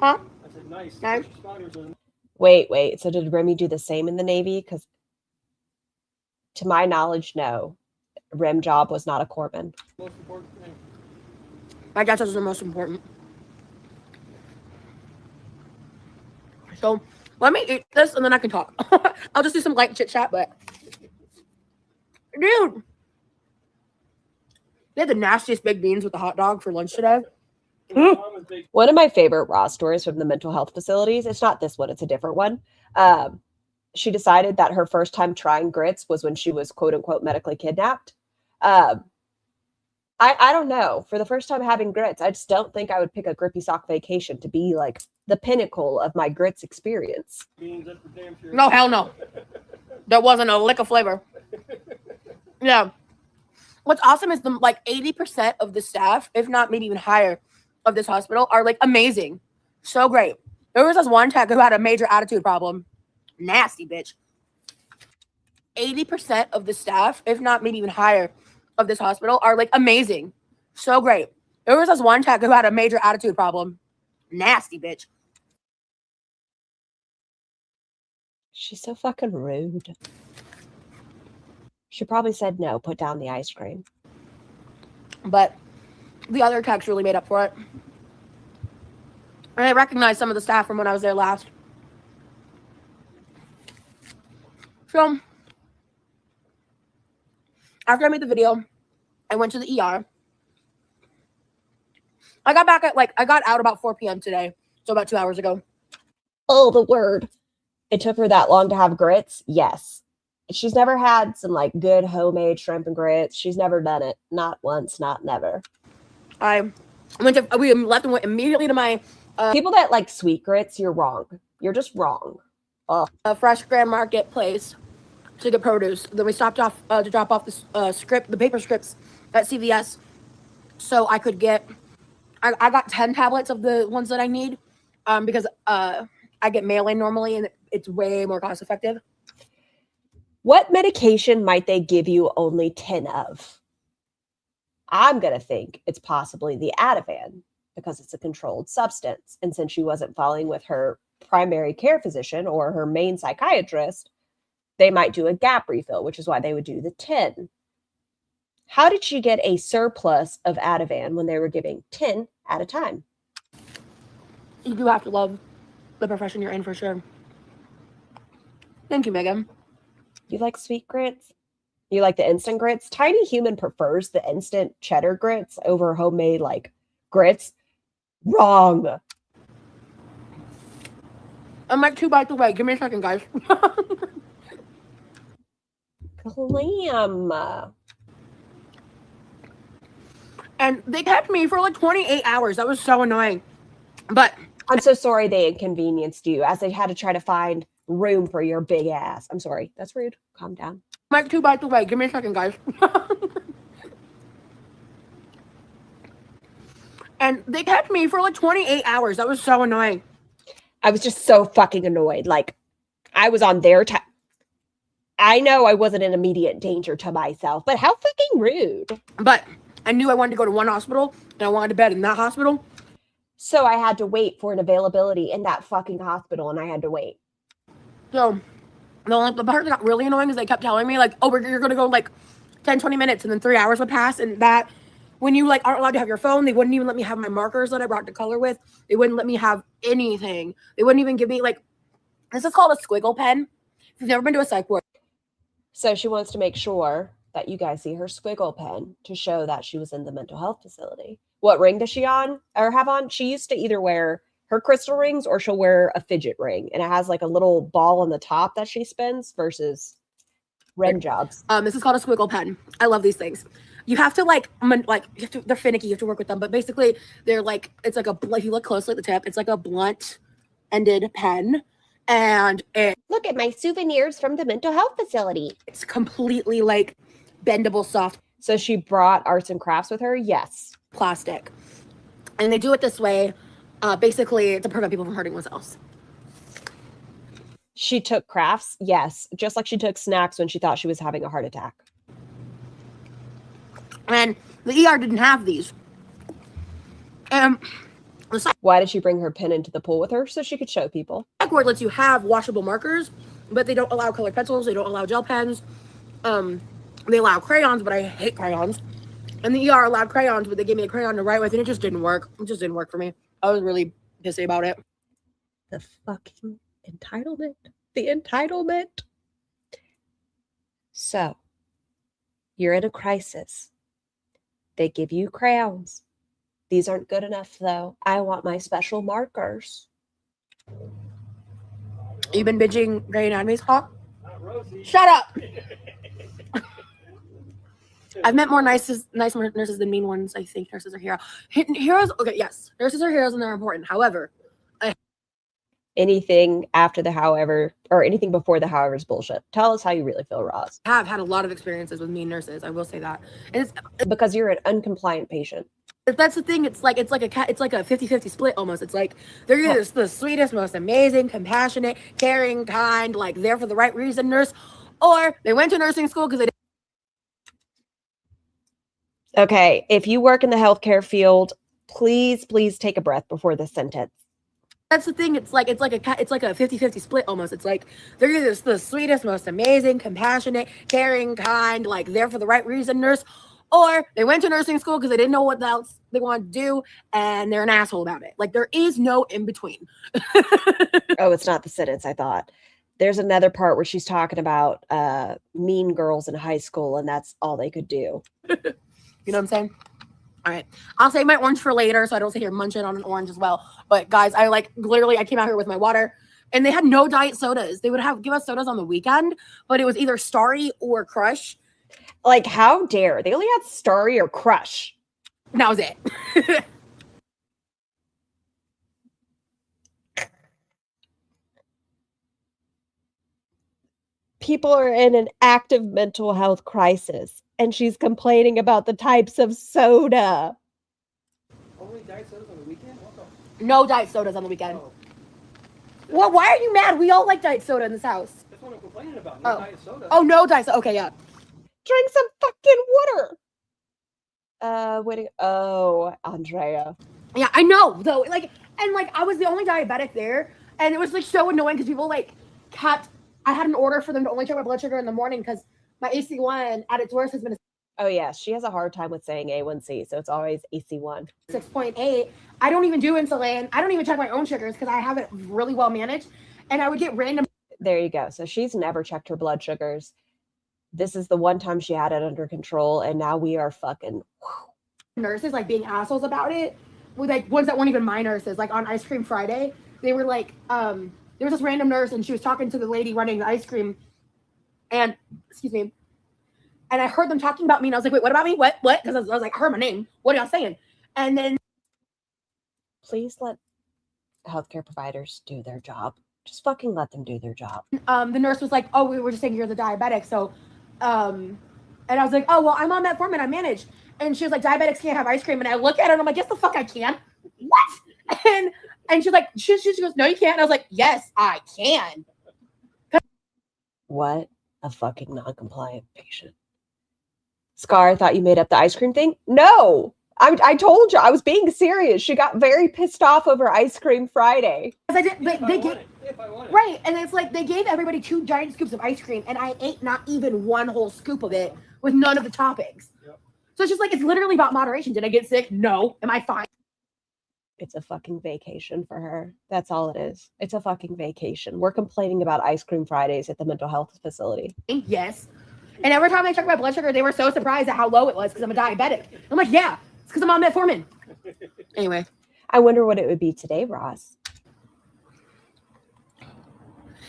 Huh? I said nice. Nice. First responders are the Wait. So did Remy do the same in the Navy? Because to my knowledge, no. Rem job was not a corpsman. most important thing. My dad says it's the most important. So let me eat this and then I can talk. I'll just do some light chit chat, but dude, they had the nastiest baked beans with the hot dog for lunch today. My mom was big. One of my favorite Roz stories from the mental health facilities, it's not this one, it's a different one. She decided that her first time trying grits was when she was quote unquote medically kidnapped. I don't know. For the first time having grits, I just don't think I would pick a Grippy sock vacation to be like the pinnacle of my grits experience. Beans, that's for damn sure. No, hell no. There wasn't a lick of flavor. Yeah. What's awesome is 80% of the staff, if not maybe even higher, of this hospital are like amazing. So great. There was this one tech who had a major attitude problem. Nasty bitch. 80% of the staff, if not maybe even higher, of this hospital are like amazing. So great. There was this one tech who had a major attitude problem. Nasty bitch. She's so fucking rude. She probably said no, put down the ice cream. But the other text really made up for it. And I recognized some of the staff from when I was there last. So, after I made the video, I went to the ER. I got back at I got out about 4 p.m. today. So about 2 hours ago. Oh, the word. It took her that long to have grits? Yes. She's never had some like good homemade shrimp and grits. She's never done it. Not once, not never. We left and went immediately to my people that like sweet grits, you're wrong. You're just wrong. Fresh Grand Market place to get produce. Then we stopped off to drop off the paper scripts at CVS, so I could get. I got 10 tablets of the ones that I need, because I get mail-in normally, and it's way more cost effective. What medication might they give you only 10 of? I'm going to think it's possibly the Ativan because it's a controlled substance. And since she wasn't following with her primary care physician or her main psychiatrist, they might do a gap refill, which is why they would do the 10. How did she get a surplus of Ativan when they were giving 10 at a time? You do have to love the profession you're in for sure. Thank you, Megan. You like sweet grits? You like the instant grits? Tiny Human prefers the instant cheddar grits over homemade like grits. Wrong. I'm like 2 bites away. Give me a second, guys. Glam. And they kept me for like 28 hours. That was so annoying. But I'm so sorry they inconvenienced you as they had to try to find room for your big ass. I'm sorry. That's rude. Calm down. I'm like 2 bites away. Give me a second, guys. And they kept me for like 28 hours. That was so annoying. I was just so fucking annoyed. Like, I was on their time. I know I wasn't in immediate danger to myself, but how fucking rude. But I knew I wanted to go to one hospital, and I wanted to bed in that hospital. So I had to wait for an availability in that fucking hospital, and I had to wait. So the part that got really annoying is they kept telling me, like, oh, you're going to go like 10, 20 minutes, and then 3 hours would pass, and that when you like aren't allowed to have your phone, they wouldn't even let me have my markers that I brought to color with. They wouldn't let me have anything. They wouldn't even give me like, this is called a squiggle pen. If you've never been to a psych ward. So she wants to make sure that you guys see her squiggle pen to show that she was in the mental health facility. What ring does she on or have on? She used to either wear her crystal rings or she'll wear a fidget ring. And it has like a little ball on the top that she spins versus rim jobs. This is called a squiggle pen. I love these things. You have to they're finicky. You have to work with them. But basically they're like, it's like if you look closely at the tip, it's like a blunt ended pen. And look at my souvenirs from the mental health facility. It's completely like bendable soft. So she brought arts and crafts with her? Yes. Plastic. And they do it this way, basically to prevent people from hurting themselves. She took crafts? Yes. Just like she took snacks when she thought she was having a heart attack. And the ER didn't have these. Why did she bring her pen into the pool with her? So she could show people. Psych ward lets you have washable markers, but they don't allow colored pencils. They don't allow gel pens. They allow crayons, but I hate crayons. And the ER allowed crayons, but they gave me a crayon to write with, and it just didn't work. It just didn't work for me. I was really pissy about it. The fucking entitlement. The entitlement. So, you're in a crisis. They give you crayons. These aren't good enough, though. I want my special markers. You been binging Grey Anatomy's, huh? Not Rosie. Shut up! I've met more nice nurses than mean ones. I think nurses are heroes. Okay, yes, nurses are heroes and they're important. However, anything after the however, or anything before the however is bullshit. Tell us how you really feel, Roz. I have had a lot of experiences with mean nurses. I will say that. And it's because you're an uncompliant patient. That's the thing. It's like a 50-50 split almost. It's like they're either the sweetest, most amazing, compassionate, caring, kind, like there for the right reason nurse, or they went to nursing school because they didn't. Okay, if you work in the healthcare field, please take a breath before this sentence. That's the thing. It's like a 50-50 split almost. It's like they're either the sweetest, most amazing, compassionate, caring, kind, like there for the right reason nurse, or they went to nursing school because they didn't know what else they wanted to do, and they're an asshole about it. Like there is no in between. Oh, it's not the sentence I thought. There's another part where she's talking about mean girls in high school, and that's all they could do. You know what I'm saying? All right. I'll save my orange for later so I don't sit here munching on an orange as well. But guys, I came out here with my water and they had no diet sodas. They would give us sodas on the weekend, but it was either Starry or Crush. Like, how dare? They only had Starry or Crush. And that was it. People are in an active mental health crisis, and she's complaining about the types of soda. Only diet sodas on the weekend? What the? No diet sodas on the weekend. Oh, Well, why are you mad? We all like diet soda in this house. that's what I'm complaining about. No diet soda. Oh, no diet soda. Okay, yeah. Drink some fucking water. Waiting. Oh, Andrea. Yeah, I know though. I was the only diabetic there, and it was like so annoying because people I had an order for them to only check my blood sugar in the morning because my AC1 at its worst has been Oh yeah, she has a hard time with saying A1C, so it's always AC1. 6.8. I don't even do insulin. I don't even check my own sugars because I have it really well managed, and I would get random. There you go. So she's never checked her blood sugars. This is the one time she had it under control, and now we are fucking. Nurses like being assholes about it with like ones that weren't even my nurses. Like on Ice Cream Friday, they were like, there was this random nurse and she was talking to the lady running the ice cream, and excuse me, and I heard them talking about me, and I was like, wait, what about me? What? Because I was like, I heard my name. What are y'all saying? And then Please let healthcare providers do their job. Just fucking let them do their job. the nurse was like, oh, we were just saying you're the diabetic, so and I was like, oh well, I'm on metformin, I managed. And she was like, diabetics can't have ice cream. And I look at her and I'm like, yes, the fuck I can. What? And she's like, she goes, no, you can't. And I was like, yes, I can. What a fucking non-compliant patient. Scar, I thought you made up the ice cream thing. No, I told you I was being serious. She got very pissed off over Ice Cream Friday. I did, If I want it. right. And it's like they gave everybody 2 giant scoops of ice cream, and I ate not even 1 whole scoop of it with none of the toppings. Yep. So it's just like, it's literally about moderation. Did I get sick? No. Am I fine? It's a fucking vacation for her. That's all it is. It's a fucking vacation. We're complaining about Ice Cream Fridays at the mental health facility. Yes. And every time I checked my blood sugar, they were so surprised at how low it was because I'm a diabetic. I'm like, yeah, it's because I'm on metformin. Anyway. I wonder what it would be today, Ross.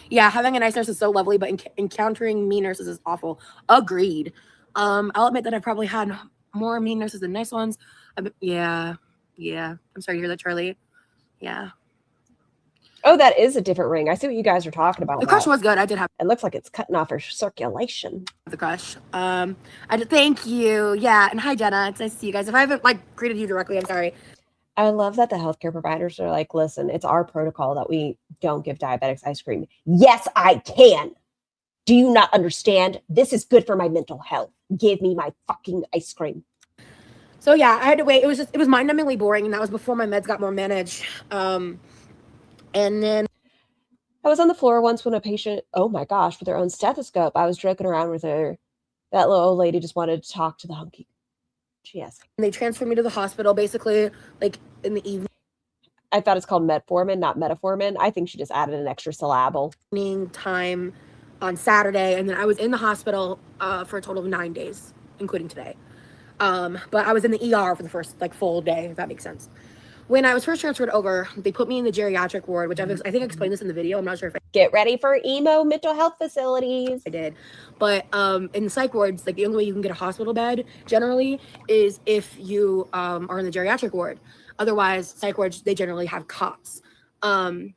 Yeah, having a nice nurse is so lovely, but encountering mean nurses is awful. Agreed. I'll admit that I've probably had more mean nurses than nice ones. Yeah. I'm sorry to hear that, Charlie. Yeah. Oh, that is a different ring. I see what you guys are talking about. The crush was good. I did have It looks like it's cutting off her circulation. the crush. I did. Thank you. Yeah, and hi, Jenna. It's nice to see you guys. If I haven't greeted you directly, I'm sorry. I love that the healthcare providers are like, listen, it's our protocol that we don't give diabetics ice cream. Yes, I can. Do you not understand? This is good for my mental health. Give me my fucking ice cream. So yeah, I had to wait. It was mind-numbingly boring, and that was before my meds got more managed. And then I was on the floor once when a patient, oh my gosh, with their own stethoscope, I was joking around with her. That little old lady just wanted to talk to the hunky. She asked. they transferred me to the hospital, basically, like in the I thought it's called metformin, not metformin. I think she just added an extra syllable. evening time on Saturday, and then I was in the hospital for a total of 9 days, including today. But I was in the ER for the first full day, if that makes sense. When I was first transferred over, they put me in the geriatric ward, which I think I explained this in the video. I'm not sure if Get ready for emo mental health facilities. I did. But in the psych wards, the only way you can get a hospital bed generally is if you are in the geriatric ward. Otherwise, psych wards, they generally have cots. And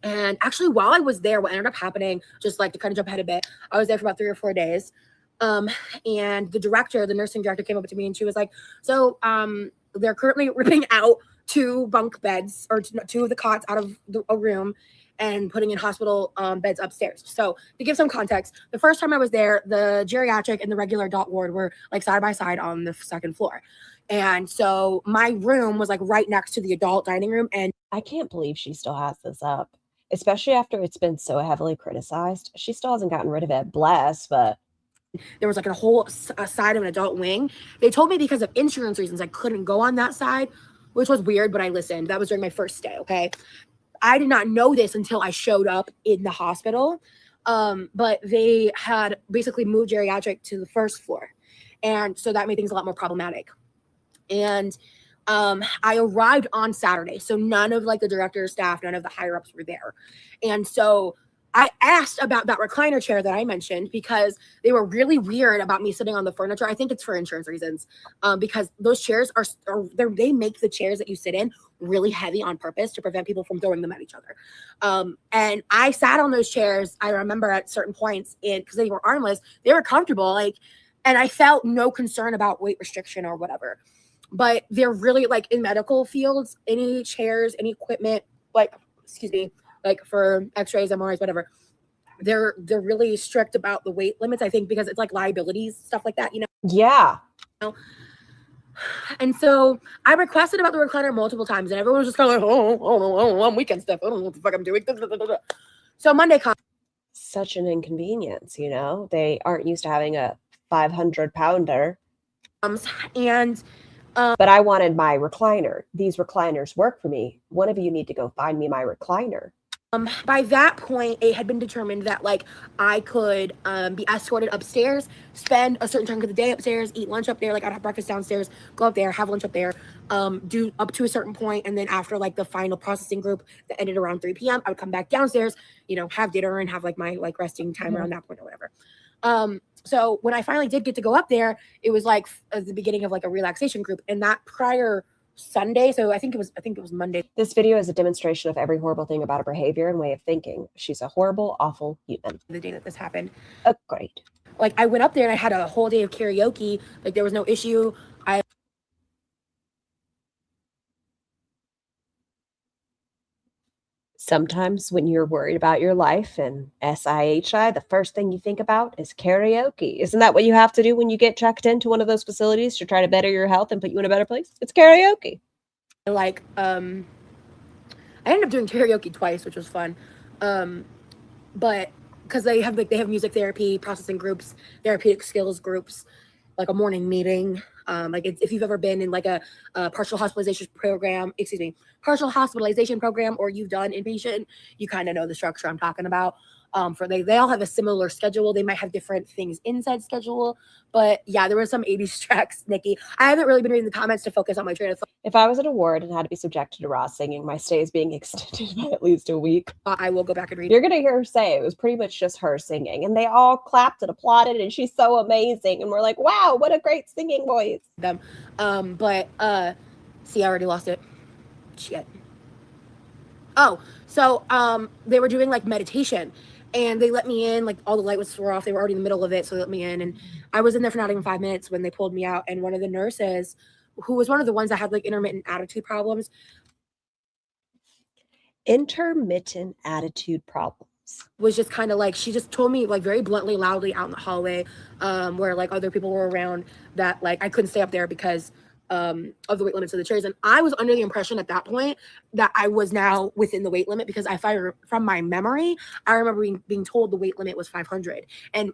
actually, while I was there, what ended up happening, just to kind of jump ahead a bit, I was there for about 3 or 4 days. And the nursing director came up to me and she was like, so they're currently ripping out 2 bunk beds or 2 of the cots out of a room and putting in hospital beds upstairs. So to give some context, the first time I was there, the geriatric and the regular adult ward were side by side on the 2nd floor. And so my room was right next to the adult dining room. And I can't believe she still has this up, especially after it's been so heavily criticized. She still hasn't gotten rid of it, bless, but there was like a whole side of an adult wing. They told me because of insurance reasons I couldn't go on that side, which was weird, but I listened. That was during my first stay, okay? I did not know this until I showed up in the hospital. But they had basically moved geriatric to the first floor. And so that made things a lot more problematic. And I arrived on Saturday. So none of like the director, staff, none of the higher ups were there. And so I asked about that recliner chair that I mentioned because they were really weird about me sitting on the furniture. I think it's for insurance reasons, because those chairs they make the chairs that you sit in really heavy on purpose to prevent people from throwing them at each other. And I sat on those chairs. I remember at certain points because they were armless, they were comfortable, and I felt no concern about weight restriction or whatever. But they're really like in medical fields, any chairs, any equipment, like for x-rays, MRIs, whatever, they're really strict about the weight limits, I think, because it's like liabilities, stuff like that, yeah. And so I requested about the recliner multiple times, and everyone was just kind of like, oh, I'm weekend stuff, I don't know what the fuck I'm doing. So Monday comes. Such an inconvenience, they aren't used to having a 500-pounder. And but I wanted my recliner. These recliners work for me. One of you need to go find me my recliner. By that point, it had been determined that like I could be escorted upstairs, spend a certain chunk of the day upstairs, eat lunch up there. Like I'd have breakfast downstairs, go up there, have lunch up there, do up to a certain point, and then after like the final processing group that ended around 3 p.m., I would come back downstairs, have dinner and have like my like resting time around that point or whatever. So when I finally did get to go up there, it was like at the beginning of like a relaxation group, and that prior Sunday, so I think it was Monday. This video is a demonstration of every horrible thing about her behavior and way of thinking. She's a horrible, awful human. The day that this happened. Great. Like I went up there and I had a whole day of karaoke. Like there was no issue. Sometimes when you're worried about your life and SIHI, the first thing you think about is karaoke. Isn't that what you have to do when you get checked into one of those facilities to try to better your health and put you in a better place? It's karaoke. Like, I ended up doing karaoke twice, which was fun. But because they have music therapy, processing groups, therapeutic skills groups, like a morning meeting. Like if you've ever been in like a partial hospitalization program, or you've done inpatient, you kind of know the structure I'm talking about. They all have a similar schedule. They might have different things inside schedule, but yeah, there were some 80s tracks, Nikki. I haven't really been reading the comments to focus on my train of thought. If I was at a ward and had to be subjected to Ross singing, my stay is being extended by at least a week. I will go back and read. You're going to hear her say it was pretty much just her singing, and they all clapped and applauded, and she's so amazing. And we're like, wow, what a great singing voice. See, I already lost it. Shit. Oh, so they were doing like meditation. And they let me in, like all the lights were off. They were already in the middle of it, so they let me in. And I was in there for not even 5 minutes when they pulled me out. And one of the nurses, who was one of the ones that had like intermittent attitude problems. Intermittent attitude problems. Was just kind of like, she just told me like very bluntly, loudly out in the hallway, where like other people were around, that like I couldn't stay up there because of the weight limits of the chairs. And I was under the impression at that point that I was now within the weight limit, because from my memory, I remember being told the weight limit was 500. And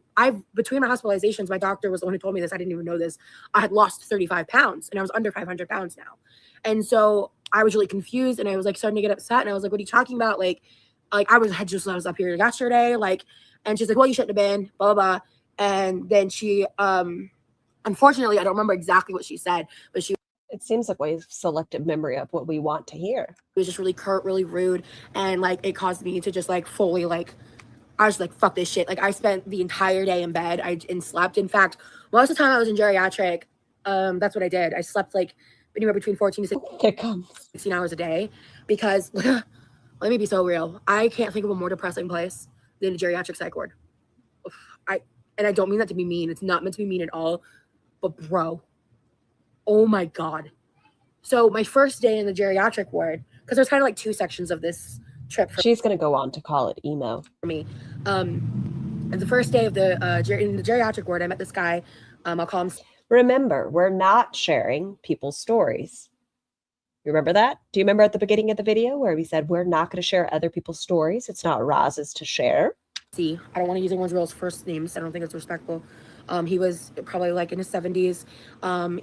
between my hospitalizations, my doctor was the one who told me this. I didn't even know this. I had lost 35 pounds and I was under 500 pounds now. And so I was really confused, and I was like starting to get upset. And I was like, what are you talking about? Like I was up here yesterday. And she's like, well, you shouldn't have been, blah, blah, blah. And then she, unfortunately, I don't remember exactly what she said, but it seems like we have selective memory of what we want to hear. It was just really curt, really rude. And like, it caused me to just like fully like, I was like, fuck this shit. Like I spent the entire day in bed and slept. In fact, most of the time I was in geriatric, that's what I did. I slept like anywhere between 14 to 16 hours a day, because let me be so real. I can't think of a more depressing place than a geriatric psych ward. And I don't mean that to be mean. It's not meant to be mean at all. But bro, oh my God. So my first day in the geriatric ward, because there's kind of like two sections of this trip. She's going to go on to call it emo. For me. The first day of in the geriatric ward, I met this guy. I'll call him. Remember, we're not sharing people's stories. You remember that? Do you remember at the beginning of the video where we said we're not going to share other people's stories? It's not Roz's to share. See, I don't want to use anyone's girl's first names. I don't think it's respectful. He was probably like in his 70s.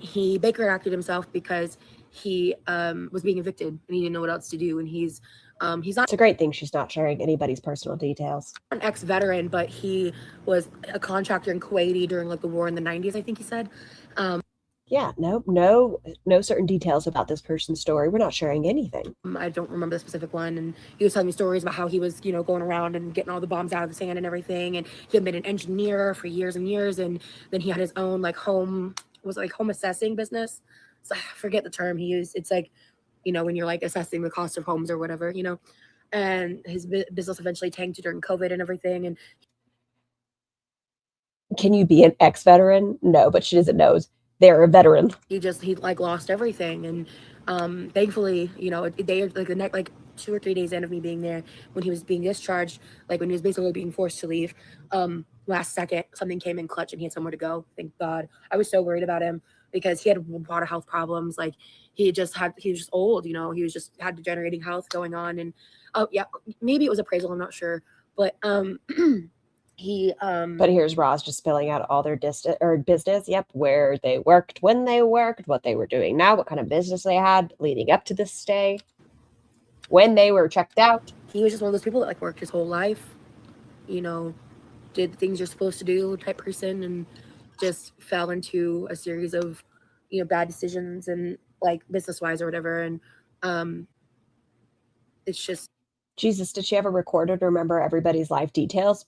He Baker acted himself because he was being evicted and he didn't know what else to do. And he's not It's a great thing she's not sharing anybody's personal details. an ex-veteran, but he was a contractor in Kuwaiti during like the war in the 90s, I think he said. Yeah, no certain details about this person's story. We're not sharing anything. I don't remember the specific one, and he was telling me stories about how he was, you know, going around and getting all the bombs out of the sand and everything, and he had been an engineer for years and years, and then he had his own like home assessing business. So I forget the term he used. It's like, you know, when you're like assessing the cost of homes or whatever, you know, and his business eventually tanked during COVID and everything. And Can you be an ex-veteran? No, but she doesn't know they're a veteran. he like lost everything. And thankfully, you know, they like the next like 2 or 3 days in of me being there, when he was being discharged, like when he was basically being forced to leave, last second something came in clutch and he had somewhere to go. Thank God. I was so worried about him because he had a lot of health problems. Like he was just old, you know, he was just had degenerating health going on. And yeah, maybe it was appraisal, I'm not sure, but But here's Roz just spilling out all their business. Yep, where they worked, when they worked, what they were doing now, what kind of business they had leading up to this stay, when they were checked out. he was just one of those people that like worked his whole life, you know, did the things you're supposed to do type person, and just fell into a series of, you know, bad decisions and like business wise or whatever. And it's just, Jesus, did she ever record or remember everybody's life details?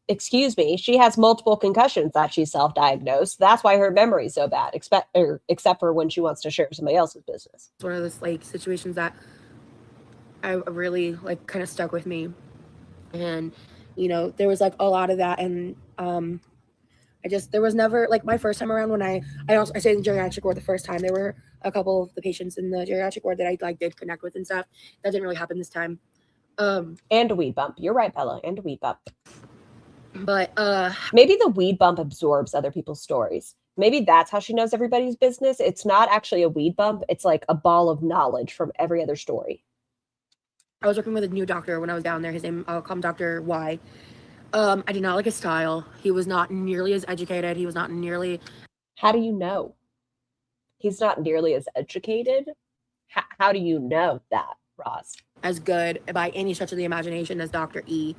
Excuse me, she has multiple concussions that she self-diagnosed. That's why her memory's so bad, except for when she wants to share somebody else's business. it's one of those like situations that I really like kind of stuck with me. And, you know, there was like a lot of that. And there was never like my first time around when I stayed in the geriatric ward the first time. There were a couple of the patients in the geriatric ward that I like did connect with and stuff. That didn't really happen this time. And a weed bump. You're right, Bella. And a weed bump. But maybe the weed bump absorbs other people's stories. Maybe that's how she knows everybody's business. It's not actually a weed bump. It's like a ball of knowledge from every other story. I was working with a new doctor when I was down there. His name, I'll call him Dr. Y. I did not like his style. He was not nearly as educated. He was not nearly... How do you know? He's not nearly as educated? How do you know that, Roz? As good by any stretch of the imagination as Dr. E.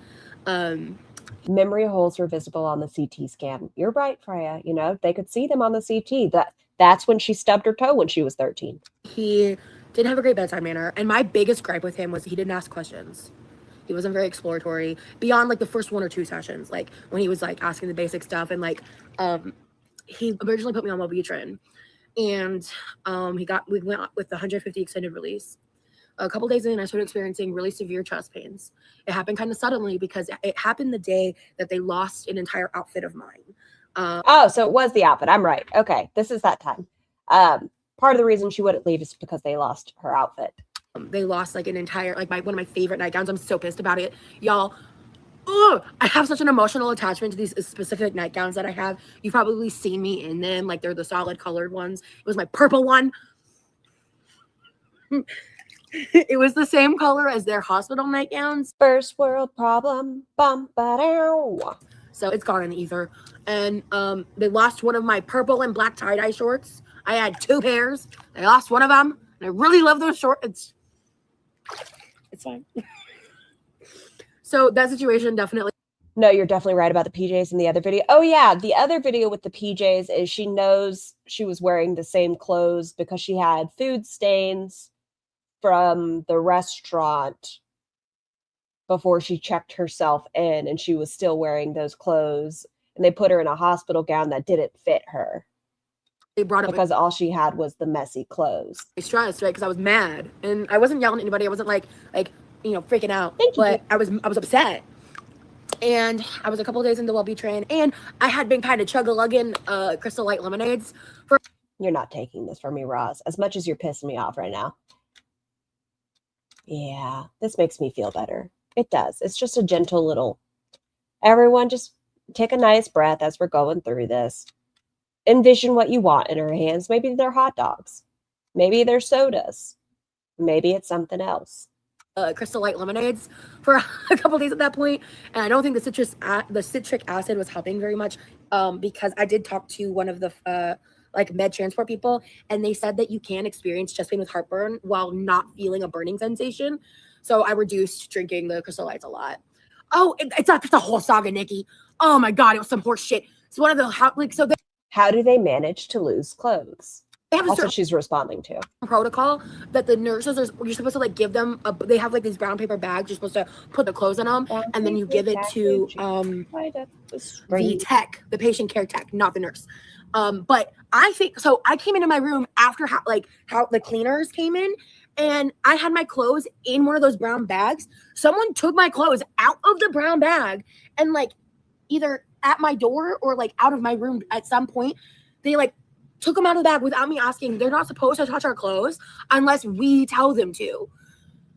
Memory holes were visible on the CT scan. You're right, Freya. You know, they could see them on the CT. That's when she stubbed her toe when she was 13. He didn't have a great bedside manner. And my biggest gripe with him was he didn't ask questions. He wasn't very exploratory beyond like the first 1 or 2 sessions. Like when he was like asking the basic stuff, and like he originally put me on Wellbutrin, and we went with the 150 extended release. A couple days in, I started experiencing really severe chest pains. It happened kind of suddenly because it happened the day that they lost an entire outfit of mine. Oh, so it was the outfit. I'm right. Okay, this is that time. Part of the reason she wouldn't leave is because they lost her outfit. They lost like an entire, like one of my favorite nightgowns. I'm so pissed about it, y'all. Ugh, I have such an emotional attachment to these specific nightgowns that I have. You've probably seen me in them. Like they're the solid colored ones. It was my purple one. It was the same color as their hospital nightgowns. First world problem. Bum, ba-dow. So it's gone in the ether. And they lost one of my purple and black tie-dye shorts. I had 2 pairs. They lost one of them. And I really love those shorts. It's fine. So that situation definitely. No, you're definitely right about the PJs in the other video. Oh yeah, the other video with the PJs is she knows she was wearing the same clothes because she had food stains from the restaurant before she checked herself in, and she was still wearing those clothes, and they put her in a hospital gown that didn't fit her. They brought up because all she had was the messy clothes. I stressed, right? Because I was mad, and I wasn't yelling at anybody. I wasn't like you know, freaking out. Thank you. But I was upset. And I was a couple of days into Wellbutrin, and I had been kind of chug-a-lugging Crystal Light lemonades for. You're not taking this from me, Roz, as much as you're pissing me off right now. Yeah, this makes me feel better. It does. It's just a gentle little. Everyone just take a nice breath as we're going through this. Envision what you want in her hands. Maybe they're hot dogs. Maybe they're sodas. Maybe it's something else. Crystal Light lemonades for a couple days at that point, and I don't think the citric acid was helping very much, because I did talk to one of the like med transport people, and they said that you can experience chest pain with heartburn while not feeling a burning sensation. So I reduced drinking the Crystal Lights a lot. Oh, it's a whole saga, Nikki. Oh my God, it was some horse shit. It's one of the How do they manage to lose clothes? they have a That's certain what she's responding to. protocol that the nurses you're supposed to like give them they have like these brown paper bags. You're supposed to put the clothes in them, and then you give it to the tech, the patient care tech, not the nurse. But I think so. I came into my room after how the cleaners came in, and I had my clothes in one of those brown bags. Someone took my clothes out of the brown bag and like either at my door or like out of my room at some point. They like took them out of the bag without me asking. They're not supposed to touch our clothes unless we tell them to.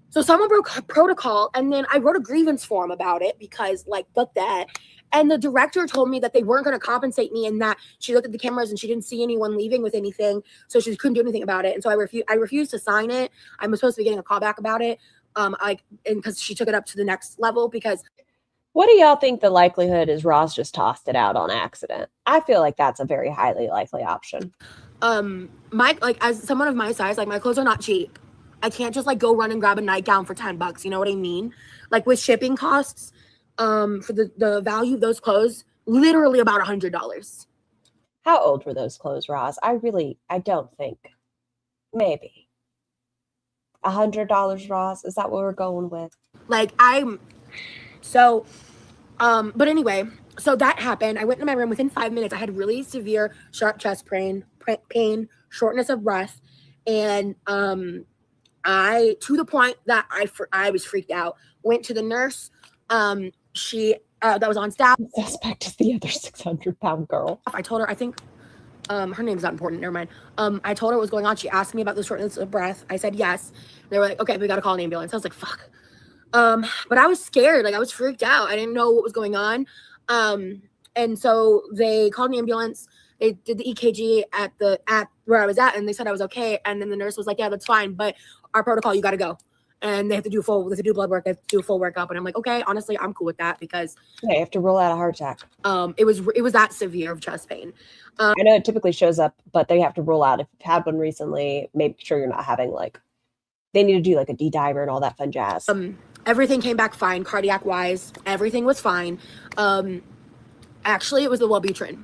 So someone broke protocol, and then I wrote a grievance form about it because like, fuck that. And the director told me that they weren't going to compensate me, and that she looked at the cameras and she didn't see anyone leaving with anything, so she couldn't do anything about it. And so I refused to sign it. I'm supposed to be getting a call back about it. And because she took it up to the next level because. What do y'all think the likelihood is Ross just tossed it out on accident? I feel like that's a very highly likely option. As someone of my size, like my clothes are not cheap. I can't just like go run and grab a nightgown for $10. You know what I mean? Like with shipping costs, for the value of those clothes, literally about $100. How old were those clothes, Ross? I don't think. Maybe. $100, Ross? Is that what we're going with? But anyway, so that happened. I went into my room within 5 minutes. I had really severe sharp chest pain, shortness of breath, and I, to the point that I was freaked out, went to the nurse. She that was on staff. The suspect is the other 600-pound girl. I told her, I think her name's not important. Never mind. I told her what was going on. She asked me about the shortness of breath. I said yes. They were like, okay, we got to call an ambulance. I was like, fuck. But I was scared. Like I was freaked out. I didn't know what was going on. And so they called an ambulance. They did the EKG at where I was at, and they said I was okay. And then the nurse was like, yeah, that's fine, but our protocol, you got to go. And they have to do blood work. They have to do a full workup. And I'm like, okay, honestly, I'm cool with that because they have to rule out a heart attack. It was that severe of chest pain. I know it typically shows up, but they have to rule out if you've had one recently, make sure you're not having they need to do like a D-dimer and all that fun jazz. Everything came back fine, cardiac wise. Everything was fine. Actually, it was the Wellbutrin.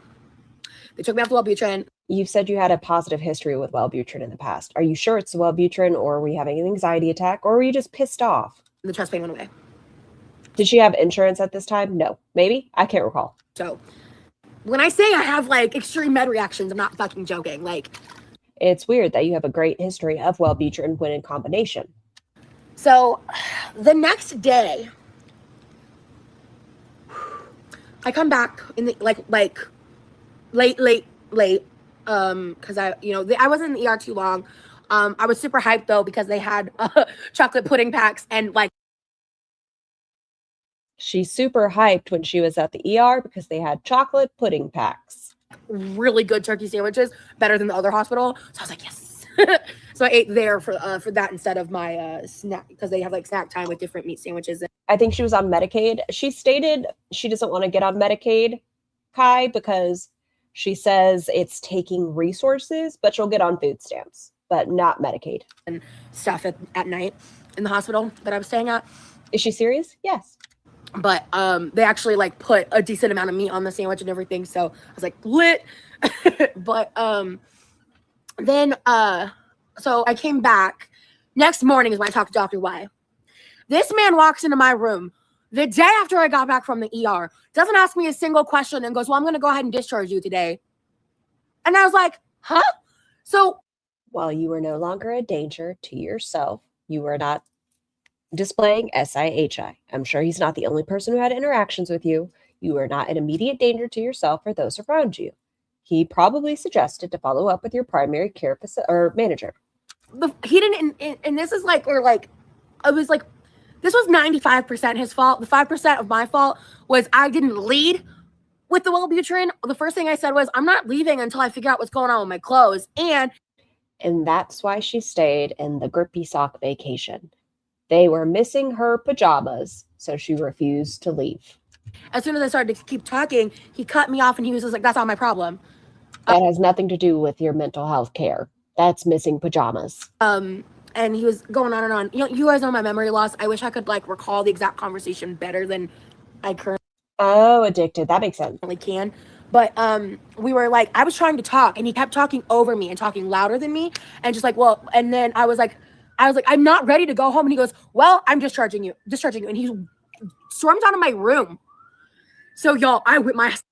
They took me off the Wellbutrin. You've said you had a positive history with Wellbutrin in the past. Are you sure it's the Wellbutrin, or were you having an anxiety attack, or were you just pissed off? The chest pain went away. Did she have insurance at this time? No. Maybe? I can't recall. So when I say I have extreme med reactions, I'm not fucking joking. It's weird that you have a great history of Wellbutrin when in combination. So the next day, I come back in the late, because I wasn't in the ER too long. I was super hyped though because they had chocolate pudding packs and She's super hyped when she was at the ER because they had chocolate pudding packs. Really good turkey sandwiches, better than the other hospital. So I was like, yes. So I ate there for that instead of my snack, because they have snack time with different meat sandwiches. I think she was on Medicaid. She stated she doesn't want to get on Medicaid, Kai, because she says it's taking resources, but she'll get on food stamps, but not Medicaid. And stuff at night in the hospital that I was staying at. Is she serious? Yes. But they actually put a decent amount of meat on the sandwich and everything. So I was like, lit. But then so I came back. Next morning is when I talked to Dr. Y. This man walks into my room the day after I got back from the ER, doesn't ask me a single question, and goes, well, I'm going to go ahead and discharge you today. And I was like, huh? So while you were no longer a danger to yourself, you were not displaying SIHI. I'm sure he's not the only person who had interactions with you. You were not an immediate danger to yourself or those around you. He probably suggested to follow up with your primary care or manager. He didn't, and this is this was 95% his fault. The 5% of my fault was I didn't lead with the Wellbutrin. The first thing I said was, I'm not leaving until I figure out what's going on with my clothes. And And that's why she stayed in the Grippy sock vacation. They were missing her pajamas, so she refused to leave. As soon as I started to keep talking, he cut me off and he was just like, that's not my problem. That has nothing to do with your mental health care. That's missing pajamas. And he was going on and on. You know, you guys know my memory loss. I wish I could like recall the exact conversation better than I currently Oh, addicted. That makes sense. can. But we were like, I was trying to talk and he kept talking over me and talking louder than me. And just like, well, and then I was like, I'm not ready to go home. And he goes, well, I'm discharging you. And he stormed out of my room. So y'all, I whipped my ass.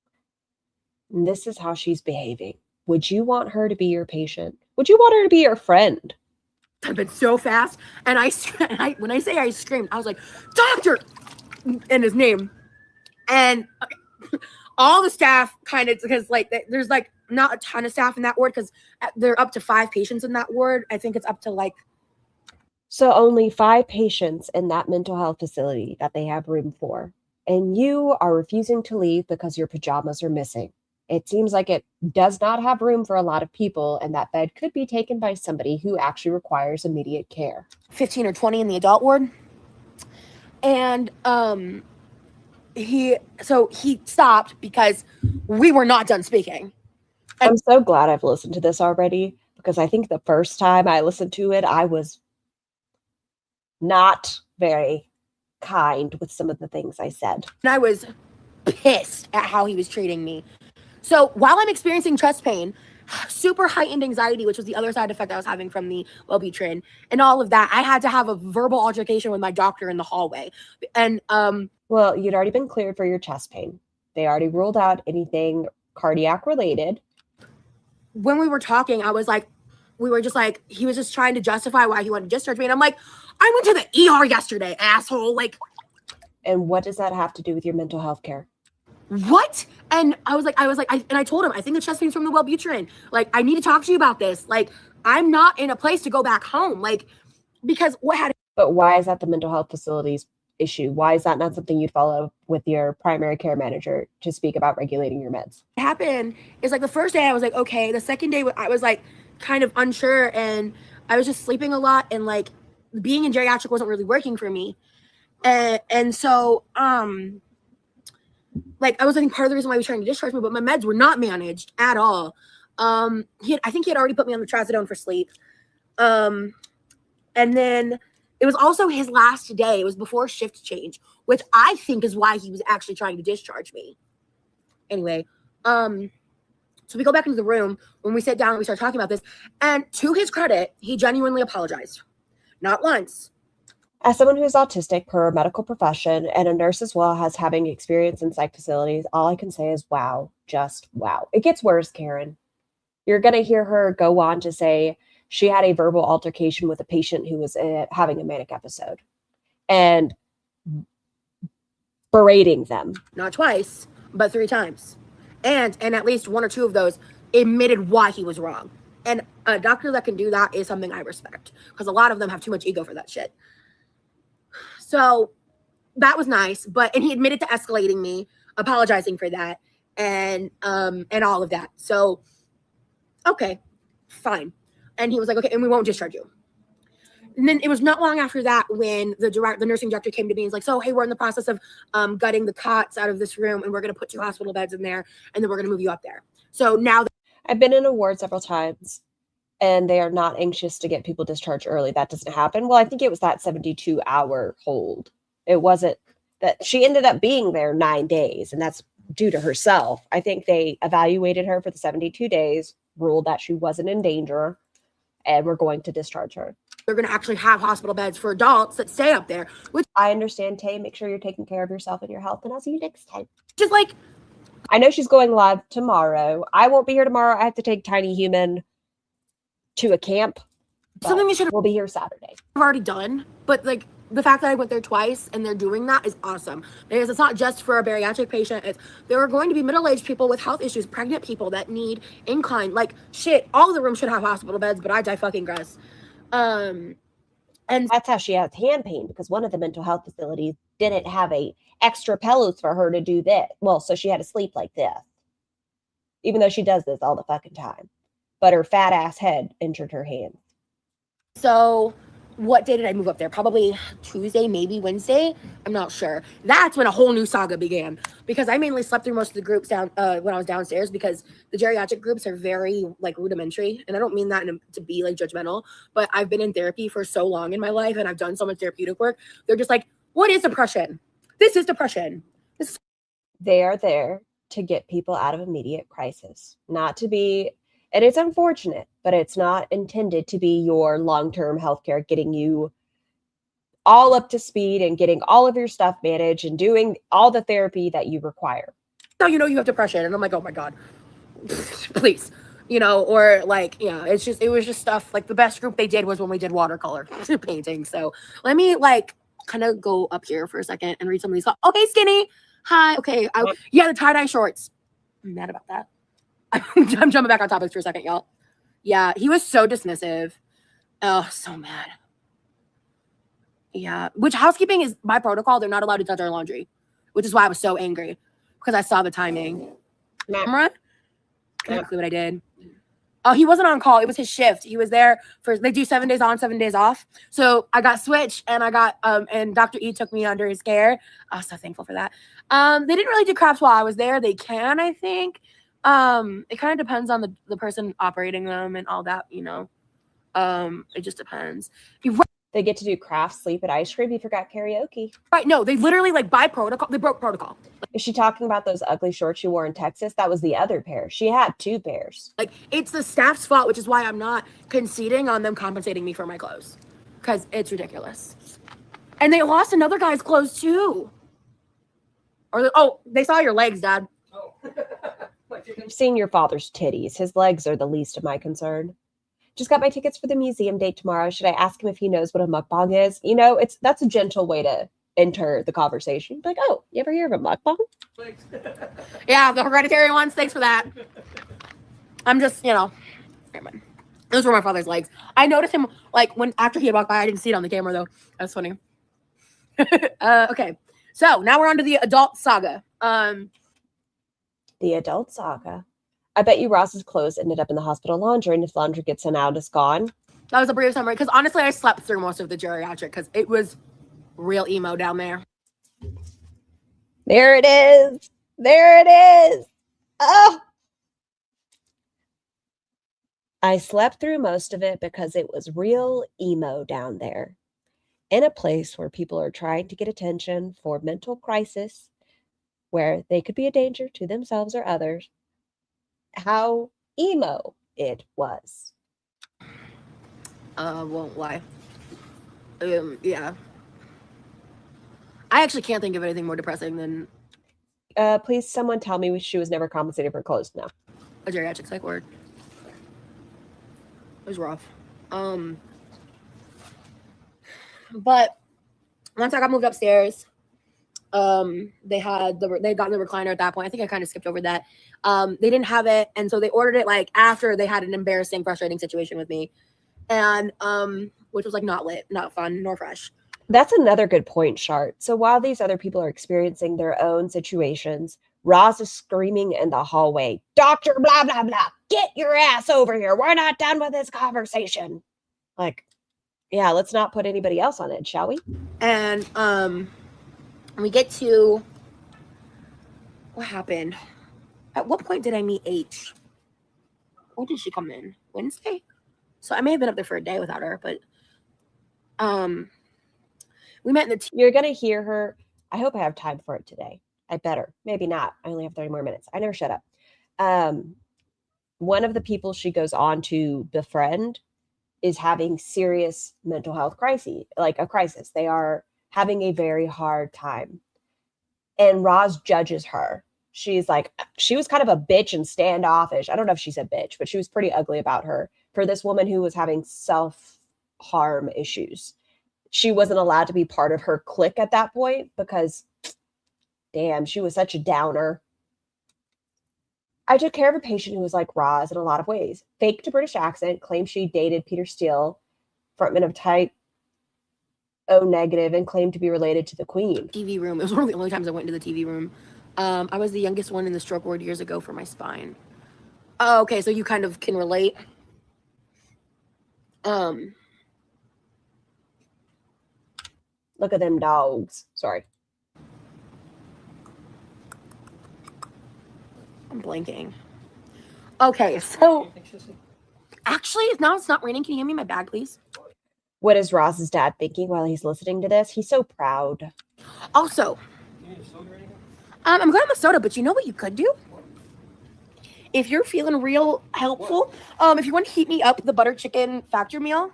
And this is how she's behaving. Would you want her to be your patient? Would you want her to be your friend? I've been so fast. And when I say I screamed, I was like, doctor, in his name. And all the staff kind of, because like there's like not a ton of staff in that ward because they're up to 5 patients in that ward. I think it's up to like. So only 5 patients in that mental health facility that they have room for. And you are refusing to leave because your pajamas are missing. It seems like it does not have room for a lot of people, and that bed could be taken by somebody who actually requires immediate care. 15 or 20 in the adult ward. And he stopped because we were not done speaking. I'm so glad I've listened to this already, because I think the first time I listened to it, I was not very kind with some of the things I said. And I was pissed at how he was treating me. So while I'm experiencing chest pain, super heightened anxiety, which was the other side effect I was having from the Wellbutrin, and all of that, I had to have a verbal altercation with my doctor in the hallway. And well, you'd already been cleared for your chest pain. They already ruled out anything cardiac related. When we were talking, I was like, we were just like, he was just trying to justify why he wanted to discharge me. And I'm like, I went to the ER yesterday, asshole. Like, and what does that have to do with your mental health care? What? And I told him, I think the chest pain's from the Wellbutrin. Like, I need to talk to you about this. Like, I'm not in a place to go back home. Like, because what had. But why is that the mental health facilities issue? Why is that not something you'd follow with your primary care manager to speak about regulating your meds? What happened is like the first day I was like, okay. The second day I was like kind of unsure and I was just sleeping a lot and like being in geriatric wasn't really working for me. And so, like I was, I think part of the reason why he was trying to discharge me, but my meds were not managed at all. I think he had already put me on the trazodone for sleep. And then it was also his last day. It was before shift change, which I think is why he was actually trying to discharge me. Anyway, so we go back into the room when we sit down and we start talking about this. And to his credit, he genuinely apologized. Not once. As someone who's autistic per medical profession and a nurse as well has having experience in psych facilities, all I can say is wow, just wow. It gets worse, Karen. You're going to hear her go on to say she had a verbal altercation with a patient who was having a manic episode and berating them. Not twice, but 3 times. And at least 1 or 2 of those admitted why he was wrong. And a doctor that can do that is something I respect because a lot of them have too much ego for that shit. So that was nice, and he admitted to escalating me, apologizing for that, and all of that. So, okay, fine. And he was like, okay, and we won't discharge you. And then it was not long after that when the nursing director came to me and was like, so, hey, we're in the process of gutting the cots out of this room, and we're going to put 2 hospital beds in there, and then we're going to move you up there. So now I've been in a ward several times, and they are not anxious to get people discharged early. That doesn't happen. Well, I think it was that 72-hour hold. It wasn't that she ended up being there 9 days, and that's due to herself. I think they evaluated her for the 72 days, ruled that she wasn't in danger, and we're going to discharge her. They're going to actually have hospital beds for adults that stay up there. Which I understand, Tay. Make sure you're taking care of yourself and your health, and I'll see you next time. just like, I know she's going live tomorrow. I won't be here tomorrow. I have to take Tiny Human to a camp. something you should We'll be here Saturday. have already done. But like the fact that I went there twice and they're doing that is awesome. Because it's not just for a bariatric patient. There are going to be middle-aged people with health issues, pregnant people that need incline. Like shit, all of the rooms should have hospital beds, but I die fucking grass. And That's how she has hand pain, because one of the mental health facilities didn't have a extra pillows for her to do that. Well, so she had to sleep like this, even though she does this all the fucking time. but her fat ass head injured her hand. So what day did I move up there? Probably Tuesday, maybe Wednesday. I'm not sure. That's when a whole new saga began, because I mainly slept through most of the groups down when I was downstairs, because the geriatric groups are very like rudimentary, and I don't mean that to be like judgmental, but I've been in therapy for so long in my life, and I've done so much therapeutic work. They're just like, what is depression? This is depression. They are there to get people out of immediate crisis, not to be, and it's unfortunate, but it's not intended to be your long-term healthcare, getting you all up to speed and getting all of your stuff managed and doing all the therapy that you require. So you know you have depression, and I'm like, oh my God, please, you know, or like, yeah, it was just stuff. Like the best group they did was when we did watercolor painting. So let me like kind of go up here for a second and read some of these. Oh, hey, Skinny. Hi. Okay. Yeah, the tie-dye shorts. I'm mad about that. I'm jumping back on topics for a second, y'all. Yeah, he was so dismissive. Oh, so mad. Yeah, which housekeeping is by protocol. They're not allowed to touch our laundry, which is why I was so angry, because I saw the timing. Camera? Exactly what I did. Oh, he wasn't on call. It was his shift. He was there for, they do 7 days on, 7 days off. So I got switched, and I got, and Dr. E took me under his care. I was so thankful for that. They didn't really do crafts while I was there. They can, I think. It kind of depends on the person operating them and all that, you know. It just depends. They get to do crafts, sleep, and ice cream. You forgot karaoke. Right, no, they literally, like, by protocol, they broke protocol. Is she talking about those ugly shorts she wore in Texas? That was the other pair. She had 2 pairs. Like, it's the staff's fault, which is why I'm not conceding on them compensating me for my clothes, because it's ridiculous. And they lost another guy's clothes, too. Or, oh, they saw your legs, Dad. Oh. I've seen your father's titties. His legs are the least of my concern. Just got my tickets for the museum date tomorrow. Should I ask him if he knows what a mukbang is? You know, that's a gentle way to enter the conversation. Like, oh, you ever hear of a mukbang? Yeah, the hereditary ones. Thanks for that. I'm just, you know, those were my father's legs. I noticed him, like, after he had walked by. I didn't see it on the camera, though. That's funny. Okay, so now we're on to the adult saga. The adult saga. I bet you Ross's clothes ended up in the hospital laundry, and if laundry gets sent out, it's gone. That was a brief summary, because honestly, I slept through most of the geriatric, because it was real emo down there. There it is. There it is. Oh! I slept through most of it because it was real emo down there. In a place where people are trying to get attention for mental crisis, where they could be a danger to themselves or others. How emo it was. Won't lie. Yeah. I actually can't think of anything more depressing than Please, someone tell me she was never compensated for clothes now. a geriatric psych ward. It was rough. But once I got moved upstairs, they had they'd gotten the recliner at that point. I think I kind of skipped over that. They didn't have it, and so they ordered it like after they had an embarrassing, frustrating situation with me, and which was like not lit, not fun, nor fresh. That's another good point, Shart. So while these other people are experiencing their own situations, Roz is screaming in the hallway, "Doctor, blah, blah, blah, get your ass over here. We're not done with this conversation." Like, yeah, let's not put anybody else on it, shall we? And we get to what happened. At what point did I meet H? When did she come in? Wednesday? So I may have been up there for a day without her, but we met in the You're going to hear her. I hope I have time for it today. I better. Maybe not. I only have 30 more minutes. I never shut up. One of the people she goes on to befriend is having serious mental health crises, like a crisis. They are having a very hard time. And Roz judges her. She's like, she was kind of a bitch and standoffish. I don't know if she said bitch, but she was pretty ugly about her for this woman who was having self-harm issues. She wasn't allowed to be part of her clique at that point because, damn, she was such a downer. I took care of a patient who was like Roz in a lot of ways. Faked a British accent, claimed she dated Peter Steele, frontman of Type O negative, and claimed to be related to the Queen. TV room. It was one of the only times I went into the TV room. I was the youngest one in the stroke ward years ago for my spine. Oh, okay, so you kind of can relate. Look at them dogs. Sorry. I'm blanking. Okay, so actually, now it's not raining. Can you hand me my bag, please? What is Ross's dad thinking while he's listening to this? He's so proud. Also, You need a soda or anything? I'm good on the soda, but you know what you could do? If you're feeling real helpful, if you want to heat me up the butter chicken factory meal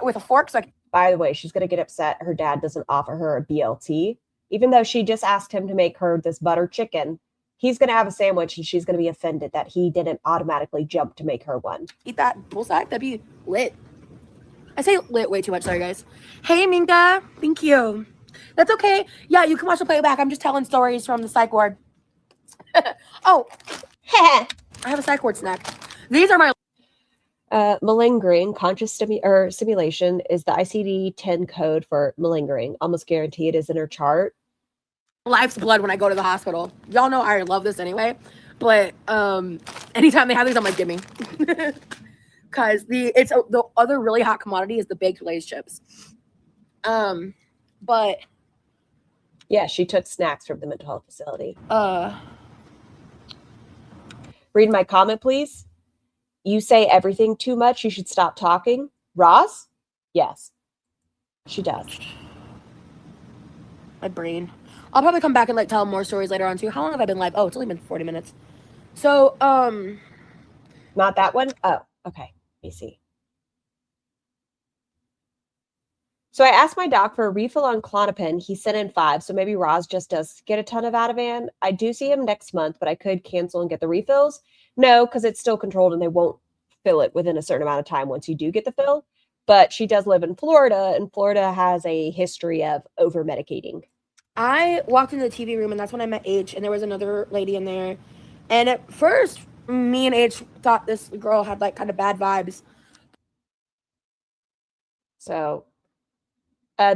with a fork, so I can. By the way, she's going to get upset her dad doesn't offer her a BLT, even though she just asked him to make her this butter chicken. He's going to have a sandwich and she's going to be offended that he didn't automatically jump to make her one. Eat that bullseye. That'd be lit. I say lit way too much. Sorry, guys. Hey, Minka. Thank you. That's okay. Yeah, you can watch the playback. I'm just telling stories from the psych ward. Oh, I have a psych ward snack. These are my... Malingering, conscious simulation is the ICD-10 code for malingering. Almost guarantee it is in her chart. life's blood when I go to the hospital. Y'all know I love this anyway. But anytime they have these, I'm like, give me. Because the other really hot commodity is the baked Lay's chips. But yeah, she took snacks from the mental health facility. Read my comment, please. You say everything too much. You should stop talking. Roz? Yes, she does. My brain. I'll probably come back and like tell more stories later on too. How long have I been live? Oh, it's only been 40 minutes. So, not that one. Oh, okay. Let me see. So I asked my doc for a refill on Klonopin. He sent in 5, so maybe Roz just does get a ton of Ativan. I do see him next month, but I could cancel and get the refills. No, because it's still controlled and they won't fill it within a certain amount of time once you do get the fill. But she does live in Florida, and Florida has a history of over-medicating. I walked into the TV room, and that's when I met H, and there was another lady in there. And at first, me and H thought this girl had like kind of bad vibes. So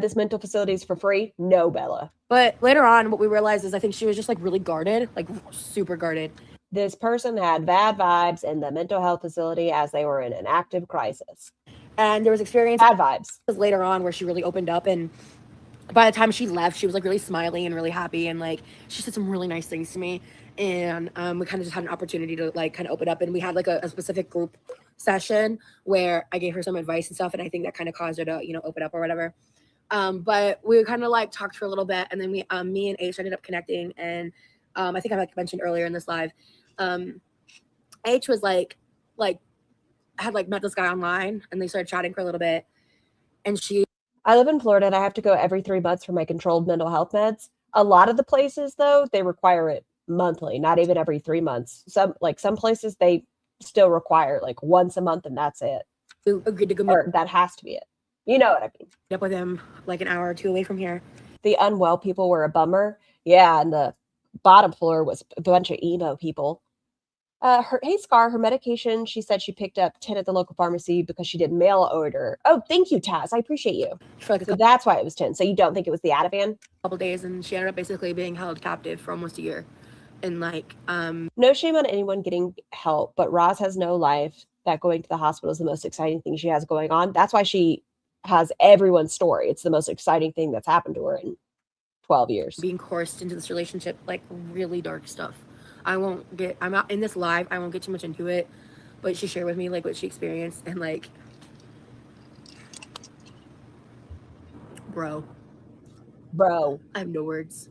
this mental facility is for free? No, Bella. But later on, what we realized is I think she was just like really guarded, like super guarded. This person had bad vibes in the mental health facility as they were in an active crisis. And there was experience bad vibes later on where she really opened up, and by the time she left, she was like really smiley and really happy, and like she said some really nice things to me, and we kind of just had an opportunity to like kind of open up, and we had like a specific group session where I gave her some advice and stuff, and I think that kind of caused her to, you know, open up or whatever. But we kind of like talked for a little bit, and then me and H ended up connecting, and I think I like mentioned earlier in this live, H was like had like met this guy online, and they started chatting for a little bit, and I live in Florida and I have to go every 3 months for my controlled mental health meds. A lot of the places though, they require it monthly, not even every 3 months. Some places they still require like once a month and that's it. We agreed to go or that has to be it. You know what I mean? Up with him like an hour or two away from here. The unwell people were a bummer. Yeah, and the bottom floor was a bunch of emo people. Hey Scar, her medication, she said she picked up 10 at the local pharmacy because she did mail order. Oh, thank you, Taz. I appreciate you. For like so that's why it was 10. So you don't think it was the Ativan? Couple days, and she ended up basically being held captive for almost a year. And like, no shame on anyone getting help, but Roz has no life. That going to the hospital is the most exciting thing she has going on. That's why she has everyone's story. It's the most exciting thing that's happened to her in 12 years. Being coerced into this relationship, like really dark stuff. I'm not in this live, I won't get too much into it, but she shared with me like what she experienced, and like, bro, I have no words.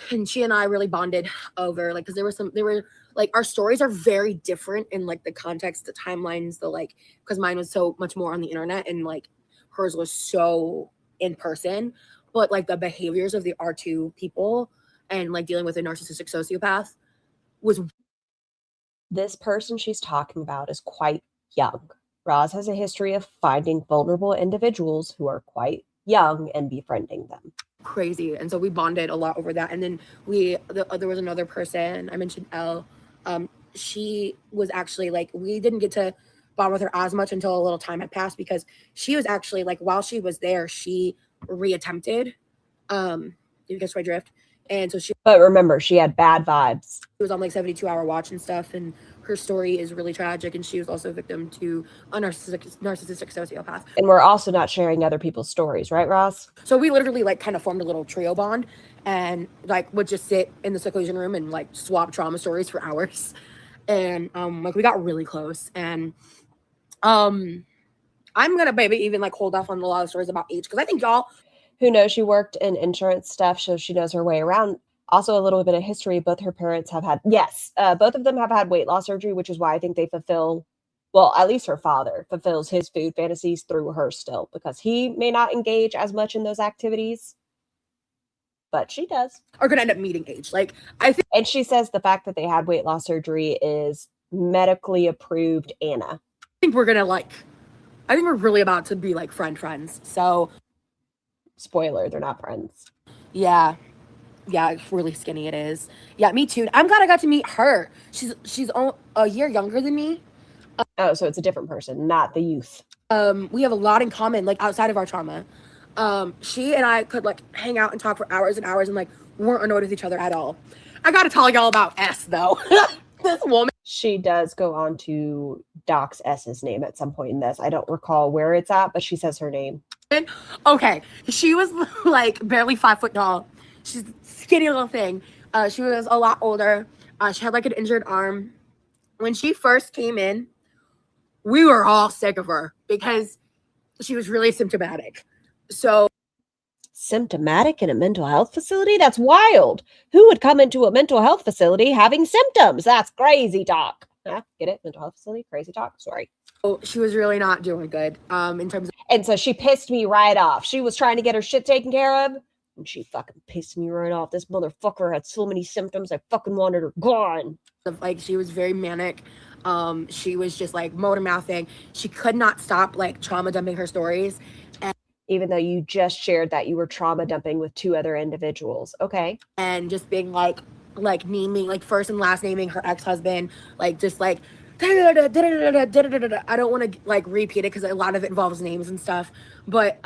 And she and I really bonded over like, because they were like, our stories are very different in like the context, the timelines, the like, because mine was so much more on the internet and like hers was so in person, but like the behaviors of the R2 people and like dealing with a narcissistic sociopath was. This person she's talking about is quite young. Roz has a history of finding vulnerable individuals who are quite young and befriending them. Crazy. And so we bonded a lot over that. And then there was another person, I mentioned Elle. She was actually like, we didn't get to bond with her as much until a little time had passed, because she was actually like, while she was there, she reattempted. You catch my drift? And so but remember, she had bad vibes. She was on like 72-hour watch and stuff, and her story is really tragic, and she was also a victim to a narcissistic sociopath. And we're also not sharing other people's stories, right, Ross? So we literally like kind of formed a little trio bond, and like would just sit in the seclusion room and like swap trauma stories for hours. And like we got really close. And I'm gonna maybe even like hold off on a lot of stories about age, because I think y'all Who knows, she worked in insurance stuff, so she knows her way around. Also, a little bit of history. Both her parents have had, both of them have had weight loss surgery, which is why I think they fulfill, well, at least her father fulfills his food fantasies through her still, because he may not engage as much in those activities, but she does. are gonna end up meeting age. Like I think And she says the fact that they had weight loss surgery is medically approved Anna. we're gonna like, I think we're really about to be like friends. So Spoiler, they're not friends. yeah, it's really skinny. It is. Yeah, me too. I'm glad I got to meet her. She's a year younger than me. Oh, so it's a different person, not the youth. We have a lot in common, like outside of our trauma. She and I could like hang out and talk for hours and hours and like weren't annoyed with each other at all. I gotta tell y'all about S though. This woman. She does go on to dox S's name at some point in this. I don't recall where it's at, but she says her name. Okay, she was like barely 5 foot tall. She's a skinny little thing. She was a lot older. She had like an injured arm. When she first came in, we were all sick of her because she was really symptomatic. So Symptomatic in a mental health facility? That's wild. Who would come into a mental health facility having symptoms? That's crazy talk. Get it? Mental health facility? Crazy talk? Sorry. she was really not doing good in terms of. And so she pissed me right off. She was trying to get her shit taken care of, and she fucking pissed me right off. This motherfucker had so many symptoms, I fucking wanted her gone. Like, she was very manic. She was just like motor mouthing. She could not stop like trauma dumping her stories. Even though you just shared that you were trauma dumping with 2 other individuals. Okay. And just being like naming, like first and last naming her ex-husband, like just like I don't want to like repeat it because a lot of it involves names and stuff. But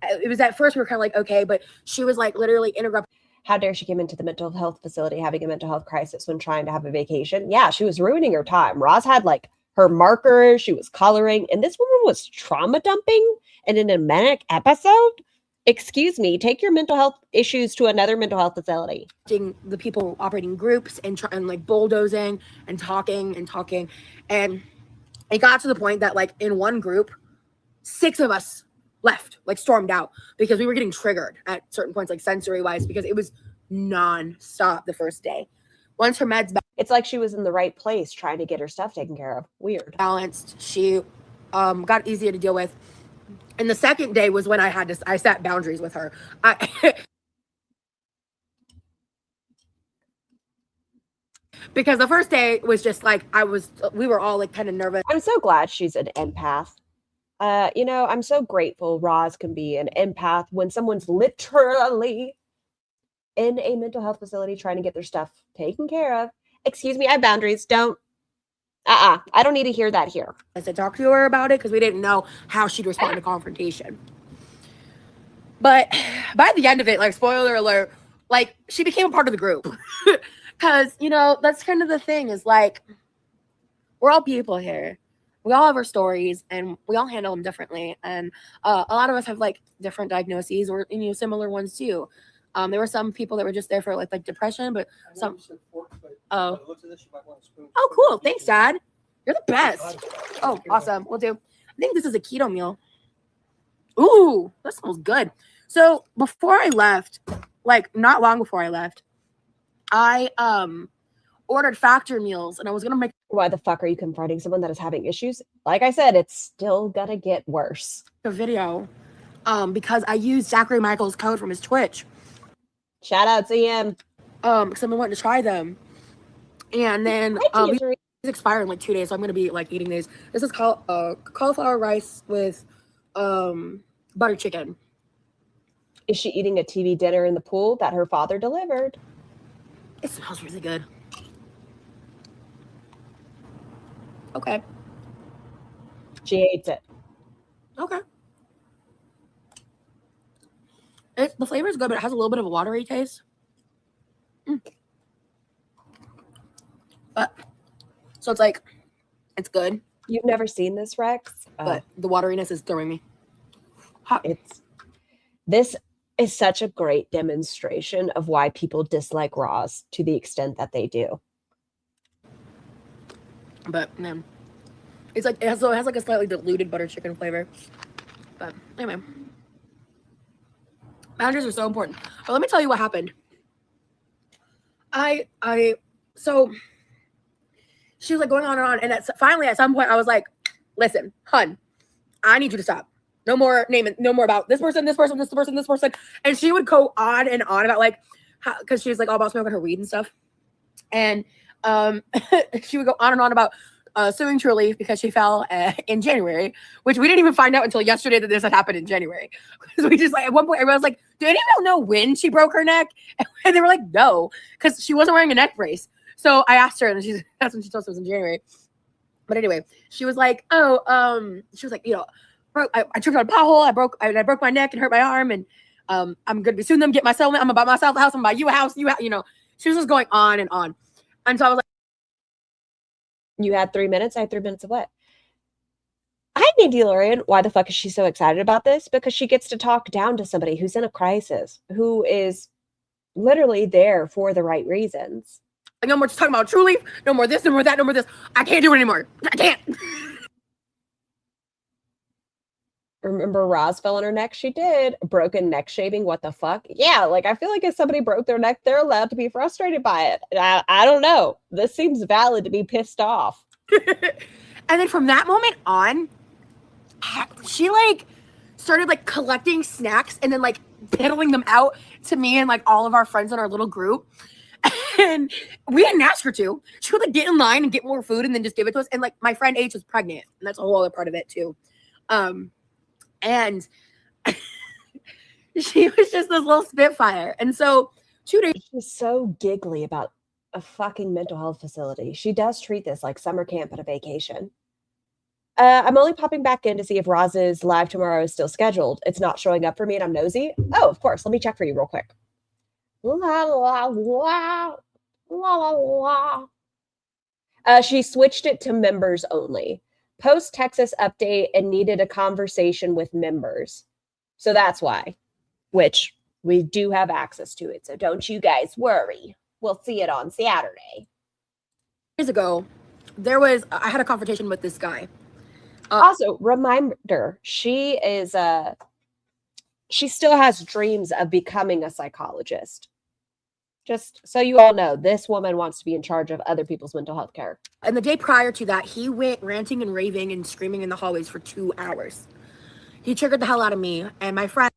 it was at first we were kind of like, okay, but she was like literally interrupting. How dare she came into the mental health facility having a mental health crisis when trying to have a vacation? Yeah, she was ruining her time. Roz had like her markers, she was coloring, and this woman was trauma dumping and in a manic episode? Excuse me, take your mental health issues to another mental health facility. The people operating groups and like bulldozing and talking. And it got to the point that like in one group, 6 of us left, like stormed out because we were getting triggered at certain points, like sensory wise, because it was non-stop the first day. Once her meds it's like she was in the right place trying to get her stuff taken care of. Weird. balanced, she got easier to deal with. And the second day was when I set boundaries with her. Because the first day was just like we were all like kind of nervous. I'm so glad she's an empath. I'm so grateful Roz can be an empath when someone's literally in a mental health facility trying to get their stuff taken care of. Excuse me, I have boundaries. I don't need to hear that here. I said talk to her about it because we didn't know how she'd respond to confrontation. But by the end of it, like spoiler alert, like she became a part of the group. Because, that's kind of the thing is like, we're all people here. We all have our stories and we all handle them differently. And a lot of us have like different diagnoses or, similar ones too. There were some people that were just there for like depression, but some. Oh, cool. Thanks, Dad. You're the best. Oh, awesome. We'll do. I think this is a keto meal. Ooh, that smells good. So before I left, like not long before I left, I ordered factory meals and I was gonna make. Why the fuck are you confronting someone that is having issues? Like I said, it's still gonna get worse. A video because I used Zachary Michael's code from his Twitch. Shout out to him. Someone wanted to try them. And then these expire in like 2 days, so I'm gonna be like eating these. This is called cauliflower rice with butter chicken. Is she eating a TV dinner in the pool that her father delivered? It smells really good. Okay. She hates it. Okay. The flavor is good, but it has a little bit of a watery taste. But So it's like, it's good, You've never seen this, Rex? but the wateriness is throwing me. Hot. This is such a great demonstration of why people dislike Raws to the extent that they do. But man, it's like it has like a slightly diluted butter chicken flavor. But anyway, boundaries are so important. But let me tell you what happened. So she was like going on, and finally at some point I was like, "Listen, hun, I need you to stop. No more naming, no more about this person, this person, this person, this person." And she would go on and on about like, because she was like all about smoking her weed and stuff, and she would go on and on about suing True Leaf because she fell in January, which we didn't even find out until yesterday that this had happened in January. Because we just like at one point everyone was like, "Do anyone know when she broke her neck?" And they were like, "No," because she wasn't wearing a neck brace. So I asked her, and that's when she told us it was in January. But anyway, she was like, she was like, you know, I tripped on a pothole. I broke my neck and hurt my arm, and I'm gonna be suing them, get my settlement. I'm gonna buy myself a house. I'm gonna buy you a house. You know, she was just going on and on. And so I was like, you had 3 minutes. I had 3 minutes of what? I need DeLorean. Why the fuck is she so excited about this? Because she gets to talk down to somebody who's in a crisis, who is literally there for the right reasons. no more just talking about True Leaf. No more this. No more that. No more this. I can't do it anymore. I can't. Remember Roz fell on her neck? She did. Broken neck shaving. What the fuck? Yeah, like I feel like if somebody broke their neck, they're allowed to be frustrated by it. I don't know. This seems valid to be pissed off. And then from that moment on, she like started like collecting snacks and then like peddling them out to me and like all of our friends in our little group. And we didn't ask her to. She would like get in line and get more food and then just give it to us. And like my friend H was pregnant, and that's a whole other part of it too. And she was just this little spitfire. And so 2 days. She's so giggly about a fucking mental health facility. She does treat this like summer camp at a vacation. I'm only popping back in to see if Roz's live tomorrow is still scheduled. It's not showing up for me and I'm nosy. Oh, of course. Let me check for you real quick. La la la la la la. She switched it to members only. Post Texas update and needed a conversation with members. So that's why, which we do have access to it. So don't you guys worry. We'll see it on Saturday. Days ago, I had a confrontation with this guy. Also, reminder, she still has dreams of becoming a psychologist. Just so you all know, this woman wants to be in charge of other people's mental health care. And the day prior to that, he went ranting and raving and screaming in the hallways for 2 hours. He triggered the hell out of me and my friend.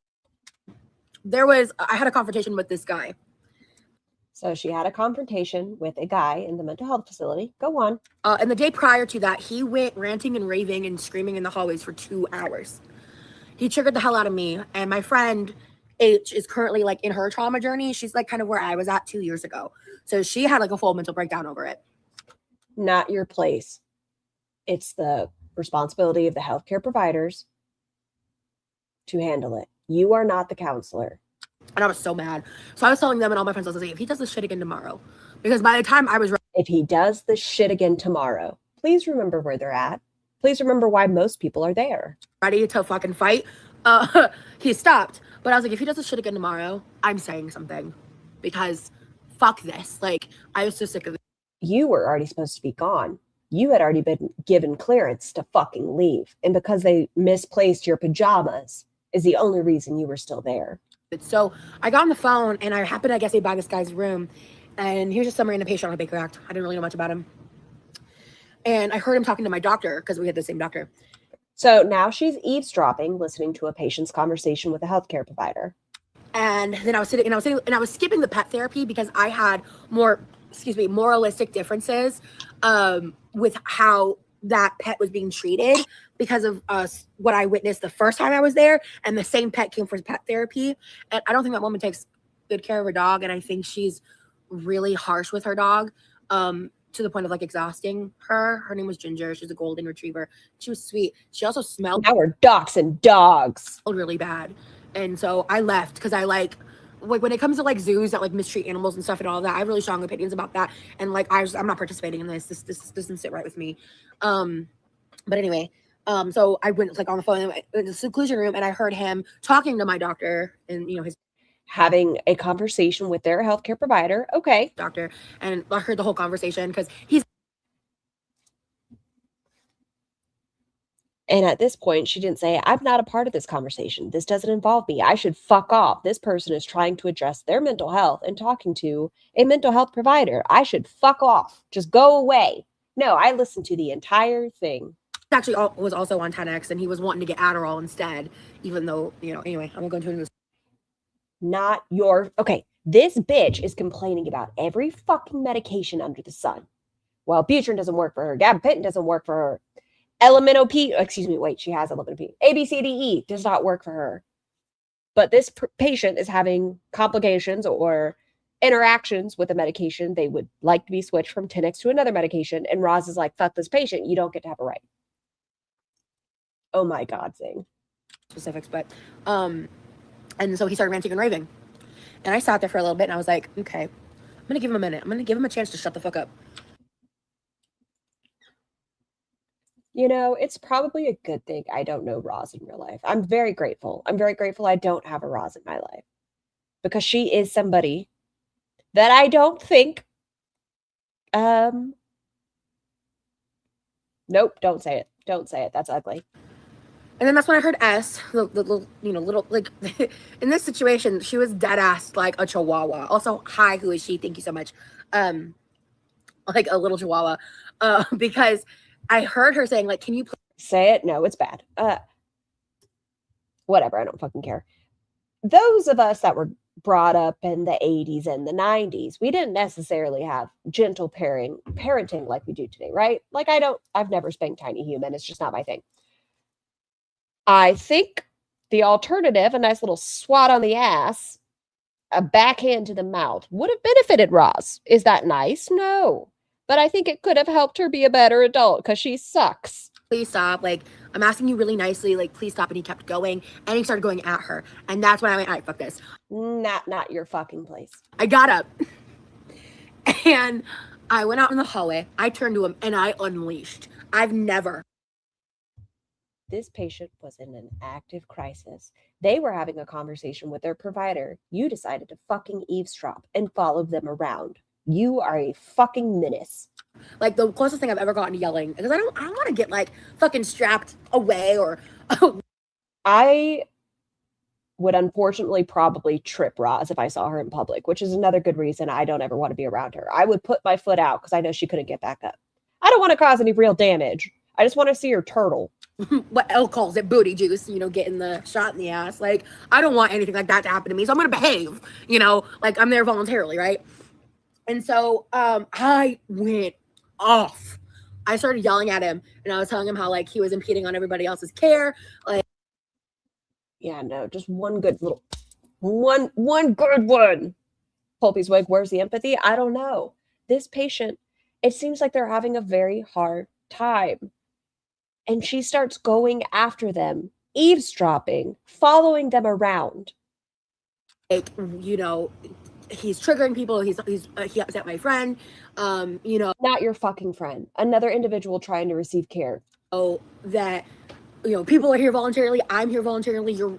I had a confrontation with this guy. So she had a confrontation with a guy in the mental health facility. Go on. And the day prior to that, he went ranting and raving and screaming in the hallways for 2 hours. He triggered the hell out of me and my friend H is currently like in her trauma journey. She's like kind of where I was at 2 years ago. So she had like a full mental breakdown over it. Not your place. It's the responsibility of the healthcare providers to handle it. You are not the counselor. And I was so mad. So I was telling them and all my friends, I was like, if he does this shit again tomorrow, because by the time I was if he does this shit again tomorrow, please remember where they're at. Please remember why most people are there. Ready to fucking fight, he stopped. But I was like, if he does this shit again tomorrow, I'm saying something, because fuck this. Like, I was so sick of it. You were already supposed to be gone. You had already been given clearance to fucking leave. And because they misplaced your pajamas is the only reason you were still there. So I got on the phone and I happened to, I guess, by this guy's room. And he was just some random patient on a Baker Act. I didn't really know much about him. And I heard him talking to my doctor because we had the same doctor. So now she's eavesdropping, listening to a patient's conversation with a healthcare provider. And then I was skipping the pet therapy because I had moralistic differences with how that pet was being treated because of what I witnessed the first time I was there. And the same pet came for pet therapy. And I don't think that woman takes good care of her dog. And I think she's really harsh with her dog. To the point of like exhausting her. Her name was Ginger. She's a golden retriever. She was sweet. She also smelled. Now we're doxing dogs. Really bad. And so I left because I like when it comes to like zoos that like mistreat animals and stuff and all that, I have really strong opinions about that. And like I'm not participating in this. This doesn't sit right with me. But anyway, so I went like on the phone in the seclusion room, and I heard him talking to my doctor, and you know, his having a conversation with their healthcare provider. Okay. doctor, and I heard the whole conversation because he's And at this point, she didn't say, I'm not a part of this conversation. This doesn't involve me. I should fuck off. This person is trying to address their mental health and talking to a mental health provider. I should fuck off. Just go away. No, I listened to the entire thing. actually was also on 10X, and he was wanting to get Adderall instead, even though, you know, anyway, I'm going to go into this. Not your... Okay, this bitch is complaining about every fucking medication under the sun. Well, Butrin doesn't work for her. Gabapentin doesn't work for her. She has elemental P. A, B, C, D, E does not work for her. But this patient is having complications or interactions with a medication. They would like to be switched from 10X to another medication. And Roz is like, fuck this patient. You don't get to have a right. Oh my God, Zing. Specifics, but, and so he started ranting and raving. And I sat there for a little bit, and I was like, okay, I'm going to give him a minute. I'm going to give him a chance to shut the fuck up. You know, it's probably a good thing I don't know Roz in real life. I'm very grateful. I'm very grateful I don't have a Roz in my life. Because she is somebody that I don't think... Nope, don't say it. Don't say it. That's ugly. And then that's when I heard S, the little, you know, little, like, in this situation, she was dead ass like a chihuahua. Also, hi, who is she? Thank you so much. Like a little chihuahua. Because I heard her saying, like, can you say it? No, it's bad. Whatever, I don't fucking care. Those of us that were brought up in the 80s and the 90s, we didn't necessarily have gentle parenting like we do today, right? Like, I've never spanked Tiny Human. It's just not my thing. I think the alternative, a nice little swat on the ass, a backhand to the mouth, would have benefited Roz. Is that nice? No. But I think it could have helped her be a better adult because she sucks. Please stop. Like, I'm asking you really nicely. Like, please stop. And he kept going, and he started going at her. And that's when I went, all right, fuck this. Not your fucking place. I got up, and I went out in the hallway. I turned to him, and I unleashed. I've never. This patient was in an active crisis. They were having a conversation with their provider. You decided to fucking eavesdrop and follow them around. You are a fucking menace. Like, the closest thing I've ever gotten to yelling, because I don't want to get like fucking strapped away or. I would unfortunately probably trip Roz if I saw her in public, which is another good reason I don't ever want to be around her. I would put my foot out because I know she couldn't get back up. I don't want to cause any real damage. I just want to see her turtle. What Elle calls it, booty juice, you know, getting the shot in the ass. Like, I don't want anything like that to happen to me, so I'm gonna behave, you know, like I'm there voluntarily, right? And so I went off. I started yelling at him, and I was telling him how like he was impeding on everybody else's care. Like, yeah, no, just one good good one. Pulpy's wig, where's the empathy? I don't know. This patient, it seems like they're having a very hard time. And she starts going after them, eavesdropping, following them around. Like, you know, he's triggering people. He upset my friend. You know, not your fucking friend. Another individual trying to receive care. Oh, that, you know, people are here voluntarily. I'm here voluntarily. You're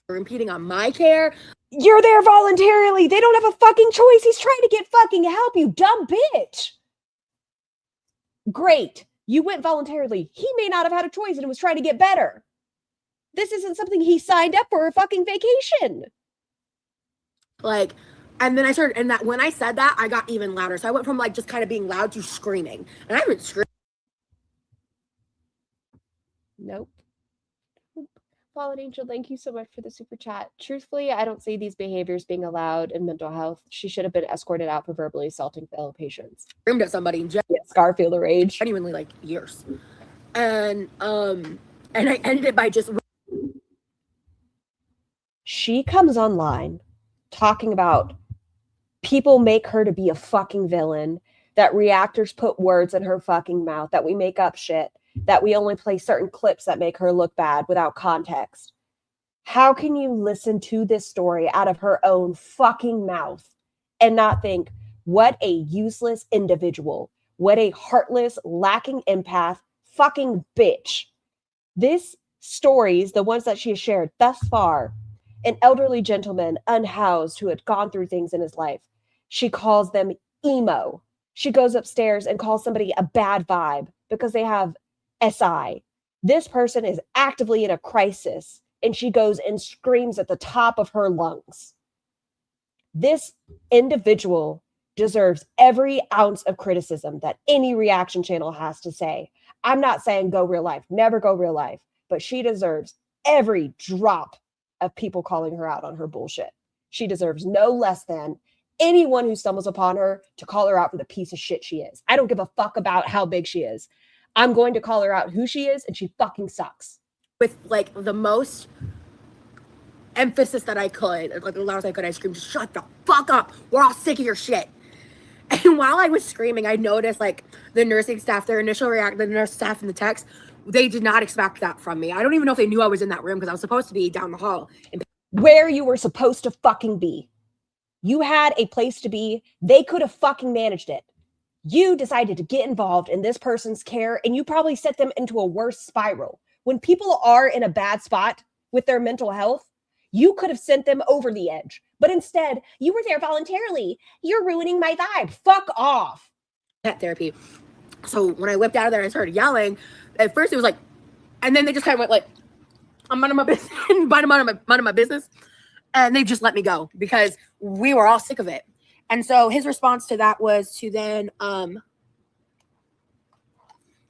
impeding on my care. You're there voluntarily. They don't have a fucking choice. He's trying to get fucking help, you dumb bitch. Great. You went voluntarily. He may not have had a choice and was trying to get better. This isn't something he signed up for a fucking vacation. Like, and then I started, and that when I said that, I got even louder. So I went from like just kind of being loud to screaming. And I went screaming. Nope. Fallen Angel, thank you so much for the super chat. Truthfully, I don't see these behaviors being allowed in mental health. She should have been escorted out for verbally assaulting fellow patients. Screamed at somebody in Scarfield of rage. Genuinely, like, years. And I ended it by just... She comes online talking about people make her to be a fucking villain, that reactors put words in her fucking mouth, that we make up shit, that we only play certain clips that make her look bad without context. How can you listen to this story out of her own fucking mouth and not think, what a useless individual, what a heartless, lacking empath, fucking bitch. This stories, the ones that she has shared thus far, an elderly gentleman, unhoused, who had gone through things in his life. She calls them emo. She goes upstairs and calls somebody a bad vibe because they have SI. This person is actively in a crisis, and she goes and screams at the top of her lungs. This individual deserves every ounce of criticism that any reaction channel has to say. I'm not saying go real life, never go real life, but she deserves every drop of people calling her out on her bullshit. She deserves no less than anyone who stumbles upon her to call her out for the piece of shit she is. I don't give a fuck about how big she is. I'm going to call her out who she is, and she fucking sucks. With like the most emphasis that I could, like the loudest I could, I screamed, "Shut the fuck up! We're all sick of your shit." And while I was screaming, I noticed like the nursing staff, their initial reaction, the nurse staff in the text, they did not expect that from me. I don't even know if they knew I was in that room because I was supposed to be down the hall. Where you were supposed to fucking be. You had a place to be. They could have fucking managed it. You decided to get involved in this person's care, and you probably set them into a worse spiral. When people are in a bad spot with their mental health, you could have sent them over the edge. But instead, you were there voluntarily. You're ruining my vibe. Fuck off. Pet therapy. So when I whipped out of there, I started yelling. At first, it was like, and then they just kind of went like, "I'm minding my business, minding my business," and they just let me go because we were all sick of it. And so his response to that was to then,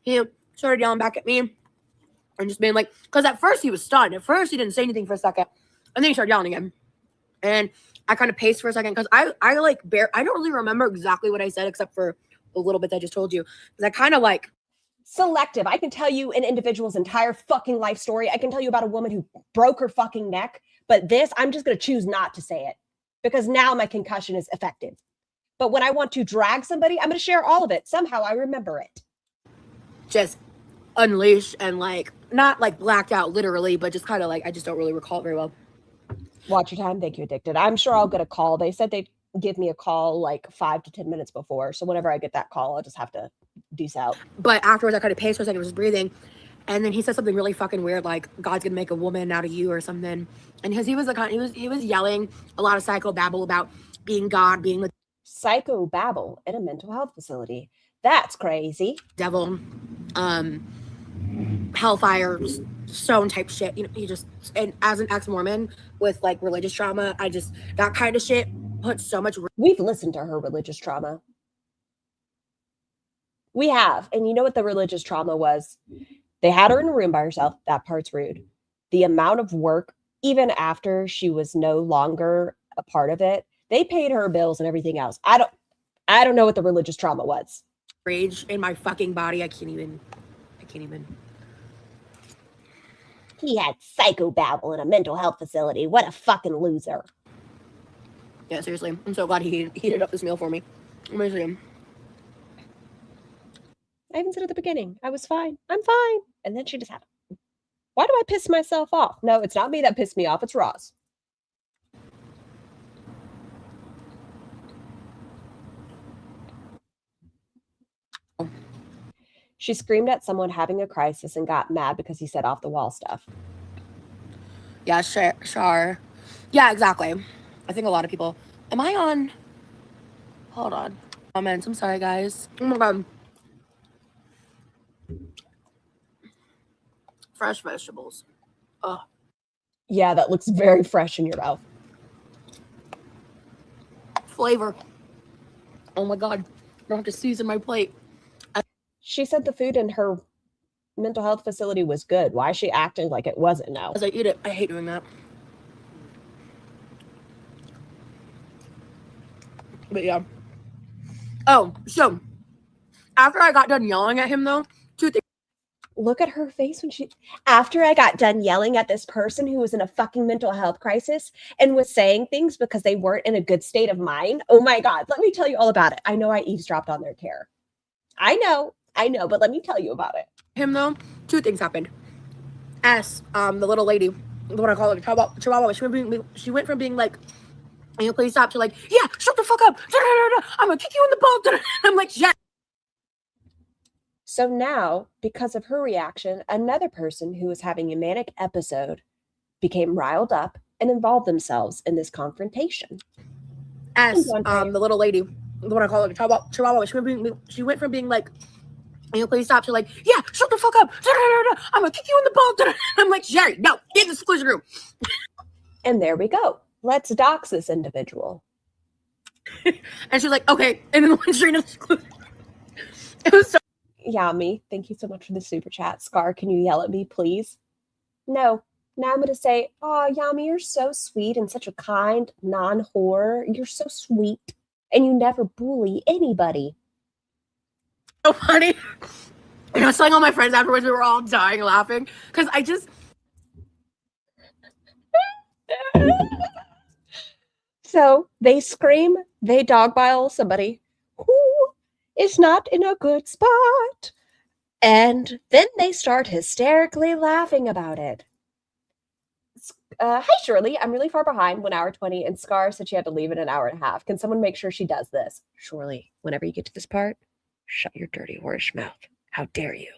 he started yelling back at me and just being like, because at first he was stunned. At first he didn't say anything for a second, and then he started yelling again. And I kind of paced for a second because I don't really remember exactly what I said except for the little bit I just told you. Because I kind of like selective. I can tell you an individual's entire fucking life story. I can tell you about a woman who broke her fucking neck. But this, I'm just going to choose not to say it because now my concussion is effective. But when I want to drag somebody, I'm going to share all of it. Somehow I remember it. Just unleash and like, not like blacked out literally, but just kind of like, I just don't really recall it very well. Watch your time. Thank you, Addicted. I'm sure I'll get a call. They said they'd give me a call like 5 to 10 minutes before. So whenever I get that call, I'll just have to deuce out. But afterwards, I kind of paced for a second, was breathing. And then he said something really fucking weird, like God's gonna make a woman out of you or something. And because he was like, he was yelling a lot of psychobabble about being God, being the Psychobabble in a mental health facility. That's crazy. devil, hellfire, stone type shit. You know, he just, and as an ex-Mormon with like religious trauma, I just, that kind of shit put so much. We've listened to her religious trauma. We have. And you know what the religious trauma was? They had her in a room by herself. That part's rude. The amount of work, even after she was no longer a part of it, they paid her bills and everything else. I don't know what the religious trauma was. Rage in my fucking body. I can't even. He had psychobabble in a mental health facility. What a fucking loser. Yeah, seriously. I'm so glad he heated up this meal for me. Amazing. I even said at the beginning, I was fine. I'm fine. And then she just had it. Why do I piss myself off? No, it's not me that pissed me off. It's Roz. She screamed at someone having a crisis and got mad because he said off the wall stuff. Yeah, sure. Yeah, exactly. I think a lot of people. Am I on? Hold on. Comments. I'm sorry, guys. Oh my god. Fresh vegetables. Oh. Yeah, that looks very fresh in your mouth. Flavor. Oh my god. I don't have to season my plate. She said the food in her mental health facility was good. Why is she acting like it wasn't now? As I eat it, I hate doing that. But yeah. Oh, so after I got done yelling at him though, two things. Look at her face when she, after I got done yelling at this person who was in a fucking mental health crisis and was saying things because they weren't in a good state of mind. Oh my God, let me tell you all about it. I know I eavesdropped on their care. I know, but let me tell you about it. Him though, two things happened. The little lady, what I call it, Chihuahua. She went from being like, "Can you please stop?" to like, "Yeah, shut the fuck up. I'm gonna kick you in the balls." I'm like, "Yeah." So now, because of her reaction, another person who was having a manic episode became riled up and involved themselves in this confrontation. As the little lady, what I call it, Chihuahua. She went from being like, "Can you please stop?" to like, "Yeah, shut the fuck up. I'm gonna kick you in the balls." I'm like, "Jerry, no, get in the exclusion room." And there we go. Let's dox this individual. And she's like, "Okay." And then went straight into the exclusion. It was so. Yami, thank you so much for the super chat. Scar, can you yell at me, please? No. Now I'm going to say, oh, Yami, you're so sweet and such a kind non-whore. You're so sweet. And you never bully anybody. So funny. I was telling all my friends afterwards, we were all dying laughing. Because I just... So they scream, they dogpile somebody who is not in a good spot. And then they start hysterically laughing about it. Hi, Shirley. I'm really far behind, 1 hour 20, and Scar said she had to leave in an hour and a half. Can someone make sure she does this? Shirley, whenever you get to this part, shut your dirty whorish mouth. How dare you?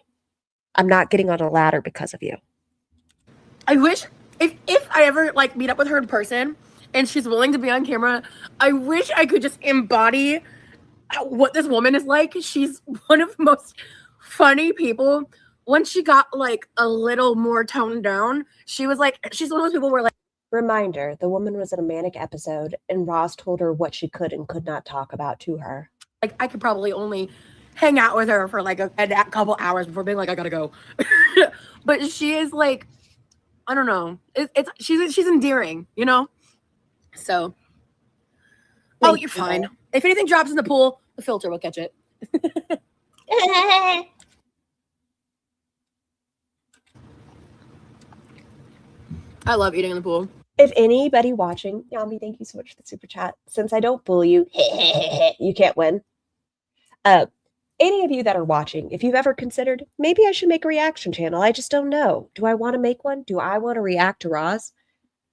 I'm not getting on a ladder because of you. I wish, if I ever, like, meet up with her in person, and she's willing to be on camera, I wish I could just embody what this woman is like. She's one of the most funny people. Once she got like a little more toned down, she was like, she's one of those people where like. Reminder, the woman was in a manic episode and Roz told her what she could and could not talk about to her. Like I could probably only hang out with her for like a couple hours before being like, I gotta go. But she is like, I don't know. She's endearing, you know? So. Oh, you're fine. If anything drops in the pool, the filter will catch it. I love eating in the pool. If anybody watching, Yami, thank you so much for the super chat. Since I don't bully you, you can't win. Any of you that are watching, if you've ever considered, maybe I should make a reaction channel. I just don't know. Do I want to make one? Do I want to react to Roz?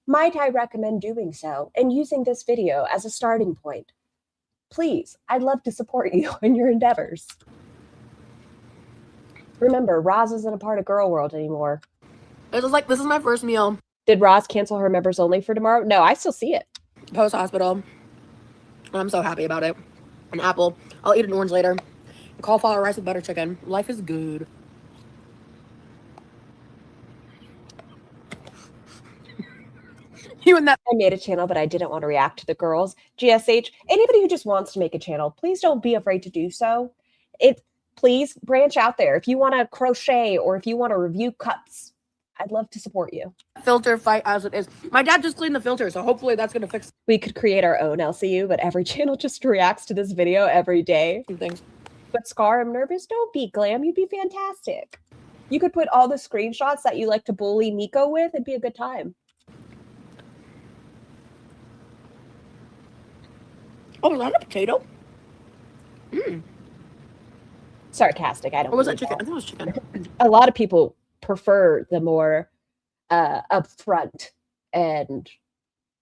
Might I recommend doing so and using this video as a starting point? Please, I'd love to support you in your endeavors. Remember, Roz isn't a part of Girl World anymore. It was like, this is my first meal. Did Roz cancel her members only for tomorrow? No, I still see it. Post-hospital. I'm so happy about it. An apple. I'll eat an orange later. Cauliflower rice with butter chicken. Life is good. You and that. I made a channel, but I didn't want to react to the girls. GSH, anybody who just wants to make a channel, please don't be afraid to do so. Please branch out there. If you want to crochet or if you want to review cups, I'd love to support you. Filter fight as it is. My dad just cleaned the filter, so hopefully that's going to fix We could create our own LCU, but every channel just reacts to this video every day. some things. But Scar, I'm nervous. Don't be, Glam. You'd be fantastic. You could put all the screenshots that you like to bully Nico with. It'd be a good time. Oh, is that a potato? Sarcastic. I don't Or was that believe chicken? I think it was chicken. A lot of people prefer the more upfront and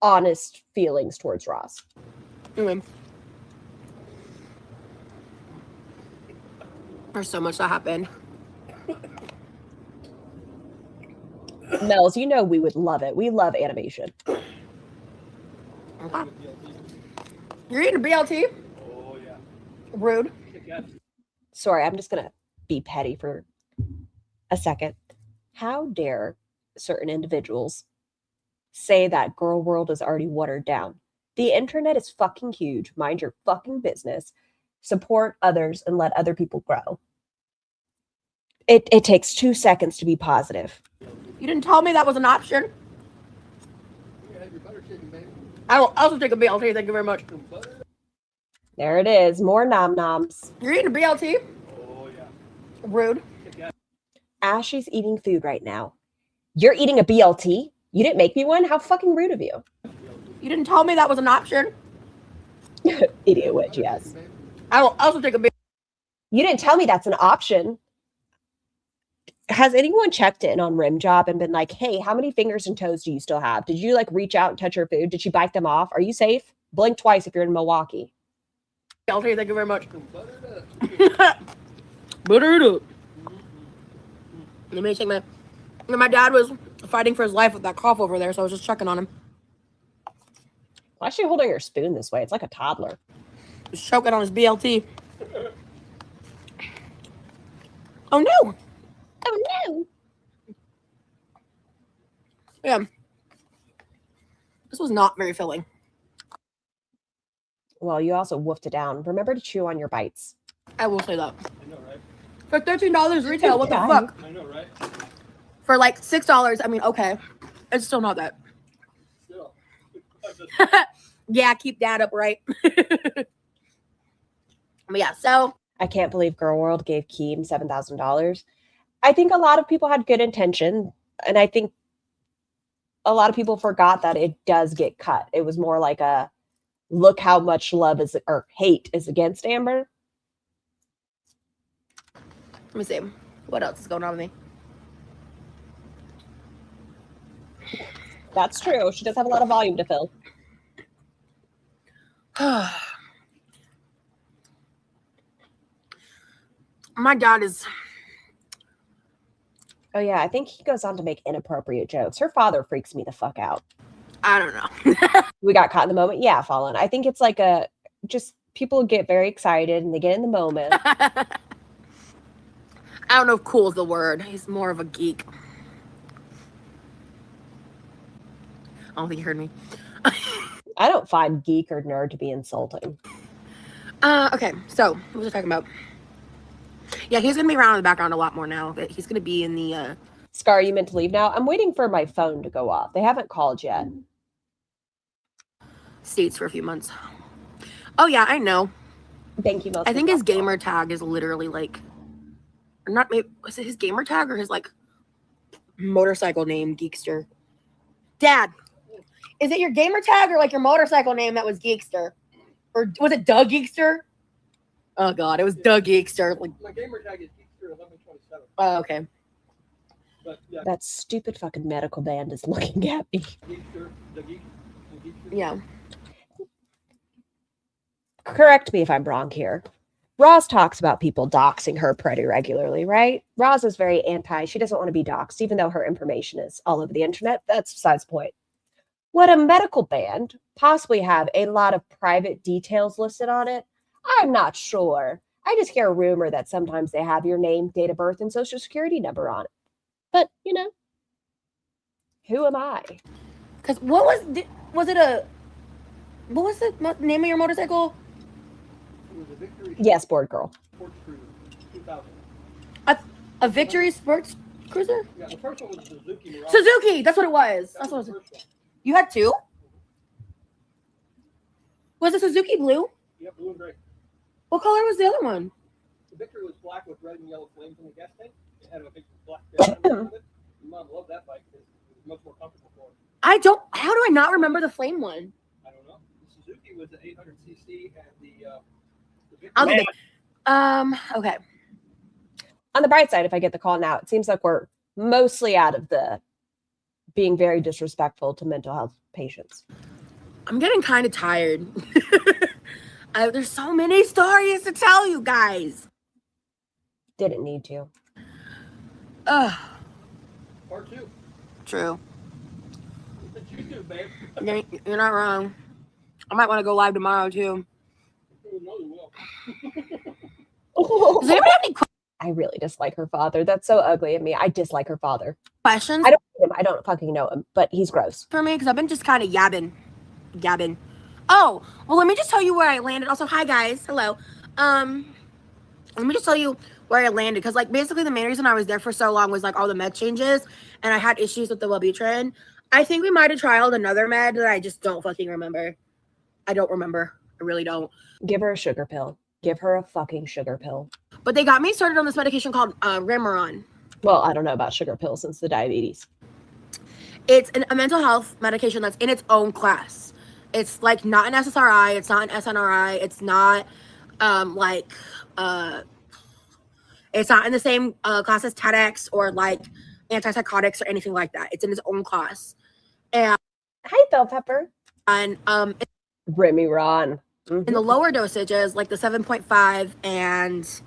honest feelings towards Roz. Anyway. There's so much that happened. Mel's, you know we would love it. We love animation. Okay. You're eating a BLT? Oh, yeah. Rude. Sorry, I'm just going to be petty for a second. How dare certain individuals say that Girl World is already watered down? The internet is fucking huge. Mind your fucking business. Support others and let other people grow. It takes 2 seconds to be positive. You didn't tell me that was an option. I will also take a BLT. Thank you very much. There it is. More nom noms. You're eating a BLT? Oh, yeah. Rude. Ashley's eating food right now. You're eating a BLT? You didn't make me one? How fucking rude of you. You didn't tell me that was an option. Idiot witch, yes. I will also take a BLT. You didn't tell me that's an option. Has anyone checked in on Rim Job and been like, hey, how many fingers and toes do you still have? Did you like reach out and touch her food? Did she bite them off? Are you safe? Blink twice if you're in Milwaukee. Shelter, thank you very much. Butter it up. Butter it up. Let me take my dad was fighting for his life with that cough over there, so I was just checking on him. Why is she holding her spoon this way? It's like a toddler. He's choking on his BLT. Oh no! Oh no! Yeah. This was not very filling. Well, you also woofed it down. Remember to chew on your bites. I will say that. I know, right? For $13 retail, what the Yeah. fuck? I know, right? For like $6, I mean, okay. It's still not that. Still. Yeah, keep that up, right? But yeah, so I can't believe Girl World gave Keem $7,000. I think a lot of people had good intention, and I think a lot of people forgot that it does get cut. It was more like a look how much love is or hate is against Amber. let me see. What else is going on with me? That's true. She does have a lot of volume to fill. My dad is... Oh yeah, I think he goes on to make inappropriate jokes. Her father freaks me the fuck out. I don't know. We got caught in the moment. Yeah, Fallen. I think it's like just people get very excited and they get in the moment. I don't know if cool is the word. He's more of a geek. I don't think you heard me. I don't find geek or nerd to be insulting. Okay, so what was I talking about? Yeah, he's gonna be around in the background a lot more now. But he's gonna be in the Scar, you meant to leave now? I'm waiting for my phone to go off. They haven't called yet. States for a few months. Oh yeah, I know. Thank you, Melissa. I think his gamer tag is literally like, or not. Maybe was it his gamer tag or his like motorcycle name, Geekster? Dad, is it your gamer tag or like your motorcycle name that was Geekster, or was it Doug Geekster? Oh God, it was Doug Geekster. Like, My gamer tag is Geekster1127. oh, okay. But yeah, That stupid fucking medical band is looking at me. Geekster, the Geek. The Geekster. Yeah. Correct me if I'm wrong here. Roz talks about people doxing her pretty regularly, right? Roz is very anti. She doesn't want to be doxed, even though her information is all over the internet. That's besides the point. Would a medical band possibly have a lot of private details listed on it? I'm not sure. I just hear a rumor that sometimes they have your name, date of birth, and social security number on it. But, you know, who am I? Because what was the name of your motorcycle? It was a Victory Yes, board girl. Sports Cruiser 2000. A Victory Sports Cruiser? Yeah, the first one was Suzuki Mirage. Suzuki, that's what it was. That That's what was it the was. first one. You had two? Was the Suzuki blue? Yeah, blue and gray. What color was the other one? The Victory was black with red and yellow flames in the gas tank. It had a big black band on it. Your mom loved that bike because it was much more comfortable for her. How do I not remember the flame one? I don't know. The Suzuki was the 800cc and the I'll Victory. think. Okay. On the bright side, if I get the call now, it seems like we're mostly out of the being very disrespectful to mental health patients. I'm getting kind of tired. There's so many stories to tell you guys. Didn't need to. Ugh. Part 2. True. What did you do, babe? You're not wrong. I might want to go live tomorrow too. Oh, no, you will. Does anybody have any I really dislike her father. That's so ugly of me. I dislike her father. questions I don't hate him. I don't fucking know him, but he's gross. for me? Because I've been just kind of gabbing. Oh, well, let me just tell you where I landed. Also, hi guys. Hello. Let me just tell you where I landed. Because like basically the main reason I was there for so long was like all the med changes. And I had issues with the Wellbutrin. I think we might have trialed another med that I just don't fucking remember. I don't remember. I really don't. Give her a sugar pill. Give her a fucking sugar pill. But they got me started on this medication called Remeron. Well, I don't know about sugar pills since the diabetes. It's a mental health medication that's in its own class. It's like not an SSRI. It's not an SNRI. It's not It's not in the same class as TEDx or like antipsychotics or anything like that. It's in its own class. And Hi, Bell Pepper. And Remy Ron. In the lower dosages, like the 7.5, and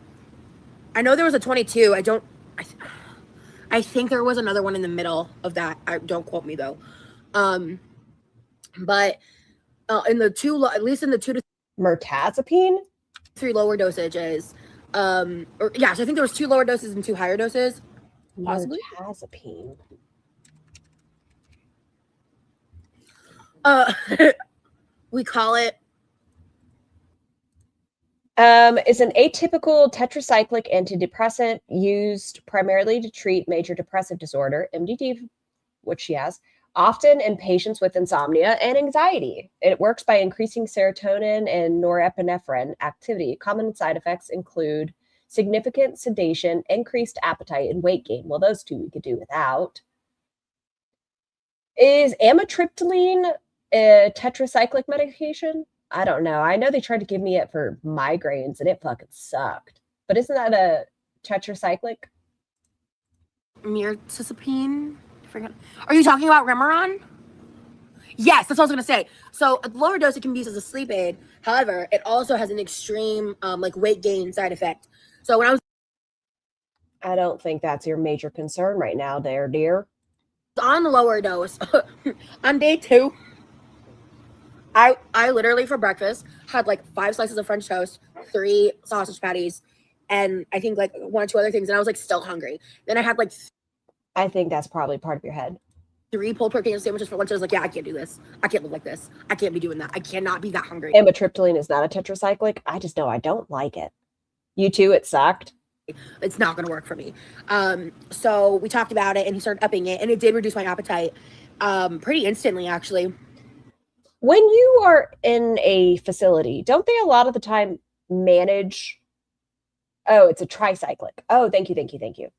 I know there was a 22. I think there was another one in the middle of that. Don't quote me though. But in the two, at least in the 2 to Mirtazapine, 3 lower dosages, so I think there was 2 lower doses and 2 higher doses. Possibly. Mirtazapine. We call it. Is an atypical tetracyclic antidepressant used primarily to treat major depressive disorder, MDD, which she has, often in patients with insomnia and anxiety. It works by increasing serotonin and norepinephrine activity. Common side effects include significant sedation, increased appetite, and weight gain. Well, those 2 we could do without. Is amitriptyline a tetracyclic medication? I don't know. I know they tried to give me it for migraines and it fucking sucked. But isn't that a tetracyclic? Mirtazapine. I forget. Are you talking about Remeron? Yes, that's what I was gonna say. So at the lower dose, it can be used as a sleep aid. However, it also has an extreme like weight gain side effect. So when I was I don't think that's your major concern right now there, dear. on the lower dose, on day 2, I literally for breakfast had like 5 slices of French toast, 3 sausage patties, and I think like 1 or 2 other things, and I was like still hungry. Then I had like I think that's probably part of your head. 3 pulled pork and sandwiches for lunch. I was like, yeah, I can't do this. I can't live like this. I can't be doing that. I cannot be that hungry. Amitriptyline is not a tetracyclic. I just know I don't like it. You too, it sucked. It's not going to work for me. So we talked about it, and he started upping it, and it did reduce my appetite pretty instantly, actually. When you are in a facility, don't they a lot of the time manage? Oh, it's a tricyclic. Oh, thank you.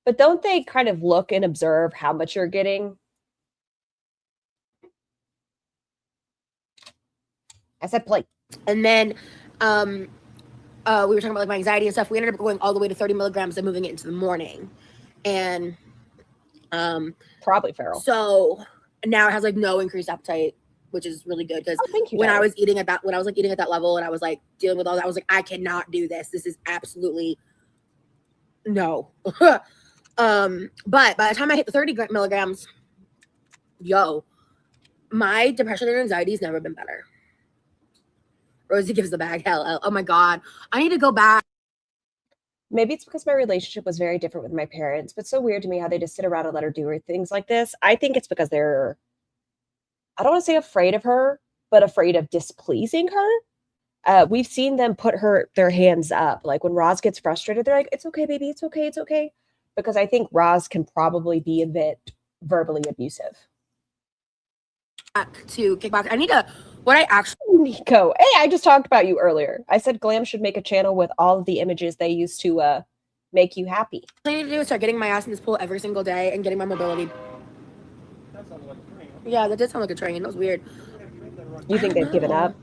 But don't they kind of look and observe how much you're getting? I said plate. And then we were talking about like my anxiety and stuff. We ended up going all the way to 30 milligrams and moving it into the morning. And probably feral. So now it has like no increased appetite, which is really good because when I was eating at that level and I was like dealing with all that, I was like, I cannot do this. This is absolutely no. But by the time I hit the 30 milligrams, my depression and anxiety has never been better. Rosie gives the bag hell. Oh my God. I need to go back. Maybe it's because my relationship was very different with my parents, but it's so weird to me how they just sit around and let her do things like this. I think it's because they're, I don't want to say afraid of her, but afraid of displeasing her. We've seen them put their hands up. Like when Roz gets frustrated, they're like, it's okay, baby. It's okay. It's okay. Because I think Roz can probably be a bit verbally abusive. To kickbox. I need to, what I actually... Nico, hey, I just talked about you earlier. I said Glam should make a channel with all of the images they use to make you happy. What I need to do is start getting my ass in this pool every single day and getting my mobility. That sounded like a train. Yeah, that did sound like a train. That was weird. You think they've given up?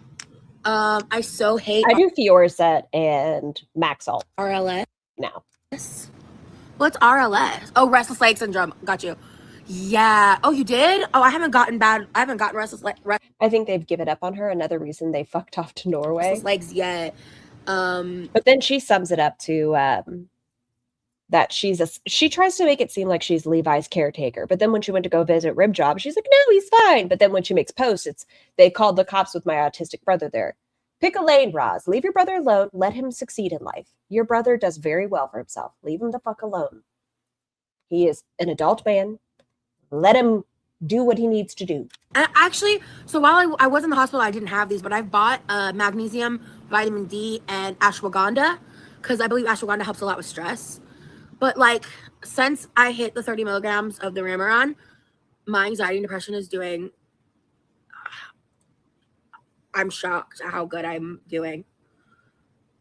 I so hate... I do Fiorset and Maxalt. RLS? now. What's RLS? Oh, restless leg syndrome. Got you. Yeah. Oh, you did? Oh, I haven't gotten restless I think they've given up on her. Another reason they fucked off to Norway. legs yet. But then she sums it up to that she tries to make it seem like she's Levi's caretaker. But then when she went to go visit Rib Job, she's like, no, he's fine. But then when she makes posts, they called the cops with my autistic brother there. Pick a lane, Roz. Leave your brother alone. Let him succeed in life. Your brother does very well for himself. Leave him the fuck alone. He is an adult man. Let him do what he needs to do. Actually, so while I was in the hospital, I didn't have these, but I've bought magnesium, vitamin D, and ashwagandha because I believe ashwagandha helps a lot with stress. But like, since I hit the 30 milligrams of the Remeron, my anxiety and depression is doing... I'm shocked at how good I'm doing.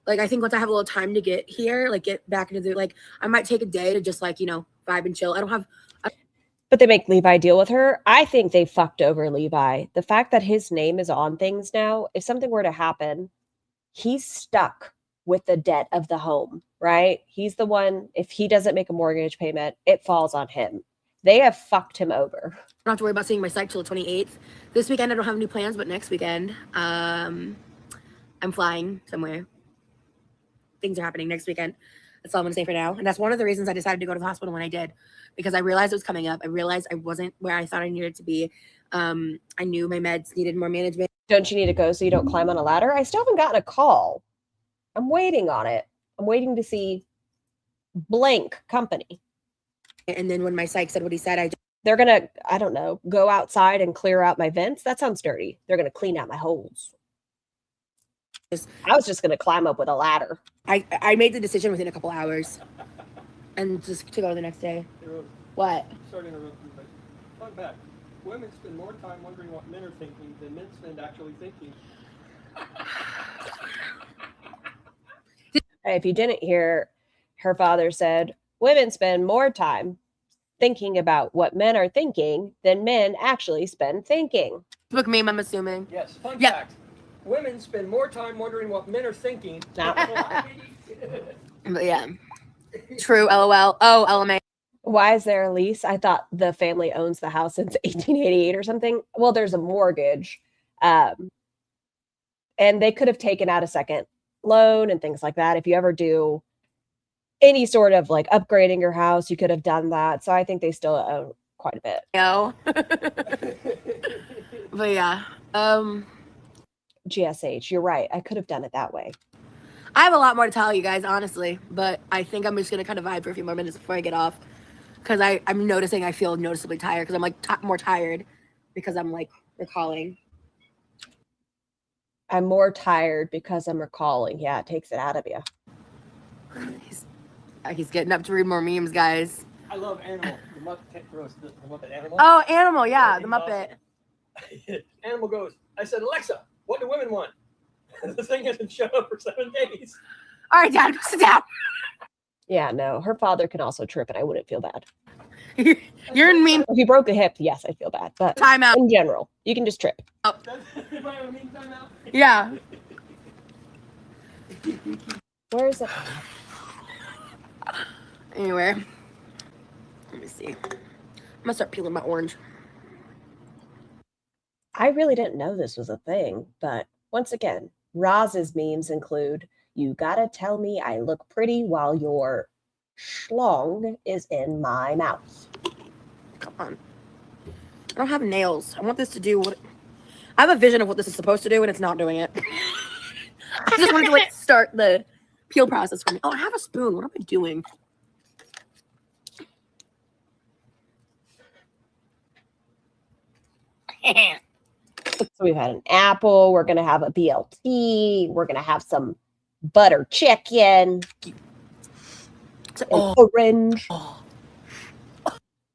Like, I think once I have a little time to get here, like get back into the, like, I might take a day to just like, vibe and chill. I don't have... But they make Levi deal with her. I think they fucked over Levi. The fact that his name is on things now, if something were to happen, he's stuck with the debt of the home, right? He's the one, if he doesn't make a mortgage payment, it falls on him. They have fucked him over. I don't have to worry about seeing my psych till the 28th. This weekend, I don't have any plans, but next weekend, I'm flying somewhere. Things are happening next weekend. That's all I'm going to say for now. And that's one of the reasons I decided to go to the hospital when I did, because I realized it was coming up. I realized I wasn't where I thought I needed to be. I knew my meds needed more management. Don't you need to go so you don't climb on a ladder? I still haven't gotten a call. I'm waiting on it. I'm waiting to see blank company. And then when my psych said what he said, they're going to, I don't know, go outside and clear out my vents. That sounds dirty. They're going to clean out my holes. I was just going to climb up with a ladder. I made the decision within a couple hours and just to go the next day. What? Sorry to interrupt you, but fun fact. Women spend more time wondering what men are thinking than men spend actually thinking. If you didn't hear, her father said, women spend more time thinking about what men are thinking than men actually spend thinking. Book meme, I'm assuming. Yes, fun fact. Women spend more time wondering what men are thinking. But yeah. True, LOL. Oh, LMA. Why is there a lease? I thought the family owns the house since 1888 or something. Well, there's a mortgage. And they could have taken out a second loan and things like that. If you ever do any sort of like upgrading your house, you could have done that. So I think they still own quite a bit. No. But yeah. GSH, you're right. I could have done it that way. I have a lot more to tell you guys, honestly. But I think I'm just going to kind of vibe for a few more minutes before I get off. Because I'm noticing I feel noticeably tired. Because I'm like more tired. Because I'm like recalling. I'm more tired because I'm recalling. Yeah, it takes it out of you. He's getting up to read more memes, guys. I love Animal. The Muppet Animal. Oh, Animal, yeah, the Muppet. Animal goes, I said, Alexa, what do women want? The thing hasn't shown up for 7 days. All right, Dad, sit down. Yeah, no, her father can also trip and I wouldn't feel bad. You're in meme. If you broke a hip, yes, I'd feel bad. But time out. In general, you can just trip. Oh. Yeah. Where is it? Anyway, let me see. I'm gonna start peeling my orange. I really didn't know this was a thing, but once again, Roz's memes include, you gotta tell me I look pretty while your schlong is in my mouth. Come on. I don't have nails. I want this to do what... I have a vision of what this is supposed to do, and it's not doing it. I just wanted to, like, start the peel process for me. Oh, I have a spoon. What am I doing? So we've had an apple. We're going to have a BLT. We're going to have some butter chicken. Orange. Oh.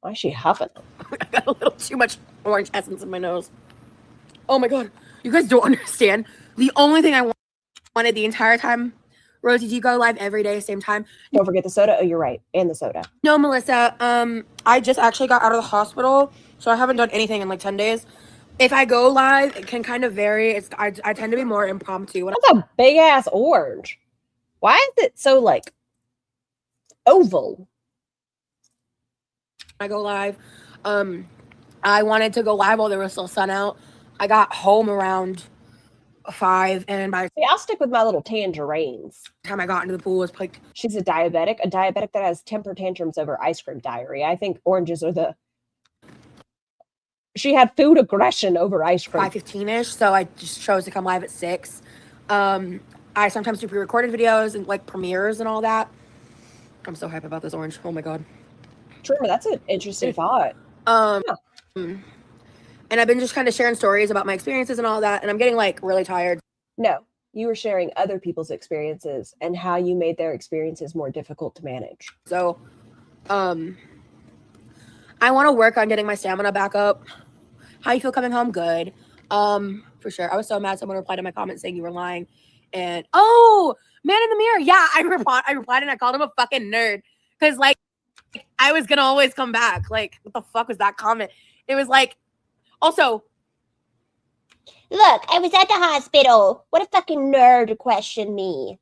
Why is she huffing? I got a little too much orange essence in my nose. Oh my God. You guys don't understand. The only thing I wanted the entire time, Rosie, do you go live every day, same time? Don't forget the soda. Oh, you're right. And the soda. No, Melissa. I just actually got out of the hospital, so I haven't done anything in like 10 days. If I go live, it can kind of vary. I tend to be more impromptu. That's a big ass orange. Why is it so like oval? I go live. I wanted to go live while there was still sun out. I got home around 5, and by See, I'll stick with my little tangerines. the time I got into the pool, it was like She's a diabetic that has temper tantrums over ice cream diarrhea. I think oranges are the... She had food aggression over ice cream. 5:15ish, so I just chose to come live at 6. I sometimes do pre-recorded videos and like premieres and all that. I'm so hype about this orange. Oh my God. True, that's an interesting thought. And I've been just kind of sharing stories about my experiences and all that, and I'm getting like really tired. No, you were sharing other people's experiences and how you made their experiences more difficult to manage. So, I want to work on getting my stamina back up. How you feel coming home? Good. For sure. I was so mad someone replied to my comment saying you were lying. And oh, man in the mirror. Yeah, I replied and I called him a fucking nerd. Because like I was gonna always come back. Like, what the fuck was that comment? It was like, also, look, I was at the hospital. What a fucking nerd to question me.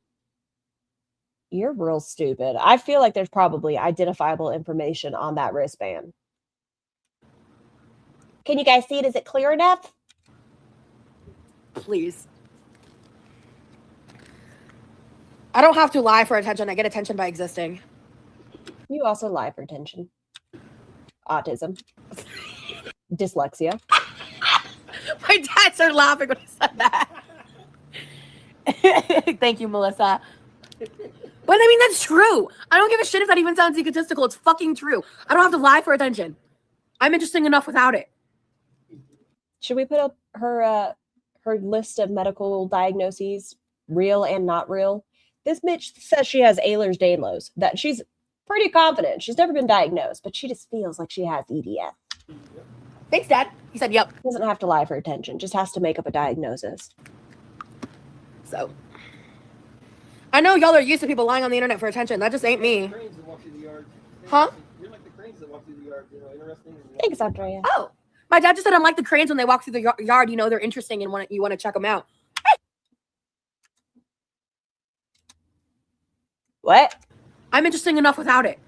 You're real stupid. I feel like there's probably identifiable information on that wristband. Can you guys see it? Is it clear enough? Please. I don't have to lie for attention. I get attention by existing. You also lie for attention. Autism. Dyslexia. My dad started laughing when I said that. Thank you, Melissa. But I mean, that's true. I don't give a shit if that even sounds egotistical. It's fucking true. I don't have to lie for attention. I'm interesting enough without it. Should we put up her list of medical diagnoses, real and not real? This bitch says she has Ehlers-Danlos, that she's pretty confident. She's never been diagnosed, but she just feels like she has EDS. Thanks, Dad. He said, yep. Doesn't have to lie for attention, just has to make up a diagnosis. So, I know y'all are used to people lying on the internet for attention. That just ain't me. Huh? You're like the cranes that walk through the yard, you know, interesting. Thanks, Andrea. Oh, my dad just said I'm like the cranes when they walk through the yard. You know, they're interesting and you want to check them out. What? I'm interesting enough without it.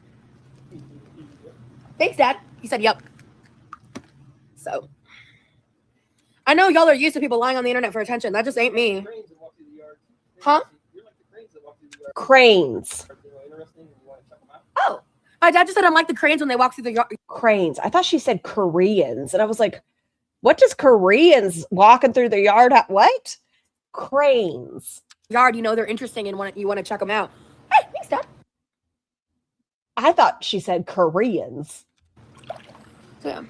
Thanks, Dad. He said, yep. So, I know y'all are used to people lying on the internet for attention. That just ain't me. Huh? Cranes. Oh, my dad just said I'm like the cranes when they walk through the yard. Cranes. I thought she said Koreans. And I was like, what does Koreans walking through the yard? What? Cranes. Yard, you know, they're interesting and you want to check them out. Hey, thanks, Dad. I thought she said Koreans. So, yeah.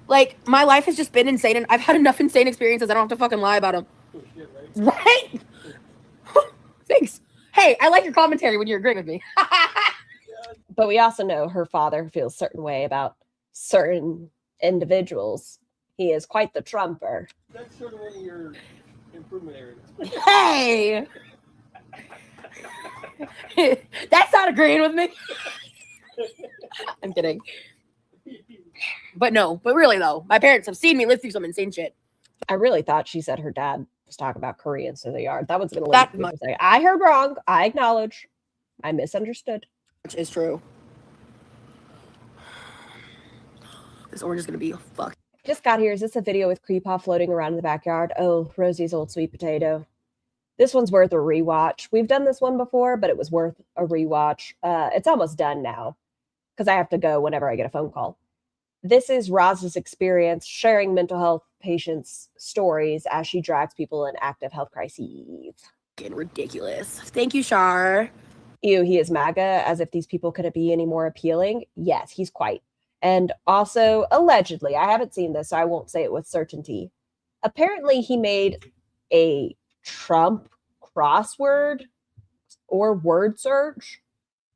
Like, my life has just been insane, and I've had enough insane experiences. I don't have to fucking lie about them. Oh, shit, right? Thanks. Hey, I like your commentary when you're agreeing with me. But we also know her father feels a certain way about certain individuals. He is quite the trumper. That's sort of one of your improvement areas. Hey! That's not agreeing with me. I'm kidding. But no, but really though, my parents have seen me live through some insane shit. I really thought she said her dad was talking about Koreans in the yard. That was going to That let people say, I heard wrong. I acknowledge. I misunderstood. Which is true. This orange is going to be fucked. Just got here. Is this a video with Creepaw floating around in the backyard? Oh, Rosie's old sweet potato. This one's worth a rewatch. We've done this one before, but it was worth a rewatch. It's almost done now because I have to go whenever I get a phone call. This is Roz's experience sharing mental health patients' stories as she drags people in active health crises. Getting ridiculous. Thank you, Shar. Ew, he is MAGA, as if these people couldn't be any more appealing. Yes, he's quite. And also, allegedly, I haven't seen this, so I won't say it with certainty. Apparently, he made a Trump crossword or word search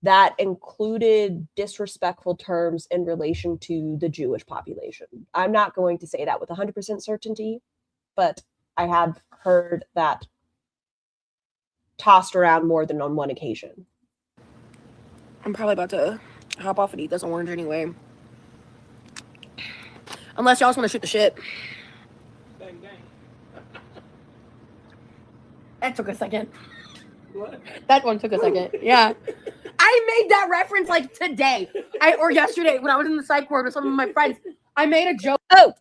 that included disrespectful terms in relation to the Jewish population. I'm not going to say that with 100% certainty, but I have heard that tossed around more than on one occasion. I'm probably about to hop off and eat this orange anyway. Unless y'all just want to shoot the shit. Bang, bang. That took a second. What? That one took a second. Yeah. I made that reference like today. Or yesterday when I was in the psych ward with some of my friends. I made a joke. Oh,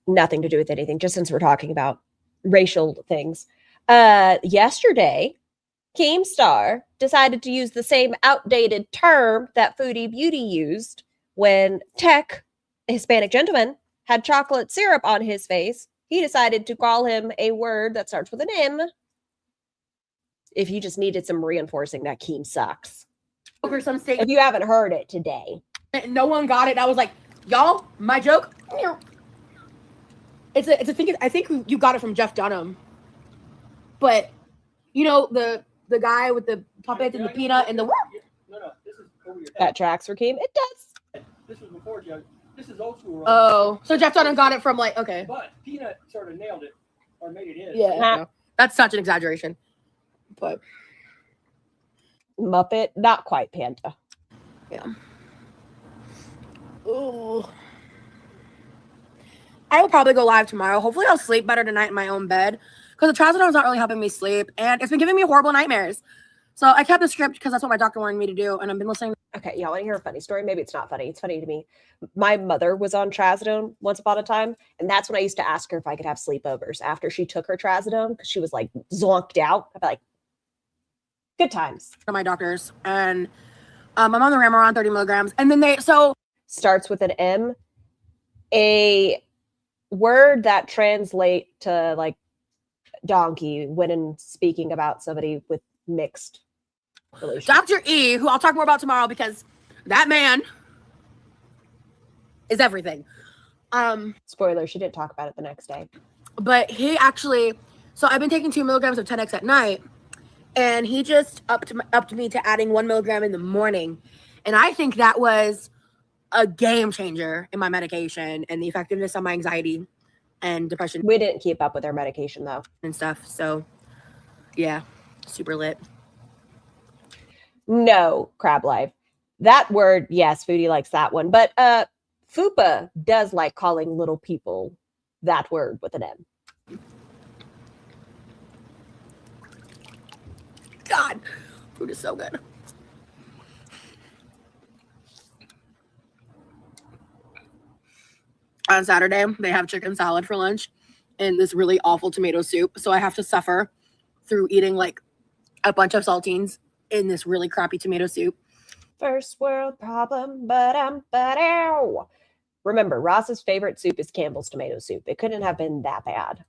nothing to do with anything, just since we're talking about racial things. Yesterday, Keemstar decided to use the same outdated term that Foodie Beauty used when Tech, a Hispanic gentleman, had chocolate syrup on his face. He decided to call him a word that starts with an M. If you just needed some reinforcing, that Keem sucks. Over some state. If you haven't heard it today. No one got it. I was like, y'all, my joke. It's a thing. I think you got it from Jeff Dunham. But you know the guy with the puppets and the peanut and the. No, this is over your head. That tracks for Keem. It does. This was before Jeff. This is old school. Oh, so Jeff Dunham got it from like, okay. But Peanut sort of nailed it, or made it his. Yeah. Nah. That's such an exaggeration. But Muppet, not quite Panda. yeah. Ooh. I will probably go live tomorrow. Hopefully I'll sleep better tonight in my own bed. because the trazodone is not really helping me sleep, and it's been giving me horrible nightmares. So I kept the script because that's what my doctor wanted me to do, and I've been listening. Okay, y'all want to hear a funny story? Maybe it's not funny. It's funny to me. My mother was on trazodone once upon a time, and that's when I used to ask her if I could have sleepovers after she took her trazodone because she was like zonked out. I'd be like, good times. To my doctors, and I'm on the Remeron 30 milligrams, and then starts with an M, a word that translate to like donkey when in speaking about somebody with mixed relations. Dr. E, who I'll talk more about tomorrow because that man is everything. Spoiler, she didn't talk about it the next day. But he actually, so I've been taking 2 milligrams of 10x at night, and he just upped me to adding 1 milligram in the morning. And I think that was a game changer in my medication and the effectiveness on my anxiety and depression. We didn't keep up with our medication though. And stuff. So yeah, super lit. No, crab life. That word, yes, Foodie likes that one. But Fupa does like calling little people that word with an M. God, food is so good. On Saturday, they have chicken salad for lunch and this really awful tomato soup. So I have to suffer through eating like a bunch of saltines in this really crappy tomato soup. First world problem, but ow. Remember, Ross's favorite soup is Campbell's tomato soup. It couldn't have been that bad.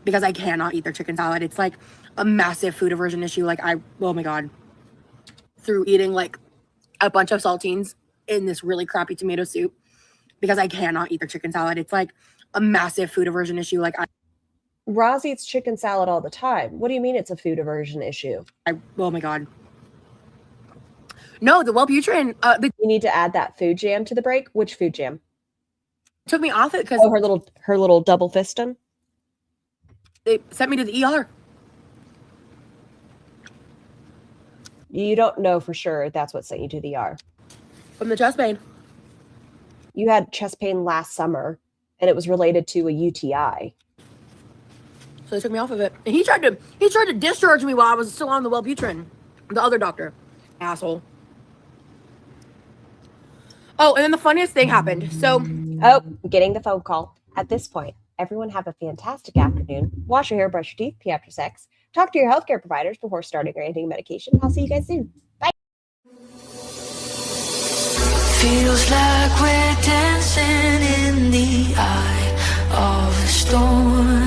Because I cannot eat their chicken salad. It's like a massive food aversion issue. Like oh my God. Through eating like a bunch of saltines in this really crappy tomato soup. Because I cannot eat their chicken salad. It's like a massive food aversion issue. Like Ross eats chicken salad all the time. What do you mean it's a food aversion issue? Oh my God. No, the Wellbutrin. You need to add that food jam to the break. Which food jam? Took me off it because her little double fistin. They sent me to the ER. You don't know for sure that's what sent you to the ER. From the chest pain. You had chest pain last summer, and it was related to a UTI. So they took me off of it. And he tried to discharge me while I was still on the Wellbutrin. The other doctor. Asshole. Oh, and then the funniest thing happened. So Getting the phone call. At this point, everyone have a fantastic afternoon. Wash your hair, brush your teeth, pee after sex. Talk to your healthcare providers before starting or ending medication. I'll see you guys soon. Bye. Feels like we're dancing in the eye of the storm.